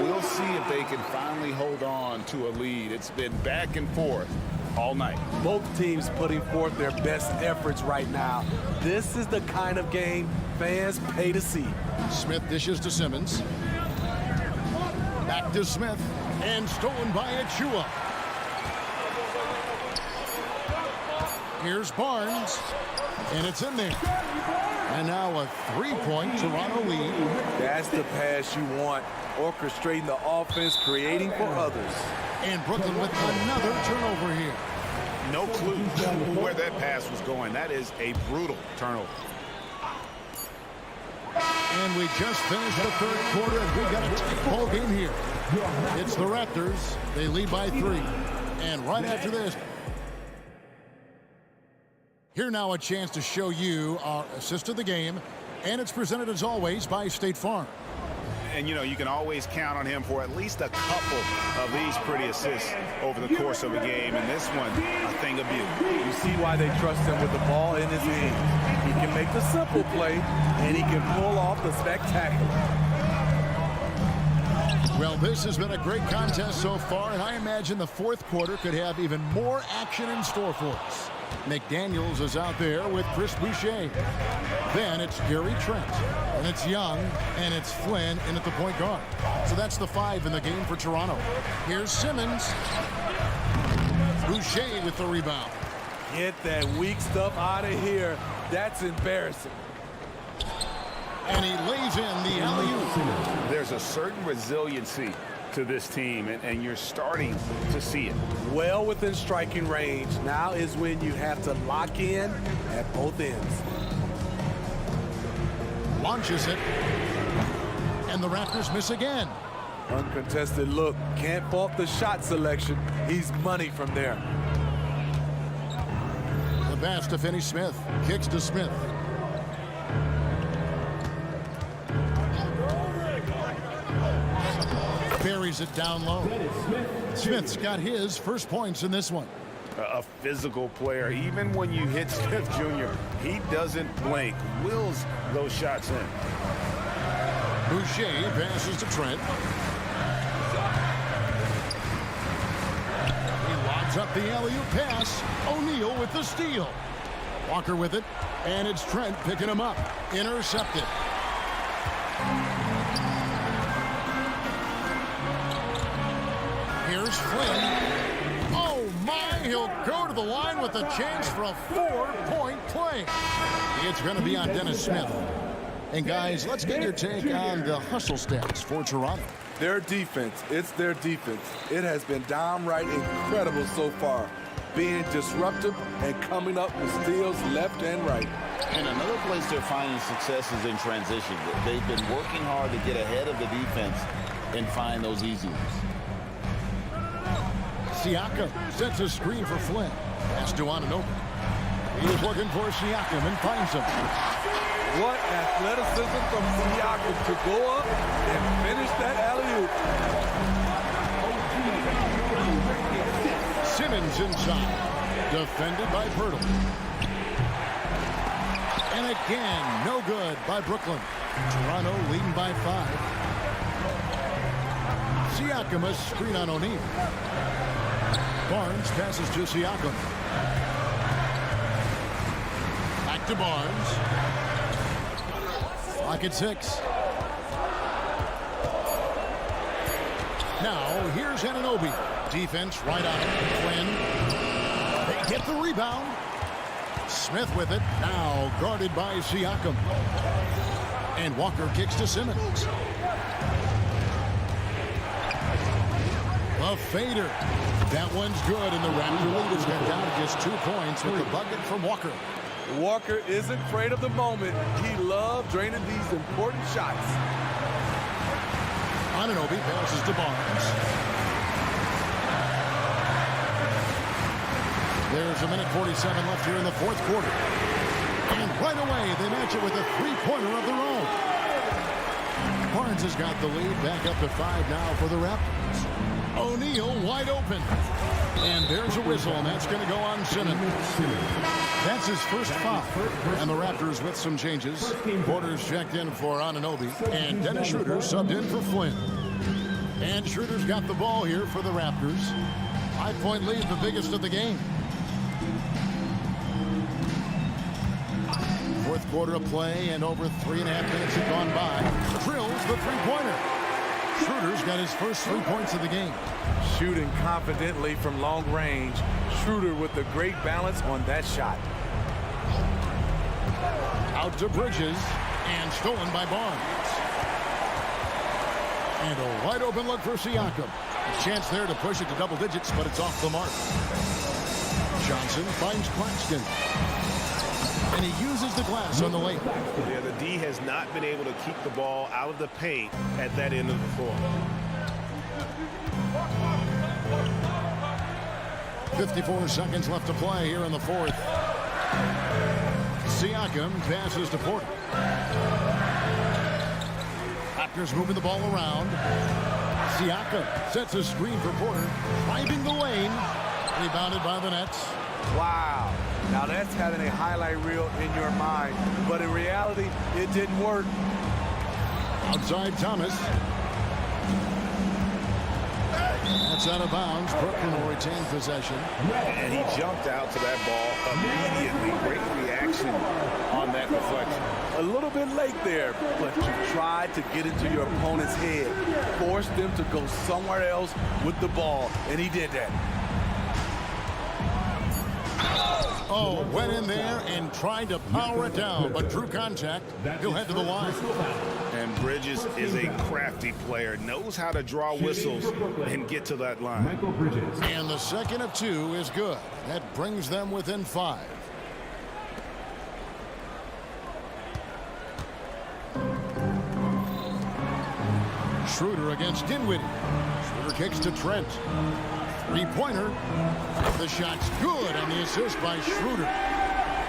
We'll see if they can finally hold on to a lead. It's been back and forth all night. Both teams putting forth their best efforts right now. This is the kind of game fans pay to see. Smith dishes to Simmons. Back to Smith. And stolen by Achua. Here's Barnes. And it's in there. And now a 3-point Toronto lead. That's the pass you want. Orchestrating the offense, creating for others. And Brooklyn with another turnover here. No clue where that pass was going. That is a brutal turnover. And we just finished the 3rd quarter, and we've got a tight ball game here. It's the Raptors. They lead by 3. And right after this, here now a chance to show you our assist of the game. And it's presented as always by State Farm. And, you know, you can always count on him for at least a couple of these pretty assists over the course of a game. And this one, a thing of beauty. You see why they trust him with the ball in his hands. He can make the simple play, and he can pull off the spectacular. Well, this has been a great contest so far, and I imagine the 4th quarter could have even more action in store for us. McDaniels is out there with Chris Boucher. Then it's Gary Trent, and it's Young, and it's Flynn in at the point guard. So that's the 5 in the game for Toronto. Here's Simmons. Boucher with the rebound. Get that weak stuff out of here. That's embarrassing. And he lays in the alley-oop. There's a certain resiliency to this team, and you're starting to see it. Well within striking range. Now is when you have to lock in at both ends. Launches it. And the Raptors miss again. Uncontested look. Can't fault the shot selection. He's money from there. The pass to Finney-Smith. Kicks to Smith. Buries it down low. Smith's got his first points in this one. A physical player. Even when you hit Smith Jr., he doesn't blink. Wills those shots in. Boucher passes to Trent. He lobs up the alley-oop pass. O'Neal with the steal. Walker with it, and it's Trent picking him up. Intercepted. Here's Flynn. Oh my, he'll go to the line with a chance for a 4-point play. It's going to be on Dennis Smith. And guys, let's get your take on the hustle stats for Toronto. Their defense, it's their defense. It has been downright incredible so far. Being disruptive and coming up with steals left and right. And another place they're finding success is in transition. They've been working hard to get ahead of the defense and find those easy ones. Siakam sets a screen for Flynn. Pass to Anunoby. He is looking for Siakam and finds him. What athleticism from Siakam to go up and finish that alley-oop. Simmons inside. Defended by Pirtle. And again, no good by Brooklyn. Toronto leading by 5. Siakam a screen on O'Neal. Barnes passes to Siakam. Back to Barnes. Clock at 6. Now, here's Anunoby. Defense right on him. Flynn. They get the rebound. Smith with it. Now guarded by Siakam. And Walker kicks to Simmons. A fader. That one's good, and the Raptor lead has got down to just 2 points with the bucket from Walker. Walker isn't afraid of the moment. He loves draining these important shots. Anunoby passes to Barnes. There's a minute 47 left here in the fourth quarter. And right away, they match it with a three-pointer of their own. Barnes has got the lead back up to 5 now for the Raptors. O'Neal wide open. And there's a whistle, and that's going to go on Simmons. That's his first foul. And the Raptors with some changes. Porter's checked in for Anunoby. And Dennis Schroeder subbed in for Flynn. And Schroeder's got the ball here for the Raptors. 5-point lead, the biggest of the game. Fourth quarter of play, and over 3.5 minutes have gone by. Drills the three-pointer. Schroeder's got his first 3 points of the game. Shooting confidently from long range. Schroeder with the great balance on that shot. Out to Bridges, and stolen by Barnes. And a wide open look for Siakam. A chance there to push it to double digits, but it's off the mark. Johnson finds Claxton. And he uses the glass on the lane. Yeah, the D has not been able to keep the ball out of the paint at that end of the floor. 54 seconds left to play here in the fourth. Siakam passes to Porter. Raptors moving the ball around. Siakam sets a screen for Porter. Driving the lane. Rebounded by the Nets. Wow. Now that's having a highlight reel in your mind. But in reality, it didn't work. Outside Thomas. That's out of bounds. Brooklyn will retain possession. And he jumped out to that ball immediately. Great reaction on that deflection. A little bit late there, but you tried to get into your opponent's head. Force them to go somewhere else with the ball, and he did that. Oh, went in there and tried to power it down, but drew contact. He'll head to the line. And Bridges is a crafty player, knows how to draw whistles and get to that line. And the second of 2 is good. That brings them within 5. Schroeder against Dinwiddie. Schroeder kicks to Trent. Three-pointer. The shot's good, and the assist by Schroeder.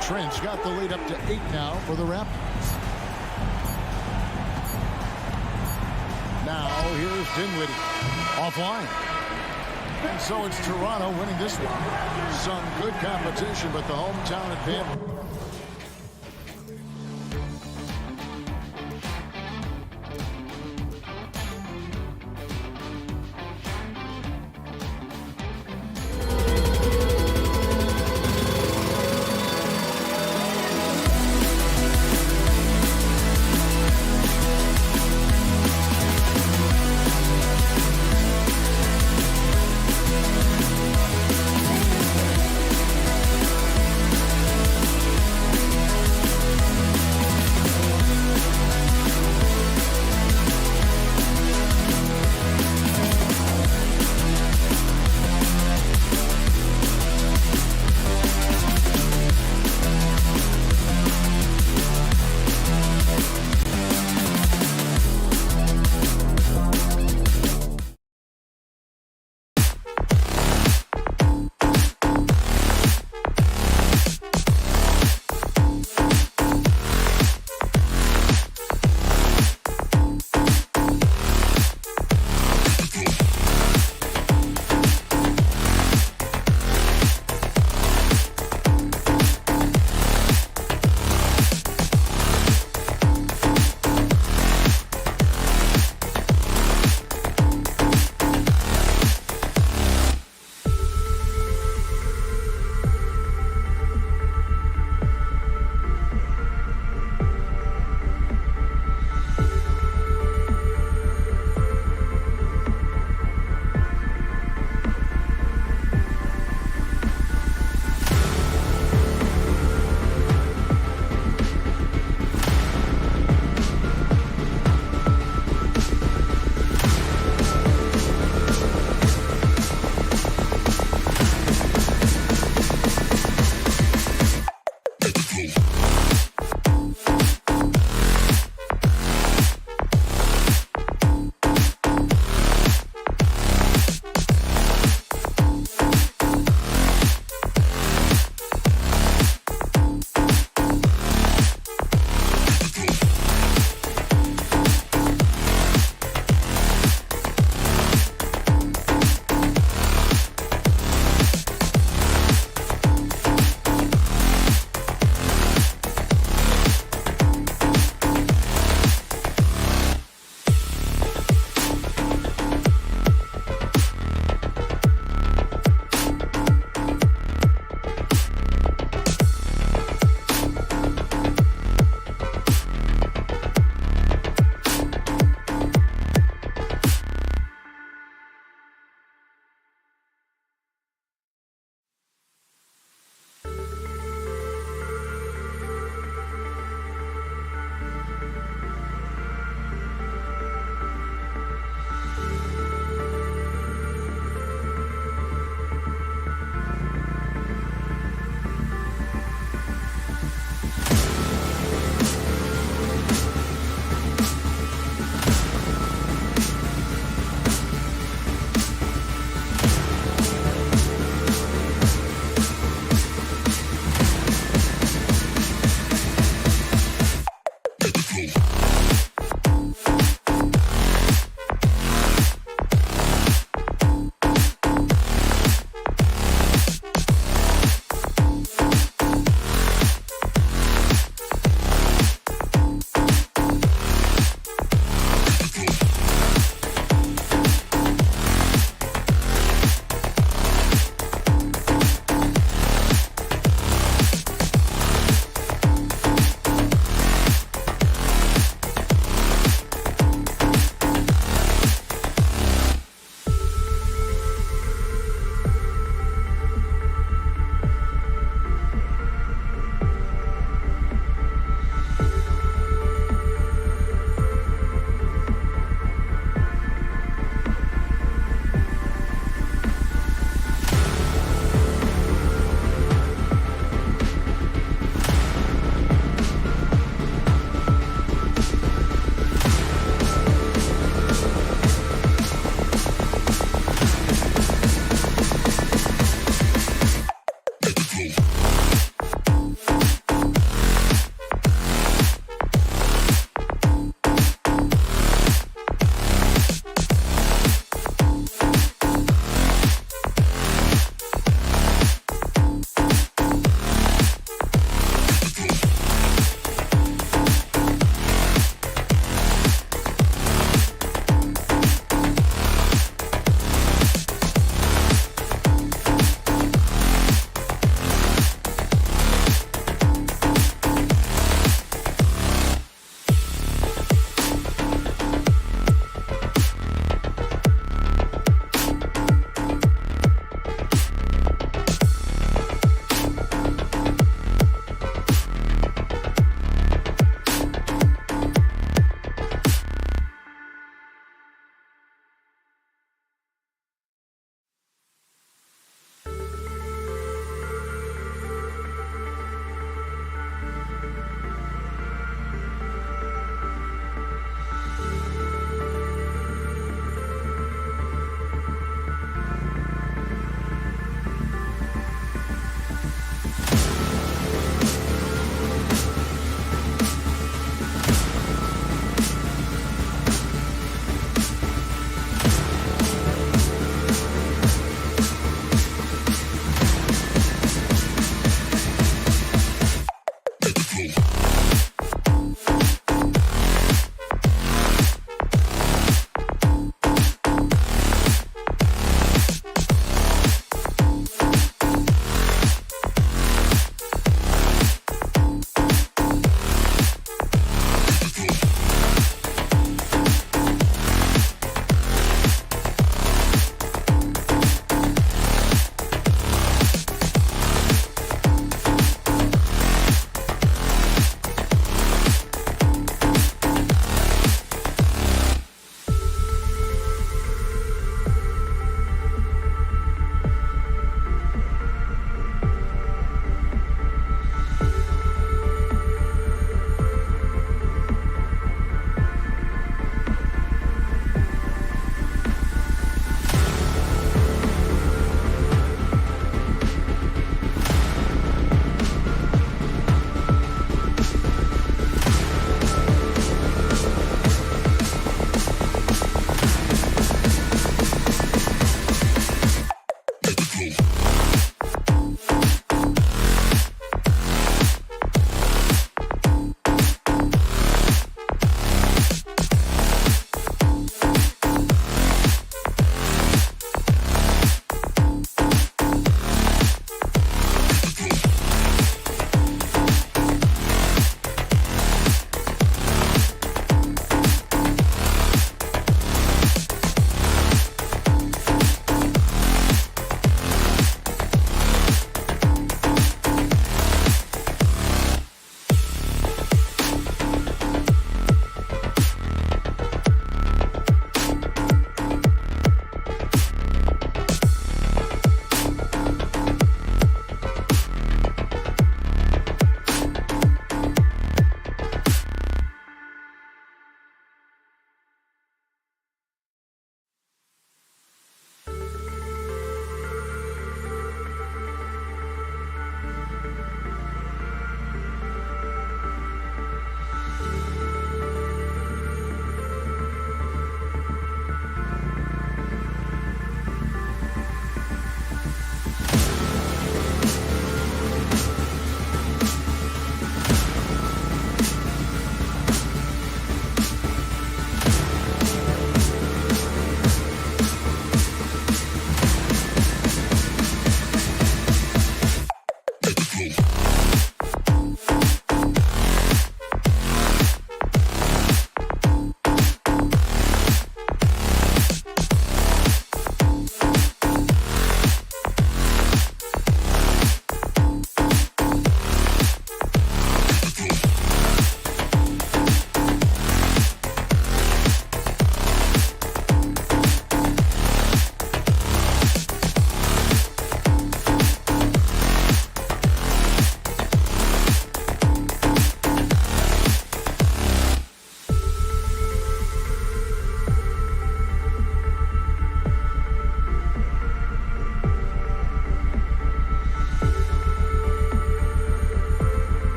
Trent's got the lead up to 8 now for the Raptors. Now here's Dinwiddie. Offline. And so it's Toronto winning this one. Some good competition, but the hometown advantage.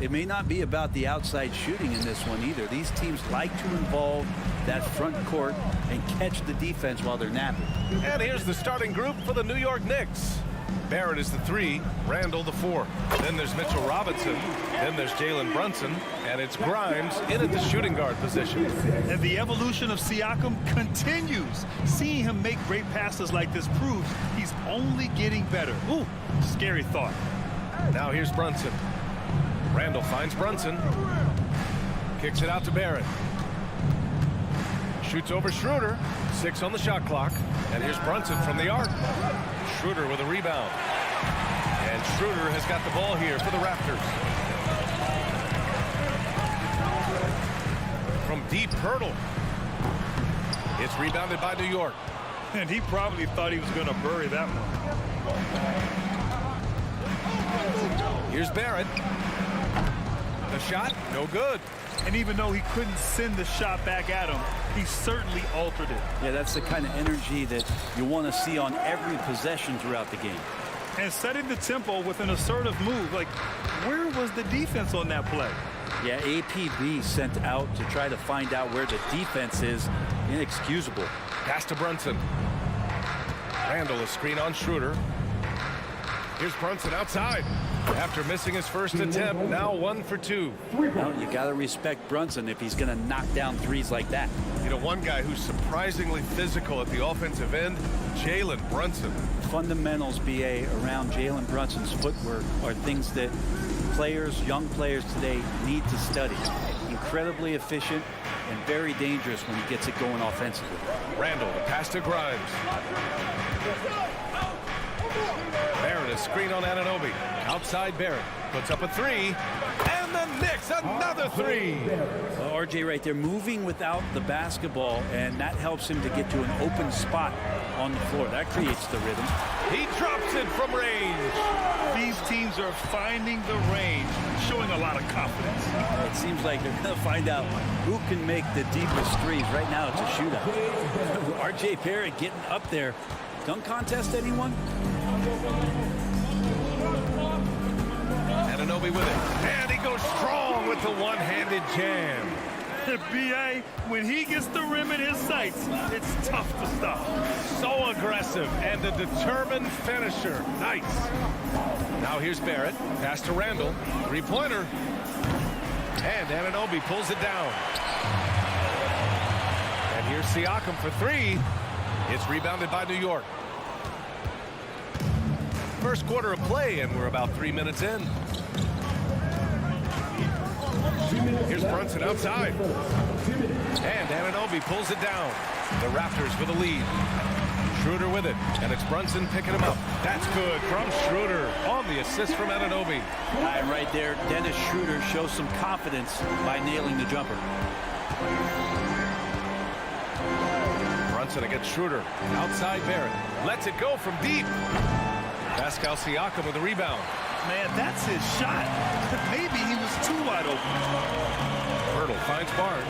it may not be about the outside shooting in this one either. These teams like to involve that front court and catch the defense while they're napping. And here's the starting group for the New York Knicks. Barrett is the 3, Randall the 4. Then there's Mitchell Robinson. Then there's Jalen Brunson. And it's Grimes in at the shooting guard position. And the evolution of Siakam continues. Seeing him make great passes like this proves he's only getting better. Ooh, scary thought. Now here's Brunson. Randall finds Brunson. Kicks it out to Barrett. Shoots over Schroeder. 6 on the shot clock. And here's Brunson from the arc. Schroeder with a rebound. And Schroeder has got the ball here for the Raptors. From deep, Hurdle. It's rebounded by New York. And he probably thought he was going to bury that one. Here's Barrett. The shot, no good. And even though he couldn't send the shot back at him, he certainly altered it. Yeah, that's the kind of energy that you want to see on every possession throughout the game. And setting the tempo with an assertive move. Like, where was the defense on that play? Yeah, APB sent out to try to find out where the defense is. Inexcusable. Pass to Brunson. Randall a screen on Schroeder. Here's Brunson outside. After missing his first attempt, now 1 for 2. Well, you got to respect Brunson if he's going to knock down threes like that. You know, one guy who's surprisingly physical at the offensive end, Jalen Brunson. Fundamentals, BA, around Jalen Brunson's footwork are things that players, young players today need to study. Incredibly efficient and very dangerous when he gets it going offensively. Randall, the pass to Grimes. Barrett, a screen on Anunoby. Outside Barrett. Puts up a 3. And the Knicks, another 3. Well, RJ right there, moving without the basketball, and that helps him to get to an open spot on the floor. That creates the rhythm. He drops it from range. These teams are finding the range, showing a lot of confidence. It seems like they're going to find out who can make the deepest threes. Right now, it's a shootout. RJ Barrett getting up there. Dunk contest, anyone? Anunoby with it. And he goes strong with the one-handed jam. B.A., when he gets the rim in his sights, it's tough to stop. So aggressive and a determined finisher. Nice. Now here's Barrett. Pass to Randall. 3-pointer. And Anunoby pulls it down. And here's Siakam for 3. It's rebounded by New York. First quarter of play, and we're about 3 minutes in. Here's Brunson outside. And Anunoby pulls it down. The Raptors with a lead. Schroeder with it. And it's Brunson picking him up. That's good from Schroeder on the assist from Anunoby. And right there, Dennis Schroeder shows some confidence by nailing the jumper. Brunson against Schroeder. Outside Barrett. Lets it go from deep. Pascal Siakam with the rebound. Man, that's his shot. Maybe he was too wide open. Hurdle finds Barnes.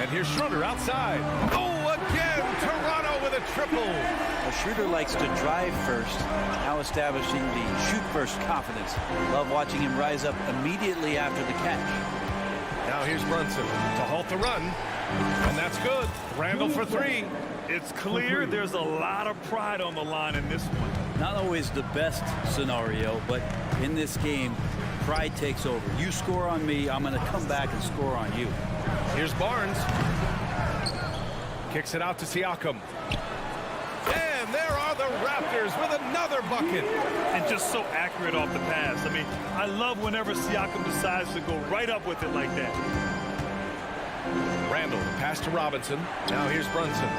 And here's Schroeder outside. Oh, again, Toronto with a triple. Well, Schroeder likes to drive first, now establishing the shoot-first confidence. Love watching him rise up immediately after the catch. Now here's Brunson to halt the run. And that's good. Randall for 3. It's clear there's a lot of pride on the line in this one. Not always the best scenario, but in this game, pride takes over. You score on me, I'm going to come back and score on you. Here's Barnes. Kicks it out to Siakam. And there are the Raptors with another bucket. And just so accurate off the pass. I mean, I love whenever Siakam decides to go right up with it like that. Randall, pass to Robinson. Now here's Brunson.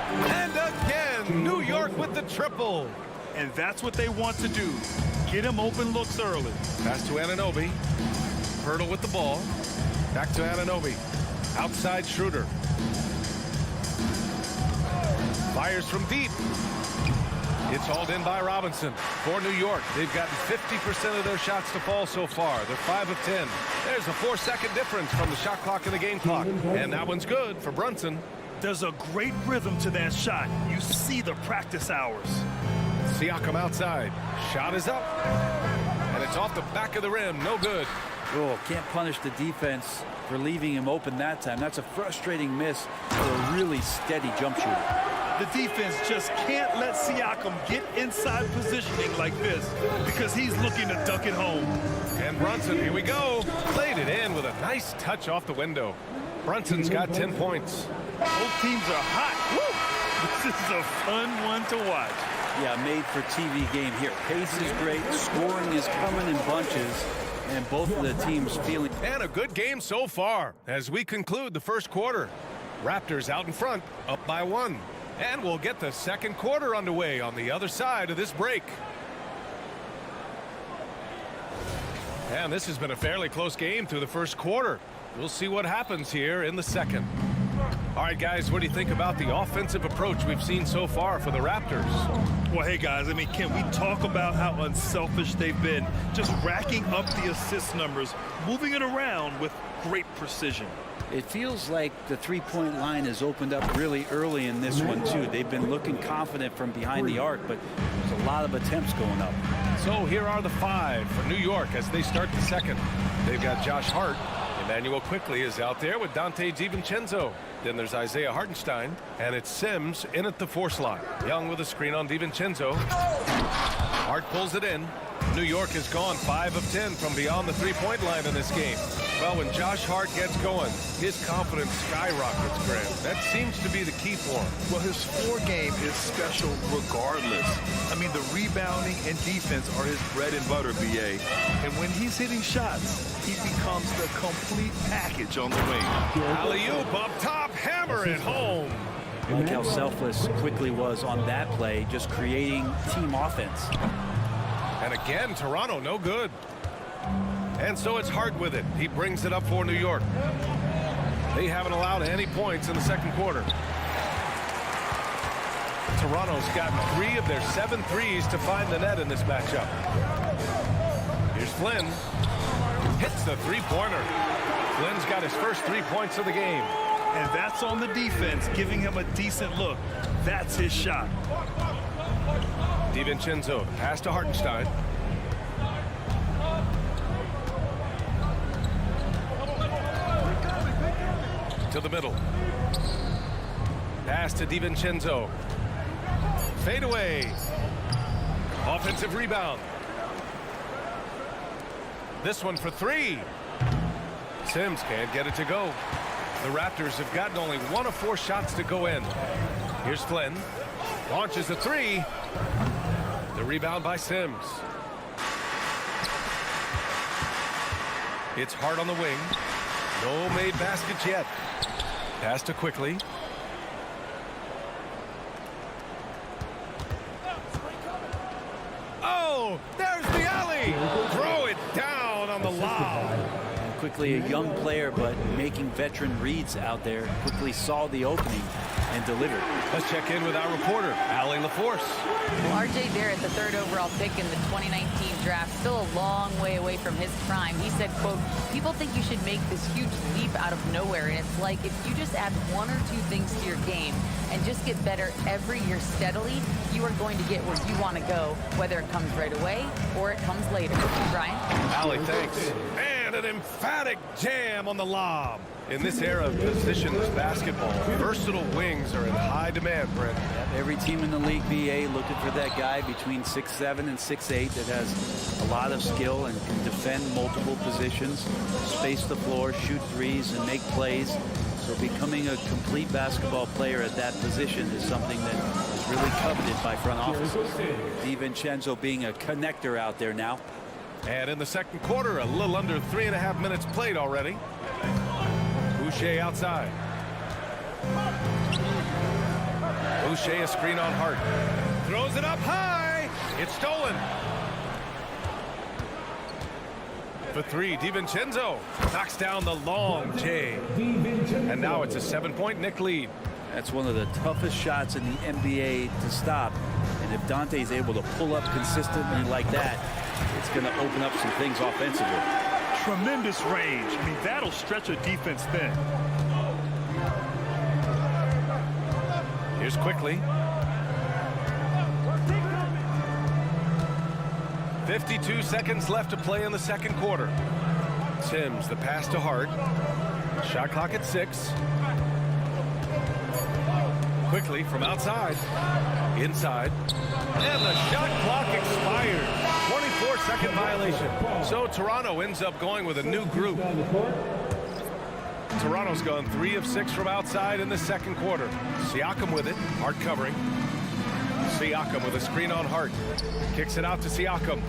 And again, New York with the triple. And that's what they want to do. Get him open looks early. Pass to Anunoby. Hurdle with the ball. Back to Anunoby. Outside Schroeder. Fires from deep. It's hauled in by Robinson for New York. They've gotten 50% of their shots to fall so far. They're 5 of 10. There's a 4-second difference from the shot clock and the game clock. And that one's good for Brunson. There's a great rhythm to that shot. You see the practice hours. Siakam outside. Shot is up. And it's off the back of the rim. No good. Oh, can't punish the defense for leaving him open that time. That's a frustrating miss for a really steady jump shooter. The defense just can't let Siakam get inside positioning like this because he's looking to dunk it home. And Brunson, here we go. Played it in with a nice touch off the window. Brunson's got 10 points. Both teams are hot. Woo! This is a fun one to watch. Yeah, made for TV game here. Pace is great. Scoring is coming in bunches. And both of the teams feeling. And a good game so far as we conclude the first quarter. Raptors out in front, up by 1. And we'll get the second quarter underway on the other side of this break. And this has been a fairly close game through the first quarter. We'll see what happens here in the second. All right, guys, what do you think about the offensive approach we've seen so far for the Raptors? Well, hey, guys, I mean, can we talk about how unselfish they've been? Just racking up the assist numbers, moving it around with great precision. It feels like the three-point line has opened up really early in this one, too. They've been looking confident from behind the arc, but there's a lot of attempts going up. So here are the 5 for New York as they start the second. They've got Josh Hart. Emmanuel Quickly is out there with Dante DiVincenzo. Then there's Isaiah Hartenstein, and it's Sims in at the 4 slot. Young with a screen on DiVincenzo. Hart pulls it in. New York has gone 5 of 10 from beyond the three-point line in this game. Well, when Josh Hart gets going, his confidence skyrockets, Graham. That seems to be the key for him. Well, his floor game is special regardless. I mean, the rebounding and defense are his bread and butter, BA. And when he's hitting shots, he becomes the complete package on the wing. Alley-oop up top, hammer it home. Like how selfless Quickly was on that play, just creating team offense. And again, Toronto, no good. And so it's Hart with it. He brings it up for New York. They haven't allowed any points in the second quarter. Toronto's gotten 3 of their 7 threes to find the net in this matchup. Here's Flynn. Hits the three-pointer. Flynn's got his first 3 points of the game. And that's on the defense, giving him a decent look. That's his shot. DiVincenzo, pass to Hartenstein. To the middle. Pass to DiVincenzo. Fade away. Offensive rebound. This one for 3. Sims can't get it to go. The Raptors have gotten only 1 of 4 shots to go in. Here's Flynn. Launches a 3. The rebound by Sims. It's Hart on the wing. No made baskets yet. Pass to Quickly. Oh, there's the alley. Throw it down on the lob. Quickly a young player, but making veteran reads out there. Quickly saw the opening and delivered. Let's check in with our reporter, Allie LaForce. Well, R.J. Barrett, the 3rd overall pick in the 2019 draft, still a long way away from his prime. He said, quote, people think you should make this huge leap out of nowhere, and it's like if you just add 1 or 2 things to your game and just get better every year steadily, you are going to get where you want to go, whether it comes right away or it comes later. Brian? Allie, thanks. And an emphatic jam on the lob. In this era of positionless basketball, versatile wings are in high demand, Brent. Every team in the league, BA, looking for that guy between 6'7" and 6'8" that has a lot of skill and can defend multiple positions, space the floor, shoot threes, and make plays. So becoming a complete basketball player at that position is something that is really coveted by front offices. DiVincenzo being a connector out there now. And in the second quarter, a little under 3.5 minutes played already. Boucher outside. Boucher a screen on Hart. Throws it up high. It's stolen. For 3, DiVincenzo knocks down the long J. And now it's a 7-point Knick lead. That's one of the toughest shots in the NBA to stop. And if Dante's able to pull up consistently like that, it's going to open up some things offensively. Tremendous range. I mean, that'll stretch a defense thin. Here's Quickly. 52 seconds left to play in the second quarter. Sims, the pass to Hart. Shot clock at 6. Quickly from outside. Inside. And the shot clock expired. 24-second violation. So Toronto ends up going with a new group. Toronto's gone 3 of 6 from outside in the second quarter. Siakam with it. Hart covering. Siakam with a screen on Hart. Kicks it out to Siakam.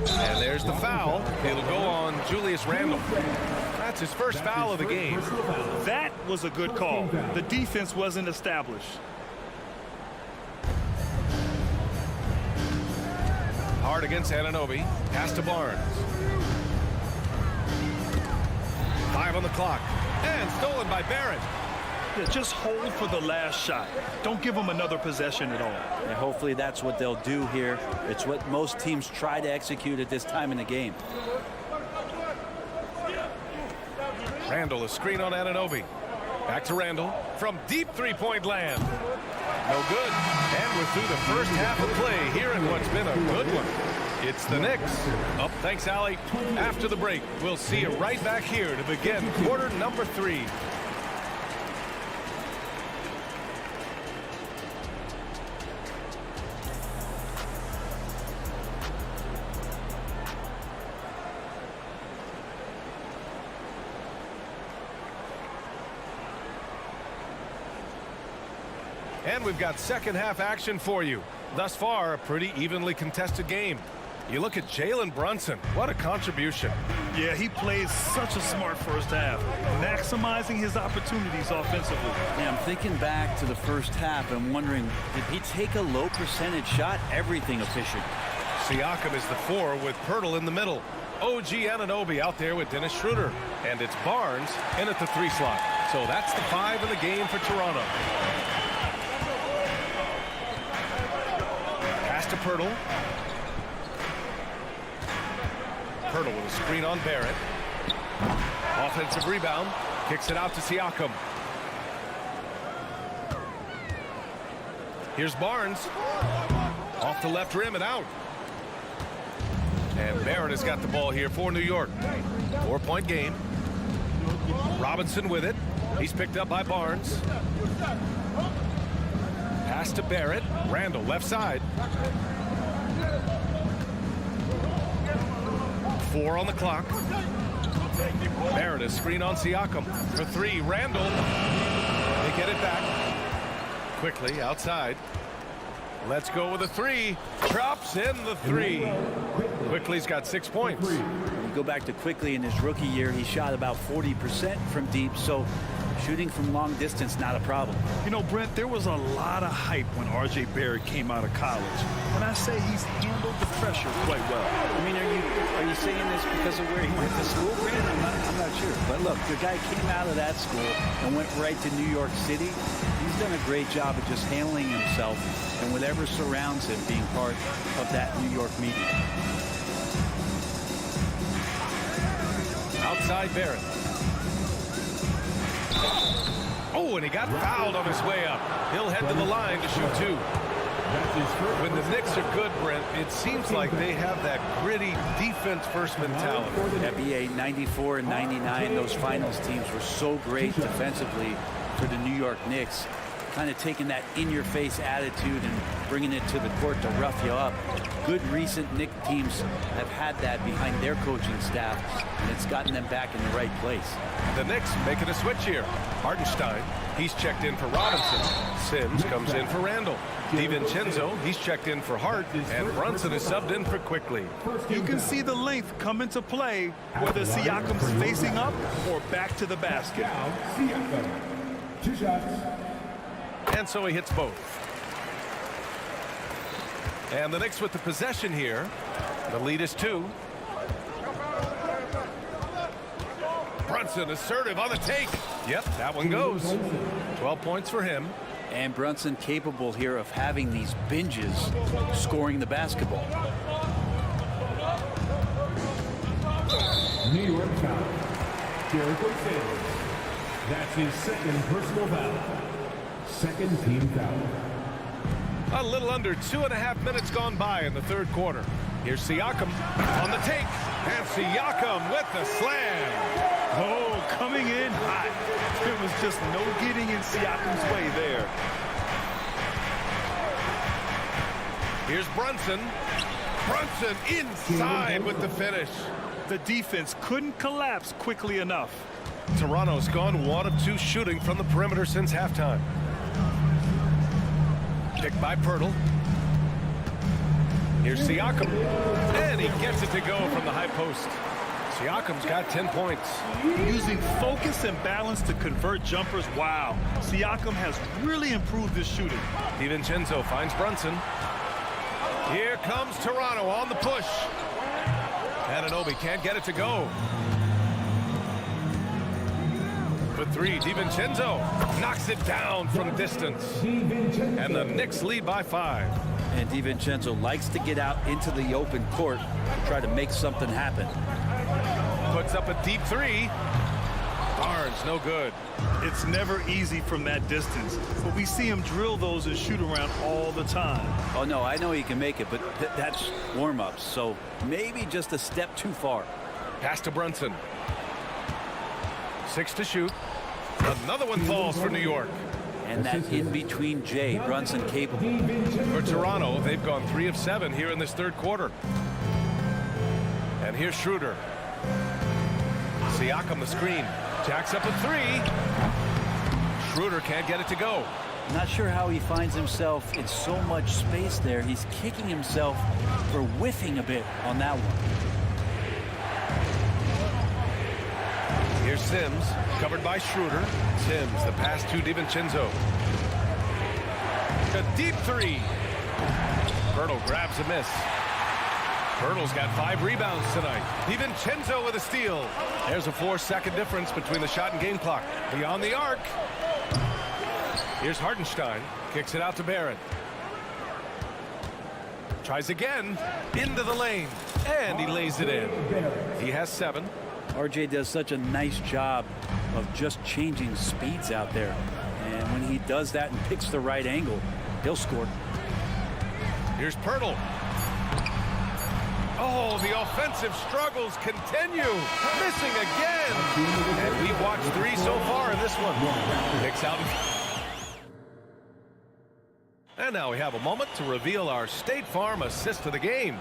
And there's the foul. It'll go on Julius Randle. That's his first foul of the game. That was a good call. The defense wasn't established. Hart against Anunoby. Pass to Barnes. 5 on the clock. And stolen by Barrett. Yeah, just hold for the last shot. Don't give them another possession at all. And hopefully that's what they'll do here. It's what most teams try to execute at this time in the game. Randle, a screen on Anunoby. Back to Randle from deep three-point land. No good. And we're through the first half of play here in what's been a good one. It's the Knicks. Up, thanks, Allie. After the break, we'll see you right back here to begin quarter number 3. And we've got second half action for you. Thus far, a pretty evenly contested game. You look at Jalen Brunson. What a contribution. Yeah, he plays such a smart first half, maximizing his opportunities offensively. Yeah, I'm thinking back to the first half and wondering, did he take a low percentage shot? Everything efficient. Siakam is the 4 with Pirtle in the middle. OG Anunoby out there with Dennis Schroeder. And it's Barnes in at the 3 slot. So that's the 5 in the game for Toronto. Pass to Pirtle. Pirtle with a screen on Barrett. Offensive rebound. Kicks it out to Siakam. Here's Barnes. Off the left rim and out. And Barrett has got the ball here for New York. 4-point game. Robinson with it. He's picked up by Barnes. Pass to Barrett. Randle left side. 4 on the clock. Barrett a screen on Siakam for 3. Randle. They get it back. Quickly outside. Let's go with a 3. Drops in the 3. Quickly's got 6 points. You go back to Quickly in his rookie year, he shot about 40% from deep, so shooting from long distance, not a problem. You know, Brent, there was a lot of hype when R.J. Barrett came out of college. And I say he's handled the pressure quite well. I mean, are you saying this because of where he went to school, Brent? I'm not sure. But look, the guy came out of that school and went right to New York City. He's done a great job of just handling himself and whatever surrounds him being part of that New York media. Outside Barrett. Oh, and he got fouled on his way up. He'll head to the line to shoot 2. When the Knicks are good, Brent, it seems like they have that gritty defense-first mentality. NBA 94 and 99, those finals teams were so great defensively for the New York Knicks. Kind of taking that in-your-face attitude and bringing it to the court to rough you up. Good recent Knicks teams have had that behind their coaching staff, and it's gotten them back in the right place. The Knicks making a switch here. Hartenstein, he's checked in for Robinson. Sims comes in for Randle. DiVincenzo, he's checked in for Hart, and Brunson is subbed in for Quickly. You can see the length come into play, whether Siakam's facing up or back to the basket. Siakam. 2 shots. And so he hits both. And the Knicks with the possession here. The lead is 2. Brunson assertive on the take. Yep, that one goes. 12 points for him. And Brunson capable here of having these binges scoring the basketball. New York foul. Jericho Sanders. That's his second personal foul. Second team foul. A little under 2.5 minutes gone by in the third quarter. Here's Siakam on the take. And Siakam with the slam. Oh, coming in hot. There was just no getting in Siakam's way there. Here's Brunson. Brunson inside with the finish. The defense couldn't collapse quickly enough. Toronto's gone 1 of 2 shooting from the perimeter since halftime. Picked by Pirtle. Here's Siakam. And he gets it to go from the high post. Siakam's got 10 points. Using focus and balance to convert jumpers. Wow. Siakam has really improved his shooting. DiVincenzo finds Brunson. Here comes Toronto on the push. Anunoby can't get it to go. For 3, DiVincenzo knocks it down from distance. And the Knicks lead by 5. And DiVincenzo likes to get out into the open court to try to make something happen. Puts up a deep 3. Barnes, no good. It's never easy from that distance, but we see him drill those and shoot around all the time. Oh, no, I know he can make it, but that's warm-ups, so maybe just a step too far. Pass to Brunson. 6 to shoot. Another one falls for New York. And that in-between J, Brunson capable. For Toronto, they've gone 3 of 7 here in this third quarter. And here's Schroeder. Siakam the screen. Jacks up a 3. Schroeder can't get it to go. Not sure how he finds himself in so much space there. He's kicking himself for whiffing a bit on that one. Here's Sims, covered by Schroeder. Sims, the pass to DiVincenzo. A deep 3. Pirtle grabs a miss. Pirtle's got 5 rebounds tonight. DiVincenzo with a steal. There's a 4-second difference between the shot and game clock. Beyond the arc. Here's Hartenstein. Kicks it out to Barrett. Tries again. Into the lane. And he lays it in. He has 7. RJ does such a nice job of just changing speeds out there. And when he does that and picks the right angle, he'll score. Here's Pirtle. Oh, the offensive struggles continue. Missing again. And we've watched 3 so far in this one. Kicks out. And now we have a moment to reveal our State Farm assist of the game.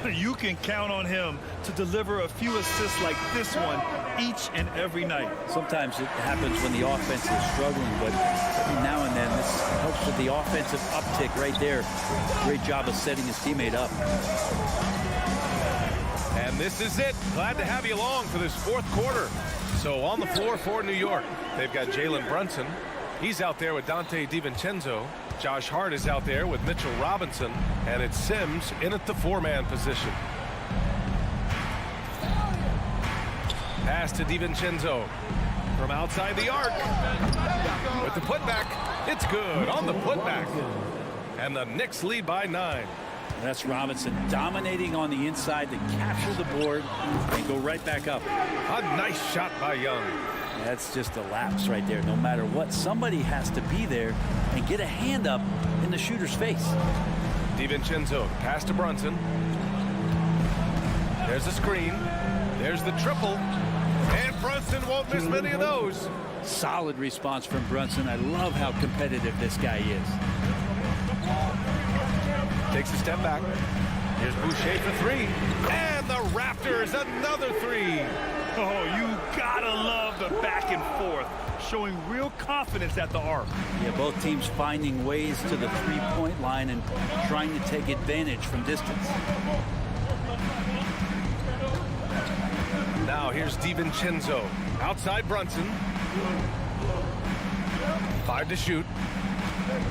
You can count on him to deliver a few assists like this one each and every night. Sometimes it happens when the offense is struggling, but every now and then this helps with the offensive uptick right there. Great job of setting his teammate up. And this is it. Glad to have you along for this 4th quarter. So on the floor for New York, they've got Jalen Brunson. He's out there with Dante DiVincenzo. Josh Hart is out there with Mitchell Robinson. And it's Sims in at the 4-man position. Pass to DiVincenzo from outside the arc. With the putback, it's good on the putback. And the Knicks lead by 9. That's Robinson dominating on the inside to capture the board and go right back up. A nice shot by Young. That's just a lapse right there. No matter what, somebody has to be there and get a hand up in the shooter's face. DiVincenzo, pass to Brunson. There's a screen. There's the triple. And Brunson won't miss many of those. Solid response from Brunson. I love how competitive this guy is. Takes a step back. Here's Boucher for 3. And the Raptors, another 3. Oh, you gotta love the back and forth, showing real confidence at the arc. Yeah, both teams finding ways to the 3-point line and trying to take advantage from distance. Now here's DiVincenzo. Outside Brunson. 5 to shoot.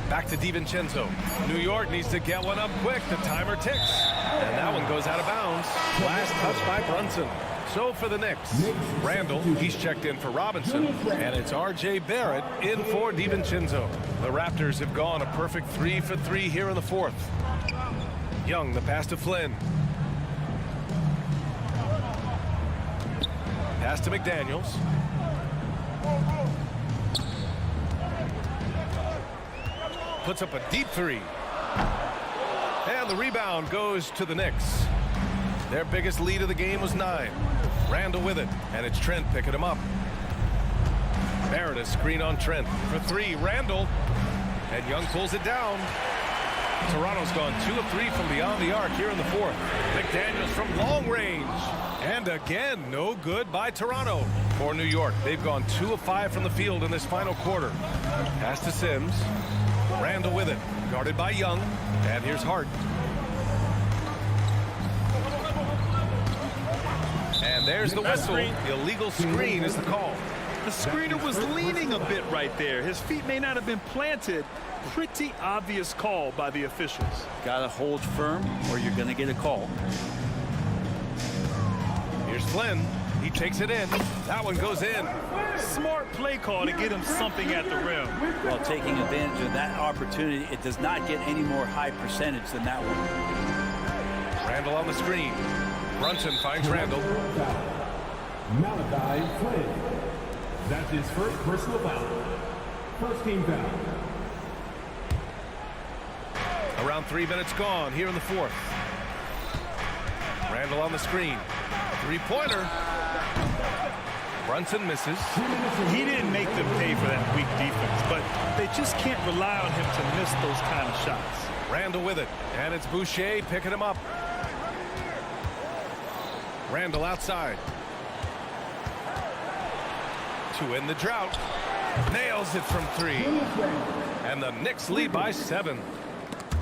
Back to DiVincenzo. New York needs to get one up quick. The timer ticks. And that one goes out of bounds. Last touch by Brunson. So for the Knicks, Randall, he's checked in for Robinson. And it's R.J. Barrett in for DiVincenzo. The Raptors have gone a perfect 3 for 3 here in the 4th. Young, the pass to Flynn. Pass to McDaniels. Puts up a deep 3. And the rebound goes to the Knicks. Their biggest lead of the game was 9. Randall with it, and it's Trent picking him up. Barrett a screen on Trent for 3. Randall, and Young pulls it down. Toronto's gone 2 of 3 from beyond the arc here in the 4th. McDaniels from long range. And again, no good by Toronto. For New York, they've gone 2 of 5 from the field in this final quarter. Pass to Sims. Randall with it. Guarded by Young. And here's Hart. And there's the whistle. Illegal screen is the call. The screener was leaning a bit right there. His feet may not have been planted. Pretty obvious call by the officials. Gotta hold firm or you're gonna get a call. Here's Flynn. He takes it in. That one goes in. Smart play call to get him something at the rim. Well, taking advantage of that opportunity, it does not get any more high percentage than that one. Randall on the screen. Brunson finds Randall. Malachi Flynn. That's his first personal foul. First team foul. Around 3 minutes gone here in the 4th. Randall on the screen. 3-pointer. Brunson misses. He didn't make them pay for that weak defense, but they just can't rely on him to miss those kind of shots. Randall with it, and it's Boucher picking him up. Randall outside. To end the drought. Nails it from 3. And the Knicks lead by 7.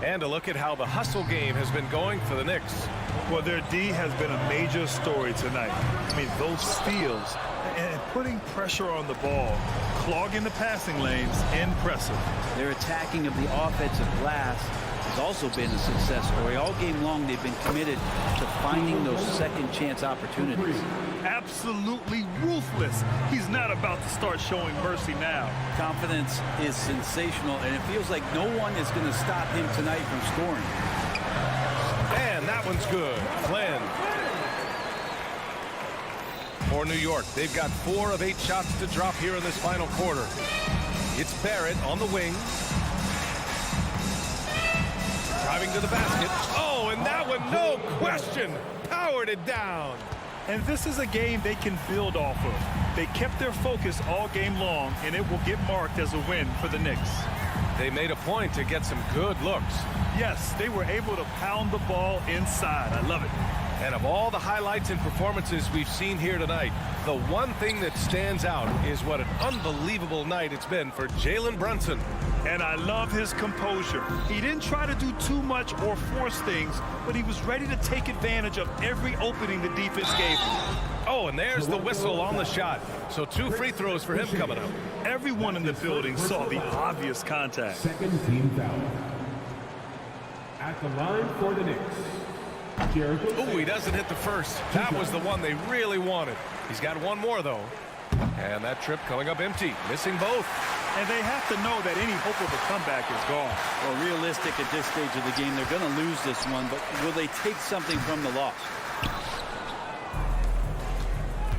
And a look at how the hustle game has been going for the Knicks. Well, their D has been a major story tonight. I mean, those steals and putting pressure on the ball, clogging the passing lanes, impressive. Their attacking of the offensive glass has also been a success story. All game long, they've been committed to finding those second chance opportunities. Absolutely ruthless. He's not about to start showing mercy now. Confidence is sensational, and it feels like no one is going to stop him tonight from scoring. And that one's good. Flynn. For New York, they've got 4 of 8 shots to drop here in this final quarter. It's Barrett on the wing. Driving to the basket. Oh, and that one, no question, powered it down. And this is a game they can build off of. They kept their focus all game long, and it will get marked as a win for the Knicks. They made a point to get some good looks. Yes, they were able to pound the ball inside. I love it. And of all the highlights and performances we've seen here tonight, the one thing that stands out is what an unbelievable night it's been for Jalen Brunson. And I love his composure. He didn't try to do too much or force things, but he was ready to take advantage of every opening the defense gave him. Oh, and there's the whistle on the shot. So 2 free throws for him coming up. Everyone in the building saw the obvious contact. Second team foul. At the line for the Knicks. Oh, he doesn't hit the first. That was the one they really wanted. He's got one more, though. And that trip coming up empty, missing both. And they have to know that any hope of a comeback is gone. Well, realistic at this stage of the game, they're going to lose this one, but will they take something from the loss?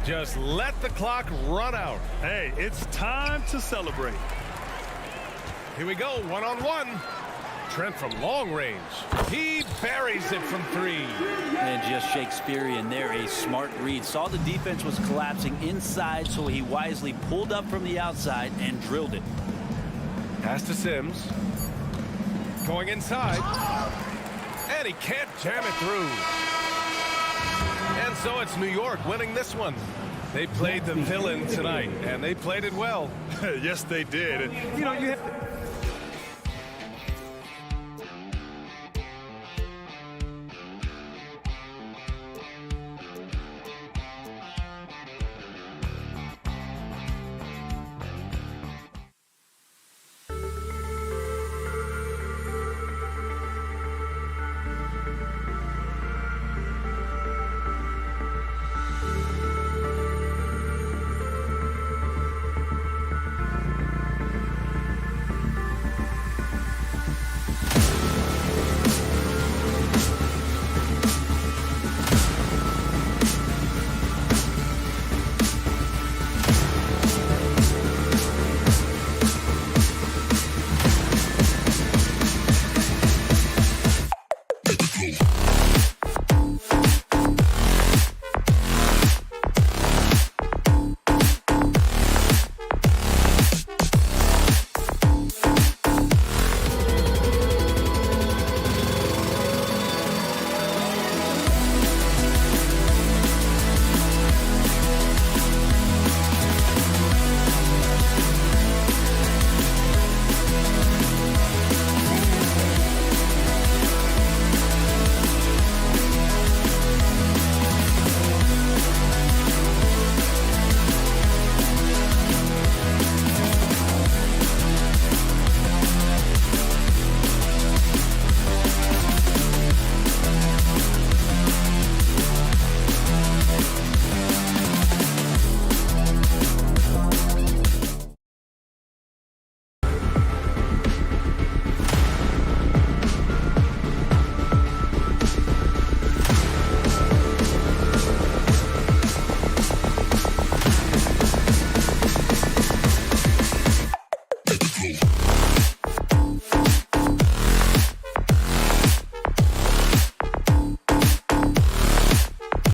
Just let the clock run out. Hey, it's time to celebrate. Here we go, one-on-one. Trent from long range. He buries it from 3. And just Shakespearean there, a smart read. Saw the defense was collapsing inside, so he wisely pulled up from the outside and drilled it. Pass to Sims. Going inside. And he can't jam it through. And so it's New York winning this one. They played the villain tonight, and they played it well. Yes, they did. And, you know, you have